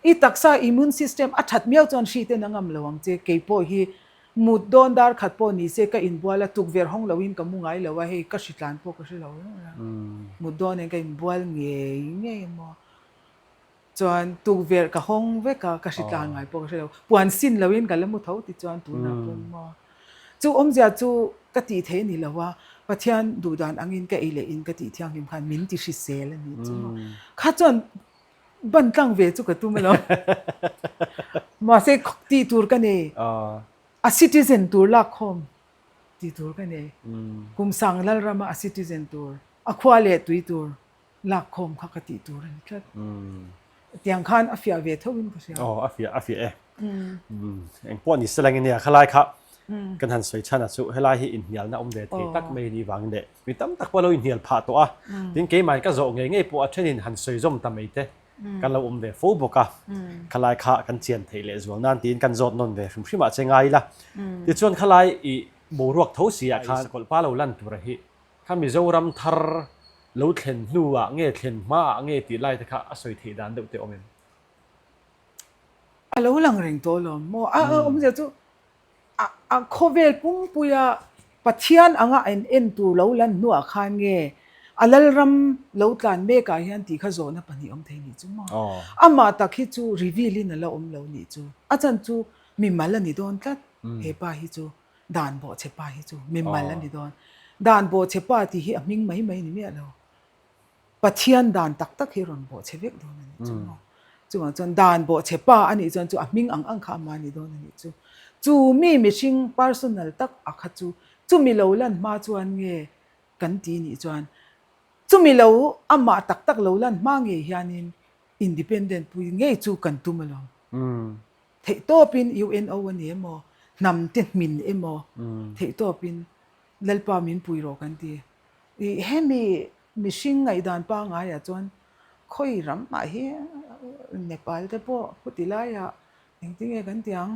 อีตักษาอิมมูนซิสเต็มอัดหัดเมียวจนชีเตนังอัมระวังเจเกย์โปฮีมุดโดนดาร์ขัดโปนี่เสก็อินบัวละตุกเวร์ห้องละวินกับมุงไงละว่าเฮก็ชิดลานโปก็ชิเรามุดโดนเองก็อินบัวเงี้ยมั้งจนตุกเวร์กับห้องเวก็ชิดลานไงโปก็ชิเราปวนสินละวินกันแล้วมุดเท้าติดจนตุนับเป็นมั้งจูอมเจ้าจูกติเทนี่ละว่าปัจจัยดูดานอังอินก็เอเลอินกติที่อังอินคันมินติชิเซลนี่จูข้าจนบันตังเวจูกตุมาแล้วมาเสกตีตูร์กันเอซิติเซนตูร์ลักคอมตีตูร์กันกุมสังลัลรามาอซิติเซนตูร์อควาเลตุยตูร์ลักคอมข้ากติตูร์นี่ครับเตียงขันอฟิอาเวทวินก็เสียอฟิอาเองป้อนอิสระเงี้ยขลายครับกันหันสวยชนะสุให้ไล่ให้อินเดียนะอมเดทตักไม่ดีวางเดมีตั้มตักว่าเราอินเดียผ่าตัวทิ้งเกมันก็โจงเงี้ยปวดเช่นนี้หันสวยจมทำไม่ได้กันเราอมเดฟูบกะขลายขากันเชียนเทเลสวงนั่นตีนกันโจนนเดฟิมชิมาเชงไงล่ะที่ชวนขลายอีบูรวกเท้าเสียขาสกอลป้าเราลั่นตัวระหิข ข้ามีเจ้ารำทาร์แล้วเข็นนัวเงี้ยเข็นมาเงี้ยตีไล่ตะค่ะสวยที่ด้านเดียวเดียวมันlo lang ring to lo mo je chu khovel pung puya pathian anga en tu lo lan nu a khan nge alal ram lo tlan me ka hian ti kha zo na pani om thei ni chu ma ama ta khi chu reveal in la lo ni chu a chan chu mi mal ani don tlat he pa hi chu dan bo che pa hi chu mi mal ani don dan bo che pa ti hi aming mai mai ni me lo pathian dan tak tak hi ron bo che vek don ani chu ma chu chon dan bo che pa ani chon chu aming ang kha ma ni don ani chu mi missing personal tak akha chu mi lo lan ma chuan nge kan ti ni chuan chu mi lo ama tak tak lo lan ma nge hianin independent pui nge chu kan tu ma lo thei to pin UNO ani emo nam te min emo thei to pin lalpa min pui ro kan ti I hemi missing ngai dan pa nga ya chuan khoi ram ma hi Nepal te po putila ya engting e kan tiang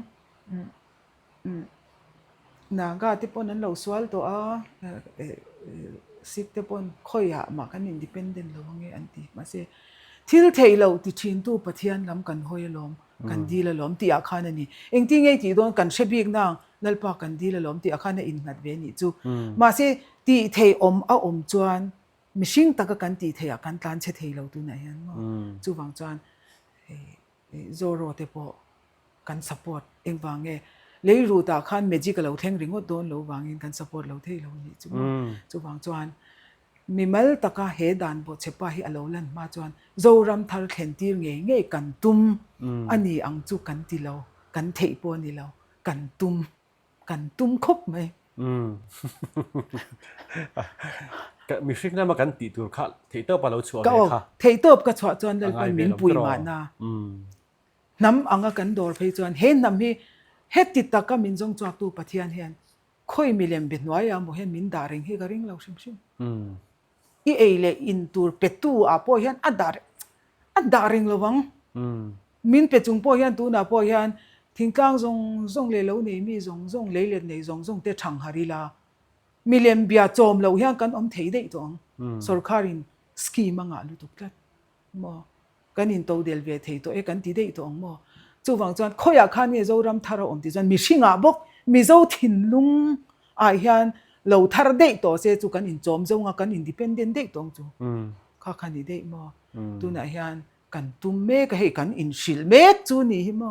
naga te pon an lo swal to a sik te pon khoya ma kan independent lo nge anti ma se thil thei lo ti thin tu pathian lam kan hoi lom kan di la lom ti a khan ani engting e ti don kan shebik nang lalpa kan di la lom ti a khan in nat ve ni chu ma se ti thei om chuan mishing taka kan ti thei a kan tlan che thei lo tu na hian mo chu wang chuan zoro te po kan support engwange leiru ta khan magic lo theng ringot don lo wangin kan support lo thei lo ni chu wang chuan mimal taka he dan bo chepa hi alo lan ma chuan zoram thar khen tir nge kan tum ani ang chu kan ti lo kan thei po ni lo kan tum khop maiมีฟิกนั่นมากันตีตัวค่ะเทเตอร์ปลาเราชัวร์เลยค่ะเทเตอร์ก็ชัวร์จวนเลยเป็นมินปุยมานะน้ำอังกันดอร์ไปจวนเห็นน้ำฮีเฮ็ดติดตะก็มินจงจวกตูปะเทียนเฮียนค่อยมีเลี้ยงเป็นน้อยอ่ะโมเห็นมินดาริงเฮกริงเราชิมอีเอเลอินตูเป็ดตูอ่ะพอเฮียนอัดดาริงระวังมินเป็ดจงพอเฮียนตูน่ะพอเฮียนทิ้งกลางจงเลยแล้วนี่มีจงเลยเล็ดนี่จงเตะช่างฮาริลามีเลี้ยงเบียจอมเราเฮียนกันเทได้ตรงสุรคารินสกีมังอ่ะลุตุกลัดมอกันอินโตเดลเวทเทตัวกันตีได้ตรงมอจู่วังจวนข้อยากขันเนี่ยเรารำทาร์อมติจวนมีชิงอ่ะบอกมีเราถิ่นลุงอาเฮียนเราทาร์ได้ตัวเสียจู่กันอินจอมจงอ่ะกันอินดิเพนเดนต์ได้ตรงจู่ข้าขันนี่ได้มอตัวไหนเฮียนกันตุ้มเมกให้กันอินชิลเมกจู่นี่มอ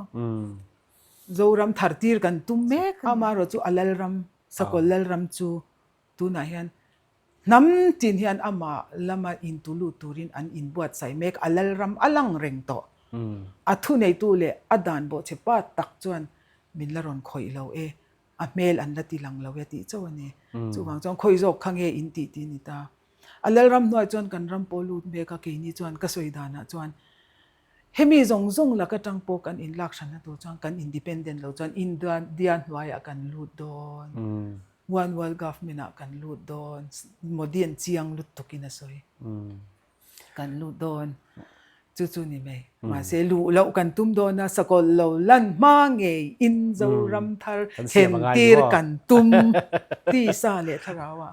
เรารำทาร์ตีร์กันตุ้มเมกอามาเราจู่อัลลรำสกุลลรำจู่ตัวไหนเฮียนน้ำจินเฮียนอามาละมาอินตุลูตูรินอันอินบวชใส่เมกอัลลรำอลังเร่งโตอัทุในตู้เลยอดานโบเชป้าตักจวนมินละรอนคอยเราอเมลอันละติลังเราเวติเจ้าเนี่ยจู่วังจวนคอยจกขังอินตินิตาอัลลรำน้อยจวนกันรำโปลูดเบกะเกนี่จวนก็สวยดานะจวนเฮมีจงละก็จังโปกันอินลักษณะตัวจวนกันอินดิเพนเดนต์เราจวนอินเดียนวายกันลูดดอนone world government กันลูดดอนโมเดียนเจียงลุดตุกินะสวยกันลูดดอนจู่นี่ไม่มาเสลูเรากันตุ้มโดนนะสกอลเราลั่นมาเงยอินโซรัมทาร์เห็นตีร์กันตุ้มที่ซาเลทาราวะ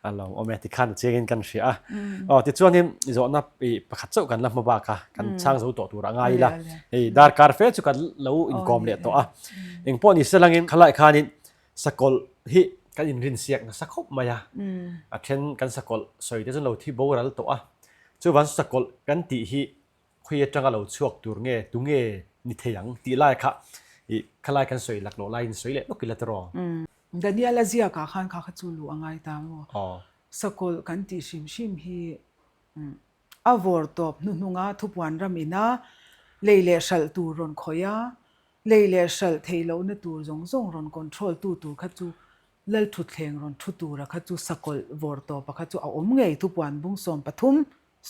อันเราเอาแม่ที่ขันเจงกันเสียที่ช่วงนี้จะนับไปประคัตเจ้ากันลำมาบากะกันช่างสู้ตัวตัวง่ายละดาร์การ์เฟสกันเราอินคอมเลยตัวเองพวกนี้เสลังเองขลายขานิสกอลฮิกันอินรินเสียกนะสักคบมายาเช่นกันสกอลสวยที่จนเราที่โบราณตัวจู่วันสกอลกันตีฮิคุยจังเราชวกตัวเงี้ยตุงเงี้ยนิเทียงตีไล่ค่ะขลายกันสวยหลักโลไล่สวยเลยนกกิเลตรอดันยาลาเซียกาขันข้าจูลูอ่างไงตามว่าสกอลกันตีชิมฮิอวอร์ตอบนุ่งทุบวันรามินาเลยเลชัลตูรอนขอยาเลยเลชัลเทโลนตูจงรอนคอนโทรลตูข้าจูเล่ทุดเทงรอนทุตูระข้าจูสกอลวอร์ตอบข้าจูเอาอมเงยทุบวันบุ้งสมปทุม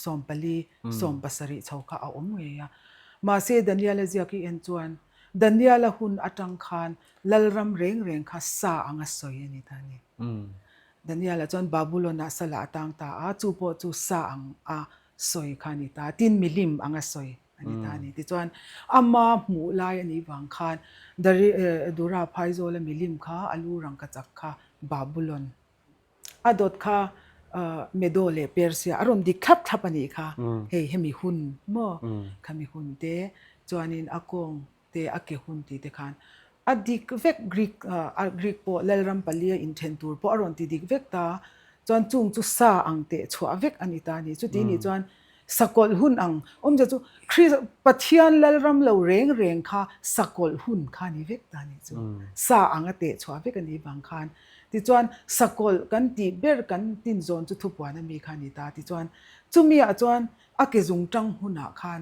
สมปลีสมปัสริชาวข้าเอาอมเงยมาเสดันยาลาเซียกีเอ็นจวนดันยาลาหุนอัตังคานลลรำเร่งข้าสาอังสอยนี่ตานี่ดันยาลาจวนบาบูโลนาสละตังตาจูโปจูสาอังสอยข้านี่ตาตินมิลิมอังสอยนี่ตานี่ที่จวนอามาหมู่ลายนี่วังคานดูราไพโซและมิลิมข้าอลูรังกัจักข้าบาบูโลน adot kha medole persia aron di khap thapani kha hei hemi hun mo khami hun te chuanin akong te ake hun ti te khan adik vek Greek po lalram palia in thentur po aron ti dik vek ta chuan chung chu sa angte chua vek anita ni chu ti ni chuan sakol hun ang omja chu pathian lalram lo reng kha sakol hun kha ni vek ta ni chu sa angate chua vek ani bang khan ti chuan sakol kan ti ber kan tin zon chu thupwana mi kha ni ta ti chuan chumi a chuan ake zung tang huna khan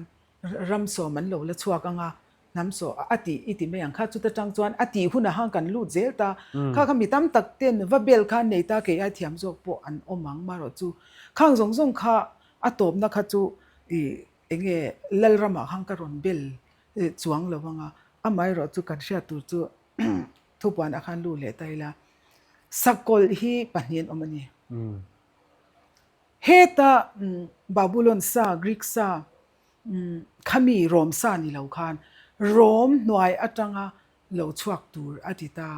ramso man lo la chuak anga namso ati iti me ang kha chu ta tang chuan ati huna hang kan lu zel ta kha khami tam tak ten va bel khan nei ta ke ai thiam jok po an omang maro chu khang zong zong kha atop na kha chu enge lalrama hang ka ron bel chuang lawanga amai ro chu kan sha tu chu thupan akhan lu le taila sakol hi panien omani heta babylon sa greek sa khami rom sa ni lo khan rom noi atanga lo chuak tur atita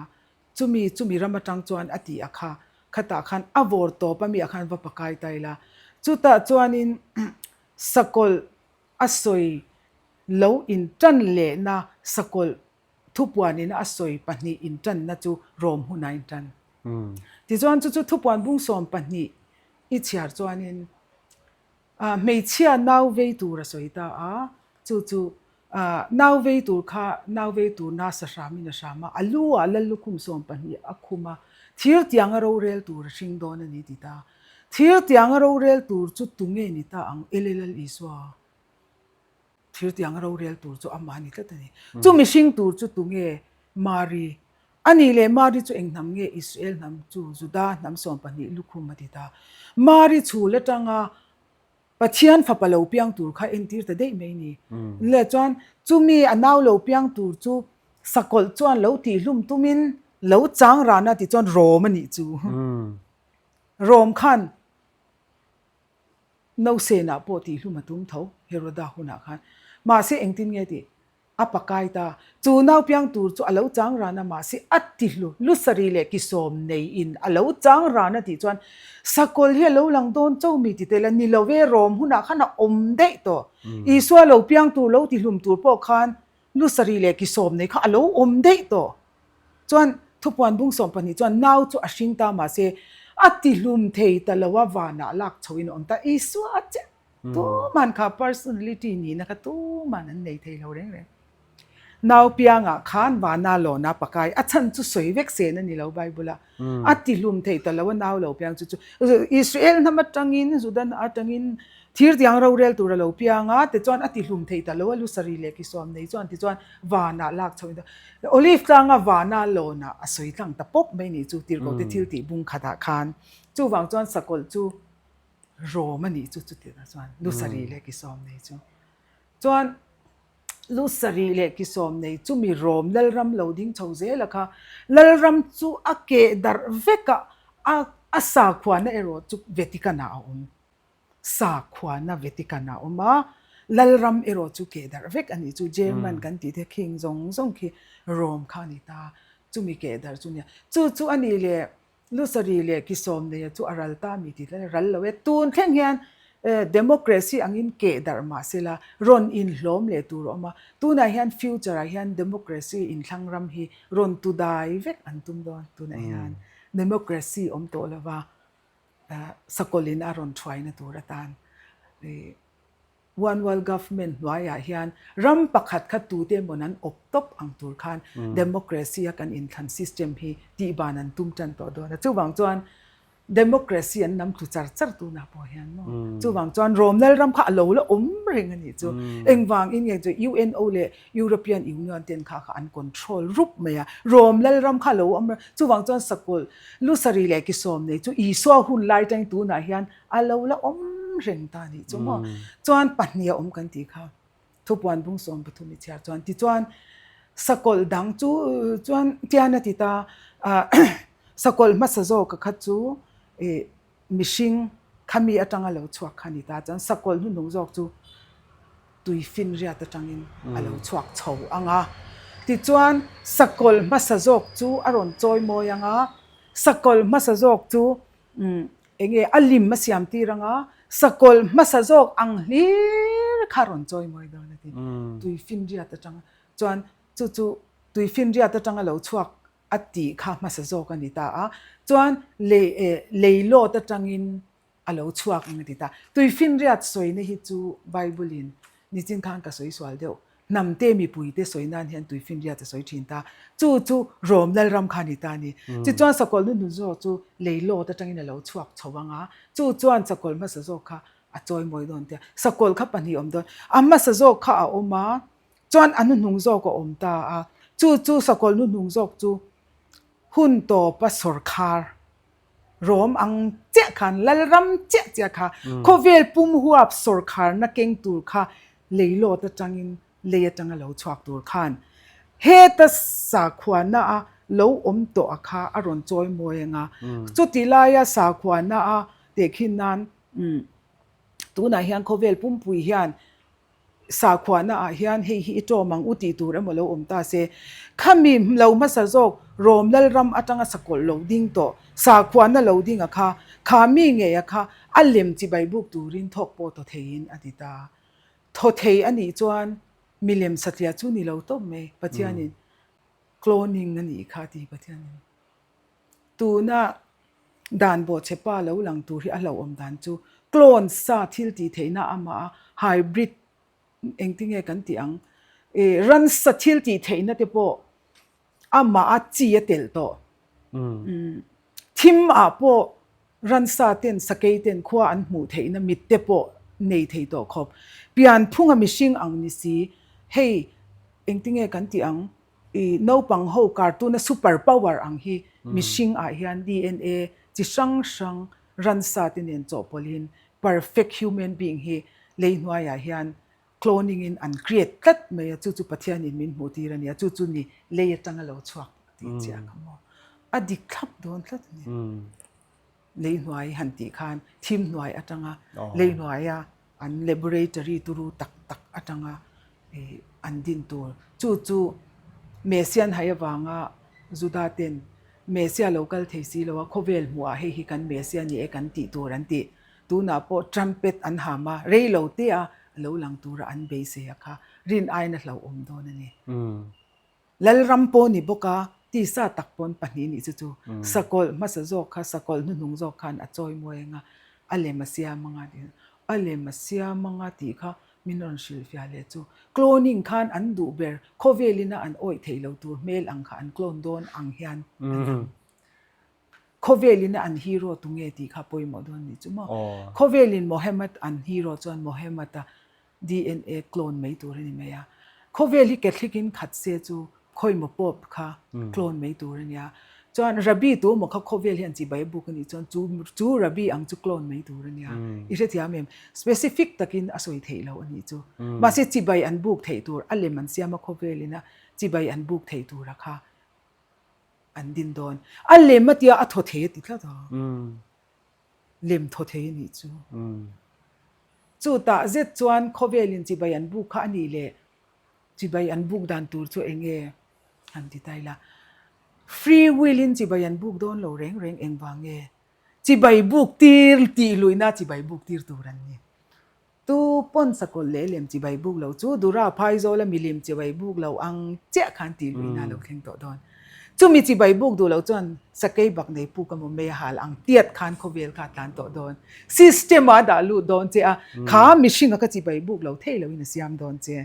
chumi ramatang chuan ati akha khata khan avor to pami akhan va pakai taila chuta chuanin sakol asoi lo in tan le na sakol thupuan in asoi pani in tan na chu rom huna in tan ti chuan chu thupuan bung som pani i chiar chuanin meichia nau vei tur asoita chu nau vei tur kha nau vei tur na sa rami na sama alua lalukum som pani akhuma thir tiang ro rel tur hring don ani ti ta thir tiang ro rel tur chu tunge ni ta ang elelal iswa thir tiang ro rel tur chu amani ta tani chu mishing tur chu tunge mari ani le mari chu engnam nge israel nam chu juda nam som pani lukhum mati ta mari chu latanga pathian phapalo piang tur kha entir ta dei mai ni le chuan chumi anaw lo piang tur chu sakol chuan lo ti hlum tumin lo chang rana ti chuan rom ani chu rom khan no se na po ti hlum atum tho heroda huna khan ma se engtin nge ti apakai ta chu naw piang tur chu alo chang rana ma se atti lu sari le ki som nei in alo chang rana ti chuan sakol hi lo lang don chau mi ti tela ni lo ve rom huna khana om dei to iswa lo piang tur lo ti hlum tur po khan lu sari le ki som nei kha alo om dei to chuan thupuan bung som pani chuan naw chu a hring ta ma se atti hlum thei ta lawa wana lak chhoin om ta iswa che tu man kha personality ni na kha tu man an nei thei lo reng naw pianga khan wana lo na pakai achan chu soi vek se na ni lo bible atti hlum thei ta lawa naw lo piang chu israel na matangin sudan atangin thir tiang ro rel tur lo pianga te chuan ati hlum thei ta lawa lu sari le ki som nei chuan ti chuan wana lak chhoin olive tanga wana lo na asoi tang ta pop mai ni chu tir ko te thil ti bung khada khan chu wang chuan sakol chu romani chu ti na chuan lu sari le ki som nei chu chuan lu sari le ki som nei chu mi rom lalram loading chhoze lakha lalram chu ake dar veka asa khwana ero chu vetikana sa khwana vetikana oma lalram ero chu ke dar vek ani chu german kan ti the king zong ki rom khani ta chu mi ke dar chu nya chu ani le lu sari le ki som ne chu aral ta mi ti le ral lawe tun thleng hian democracy angin ke dar ma sela ron in hlom le tur oma tuna hian future a hian democracy in thlangram hi ron tu dai vek an tum don tuna hian democracy om to lawa sakolin aron try na turatan one world government waya hian ram pakhat kha tu te monan optop ang tur khan democracy kan in than system hi ti banan tum tan to do na chuwang chuan democracy an nam thu char tu na po hian no chuwang chuan romnal ram kha lo la reng ani chu engwang in ye chu UNO le European Union ten kha an control rup meya romnal ram kha lo chuwang chuan sakol lu sari le ki som nei chu I so hun lai tang tu na hian alo la reng ta ni chu mo chuan pahnia kan ti kha thupuan bung som pathumi char chuan ti chuan sakol dang chu chuan tiana ti ta sakol masazo ka kha chu mishing khami atanga lo chuak khani ta chan sakol nu nung jok chu tui fin ria ta tangin alo chuak chho anga ti chuan sakol masazok chu aron choi moyanga sakol masazok chu เองอลิมมาเสียมตีรังอ่ะสกอลมาสะจอกอังลีคารอนจอยมวยดอนทีตุยฟินเรียตจังจวนจู่ตุยฟินเรียตจังเราชวกอติข้ามาสะจอกกันดิตาอ่ะจวนเลโลตจังอินเราชวกกันดิตาตุยฟินเรียตสวยในฮิจูไบเบิลินนี่จริงข้างก็สวยสวยเดียวนำเตมีปุยเตสวยนั่นเห็นตุยฟินเรียตสวยชินตาจู่รวมแล้วรำคานิตานี่จวนสกอลนู่นจู่เลโลตจังอินเราชวกชวังอ่ะจวนสกอลมาสะจอกค่ะอจอยมวยดอนเตียสกอลขับปันหิอมดอนอามาสะจอกข้าออกมาจวนอันนุ่งจอกก็อมตาอ่ะจู่สกอลนุ่งจอกหุ่นโตปัสสรคาร์รวมอังเจ้าขันและรำเจ้าค่ะโคเวลปุ่มหัวสรคาร์นักเก่งตัวค่ะเลยโลตจังอินเลยจังเราชวักตัวขันเฮตสาขวานะเราอมตัวค่ะอารมณ์จอยมวยงาจุดที่ลายสาขวานะเด็กขินนั้นตัวไหนเฮียนโคเวลปุ่มปุยเฮียนสาขวานะเฮียนเฮฮิโตมังอุติตัวเราเราอมตาเสขมิมเรามาสะจอกรวมแล้วรำอัจังสกอลเราดิ้งโตสาขวานะเราดิ้งค่ะขามีเงียค่ะอัลเลมจีใบบุกตูรินทอกโปโตเทียนอดิตาโทเทียอันนี้จวนมิเลมสัตยาจูนี่เราต้มเมปัจจัยนี้โคลนิงนั่นอีกค่ะที่ปัจจัยนี้ตัวน่ะด่านบทเชป้าแล้วหลังตัวที่เราอมด่านจูโคลนซาทิลตีเทน่าอามาไฮบริดเองที่เงกันที่อังรันซาทิลตีเทน่าเตปออามาจีเอเตลโตทิมอาปอรันซาเตนสเกเตนขวาอันหมูเทน่ามิดเตปอในเทโตครบเปียนพุ่งมิชิงอังนิสีเฮ้เองที่เงกันที่อังน้าปังโฮการ์ตูนซูเปอร์พาวเวอร์อังฮีมิชิงอาเฮียน DNA จิช่างรันซาตินเอ็นโจพลิน perfect human being ฮีเลยหน่วยอาเฮียน cloning in and create ตัดเมียจู่ปัจจัยนี้มินหูตีรันเนี่ยจู่นี่เลยจังเราชวักตีเจ้าขโมยอดีตครับโดนตัดนี่เลยหน่วยหันตีคานทีมหน่วยอาจังเลยหน่วยอัน laboratory ตุรุตักอาจังอันดินตัวจู่เมเซียนหายวางจุดาเต็นเมเซีย local เทสีแล้วว่าโคเวลมัวให้กันเมเซียนี่กันตีตัวรันตีตัวน่ะพอทรัมเป็ตอันหามาเรย์เราเตียเราหลังตัวอันเบสเซียค่ะรินไอน์เราอมโดนนี่แล้วรัมโปนี่บกตีซาตักปนปันนี้นี่จู่สกอลมาสจอกค่ะสกอลนุ่งจอกคันอจอยมวยงะอะไรมาเสียมังดีอะไรมาเสียมังตีค่ะมินรอนชิลฟิอาเลจูโคลนิ่งคันอันดูเบอร์โคเวลินะอันโอยเทเราตัวเมลอังค่ะอันโคลนโดนอังเฮียนโคเวลินะอันฮีโร่ตุงเอตีค่ะปอยหมดวันนี้จุ๊มโคเวลินโมฮัมหมัดอันฮีโร่จวนโมฮัมหมัดDNA โคลนไม่ตัวนี่ไหมอะโคเวลิเกตลิกินขัดเสียจูคอยมาปอบค่ะโคลนไม่ตัวนี่อะจวนรับบีตัวมันเขาโคเวลิอันจีใบบุกนี่จวนจูรับบีอังจูโคลนไม่ตัวนี่อะอีเรื่องที่อาเมม specific ตะกินอสวยเทเราอันนี้จูมาเสียจีใบอันบุกเทตัวอะไรมันเสียมาโคเวลินะจีใบอันบุกเทตัวราคาอันดินโดนอะไรมาเดียอัทเทติดแล้วต่อเล่มทเทนี่จูตาเจ็ดจวนโคเวลินจีใบอันบุกข้านี่เลยจีใบอันบุกดันตัวจูเองอันที่ไตละfree willin จีใบอันบุกโดนเราเร่งเองวางจีใบบุกตีลุยนะจีใบบุกตีตัวรันนี่ตูปนสกุลเล่มจีใบบุกเราจูดูราพายโซละมีเล่มจีใบบุกเราอังเจ้าขันตีลุยนะเราเข่งต่อดอนจูมีจีใบบุกดูเราจนสเกย์บักในปูกมันไม่หาอังเตียดขันโคเวลขาดตันต่อดอนซิสเต็มมาดาลูดอนเจ้าขามิชิงก็จีใบบุกเราเทเราอินสยามดอนเจ้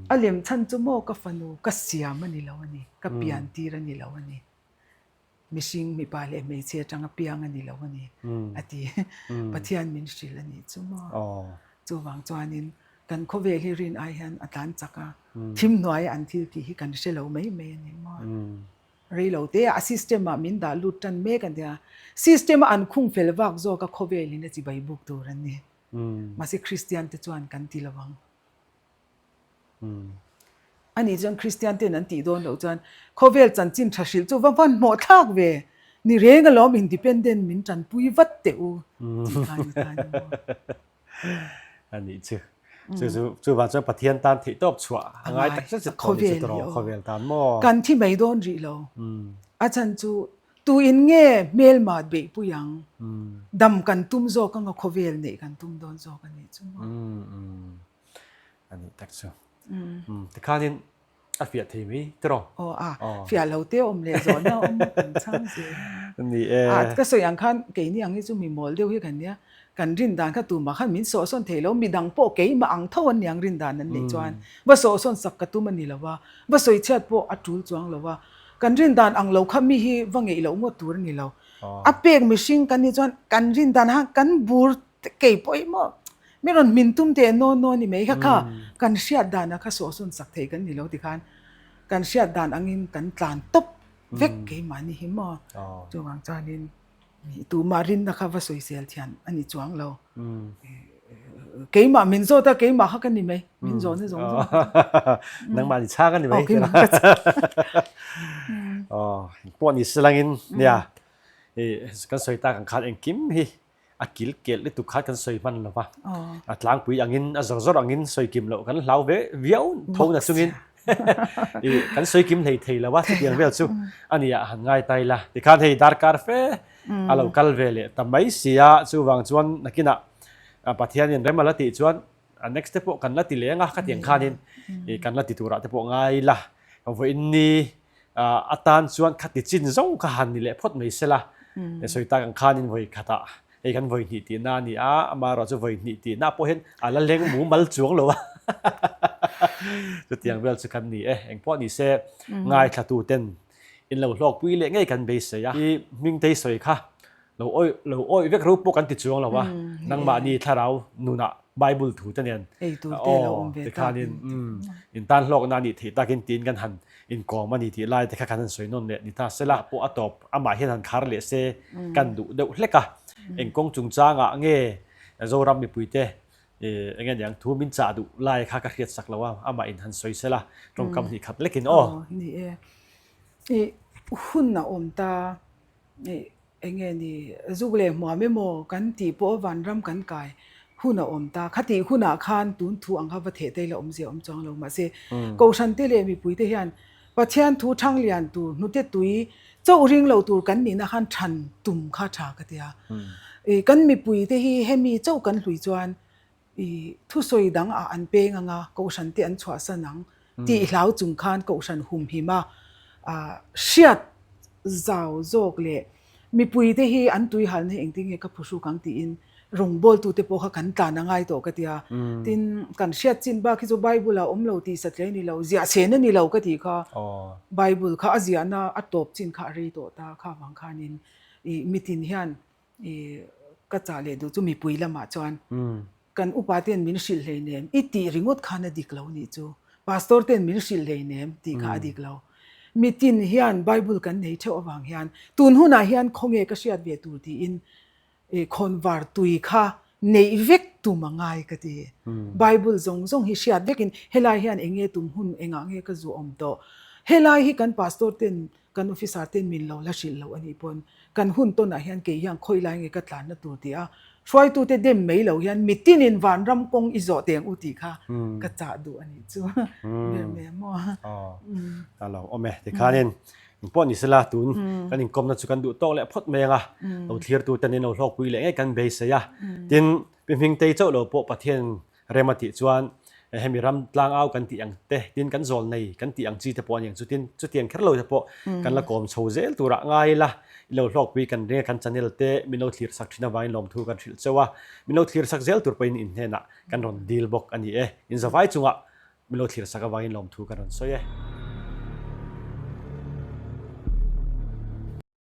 อเลียมฉันจะโมกับฟันูกับเสียมันนี่แล้ววันนี้กับเปียนตีรันนี่แล้ววันนี้มิชิงมีปาเลไม่เสียจังกับเปียงอันนี้แล้ววันนี้อดีปะเทียนมินชิลนี่จุโมจูวังจวนินกันโคเวลิรินไอฮันอัตานจักทิมหน่วยอันที่ที่กันเชลเอาไม่นี่มั้งเรื่องเราเตะซิสเต็มมินดาลุตันเมกันเดียซิสเต็มอันคุ้งเฟลวักโจกับโคเวลินจีใบบุกตัวรันนี่มาสิคริสเตียนที่จวนกันทีละวังอันนี้จังคริสเตียนเต้นนั่นตีโดนเราจันเขาเวลจันจินทัชิลจูวันหมดทักเวนี่เรื่องก็ล้อมอินดิเพนเดนต์มินจันปุยวัดเตอูอันนี้จู่วันจันปะเทียนตามที่ตบชัวง่ายแต่จะตอบจะตรอเขาเวลตามหม้อกันที่ไม่โดนรีเราอาจารย์จู tu in nge mel ma be pu yang dam kan tum zo ka nga khovel nei kan tum don zo kan ni chu ani tak chu te khanin a fiat thei mi tro fia lo te om le zo na om kan chang se ni ka so yang khan ke ni ang hi chu mi mol deu hi kan nia kan rin dan kha tu ma khan min so son thelo mi dang po ke ma ang thon yang rin dan an nei chuan ba so son sak ka tu man ni lawa ba soi chat po atul chuang lawa kan rin dan ang lo kha mi hi wange lo ngo tur ni lo a pek mi sing kan ni chuan kan rin dan ha kan bur ke poi mo meron min tum te no ni mai kha kan siat dan kha so son sak thei kan ni lo ti khan kan siat dan angin kan tlan top vek ke mani hi mo chuang chanin tu marin na kha va soi sel thian ani chuang lo ke ma min zo ta ke ma kha kan ni mai min zo ne zong nang ma ni cha kan ni mai pon ni selangin nia kan soi ta kan khat eng kim hi akil kel le tu khat kan soi man lo wa atlang pui angin azor angin soi kim lo kan lau ve viau thau na sungin kan soi kim thei thei la wa tiang vel chu ania han ngai tai la ti khan hei dar kar fe alo kal vele tamai sia chu wang chuan nakina pathian in remala ti chuan next step kan la ti lenga kha tiang khanin kan la ti tura te po ngai la vo inni atan chuan khati chin zong kha han ni le phot mai sela soi ta kan khanin voi khata ei kan voi ni ti na ni ama ro chu voi ni ti na po hen ala leng mu mal chuang lo wa chu tiang vel chu kan ni eng po ni se ngai thatu ten in lo hlok pui le ngai kan be se ya i ming te soi kha lo oi vek ru po kan ti chuang lo wa nang ma ni tharau nuna bible thu tan nen ei tu te lo om ve ta in tan hlok na ni thei takin tin kan han in ko mani ti lai te kha kan soi non le ni ta sela po atop ama hian han khar le se kan du deuh hleka eng kong chung changa nge zoram mi puite engen yang thu min cha du lai kha ka riat sak lawa ama in han soi sela trong kam hi khat lekin ni hun na om ta enge ni zugle mo me mo kan ti po van ram kan kai huna om ta khati huna khan tun thu ang ha va the te la om je om chang lo ma se ko san te le mi puite hian pathian thu thang lian tu nu te tui chau ring lo tur kan ni na khan than tum kha tha ka tia kan mi puite hi hemi chau kan hlui chuan thu soi dang an pe nga ko san te an chwa sanang ti hlau chung khan ko san hum hi ma shiat zau zok le mi puite hi an tui hal ne engting he ka phusu kang ti in rong bol tu te po kha kan ta na ngai to ka tia tin kan shiat chin ba ki zo bible a om lo ti satle ni lo zia se na ni lo ka ti kha bible kha azia na atop chin kha ri to ta kha wang khanin mitin hian ka cha le du chu mi pui lama chuan kan upaten min shil hlei nem iti ringot khana diklo ni chu pastor ten min shil hlei nem ti kha diklo mitin hian bible kan nei the awang hian tun huna hian khonge ka shiat ve tur ti in khonwar tui kha nei vek tu mangai ka ti bible zong hi shiat vekin helai hian enge tum hun enga nge ka zu om to helai hi kan pastor ten kan officer ten min lo la shil lo ani pon kan hun to na hian ke yang khoi lai nge ka tlan na tur ti a shwai tu te dem mei lo hian mitin in van ram kong izo teng uti kha ka cha du ani chu me mo alo ome te khanin pon ni sela tun kan in kom na chu kan du to le phot me nga lo thlir tu tanin lo hlok pui le nge kan be se ya tin pimhing te chau lo po pathian remati chuan hemi ram tlang au kan ti ang te tin kan zol nei kan ti ang chi te pon yang chu tiang kher lo te po kan la kom chho zel tura ngai la lo hlok pui kan re kan channel te mino thlir sak thina wain lom thu kan thil chewa mino thlir sak zel tur pain in hena kan ron deal bok ani in zawai chunga milo thlir sak wain lom thu kan ron so ye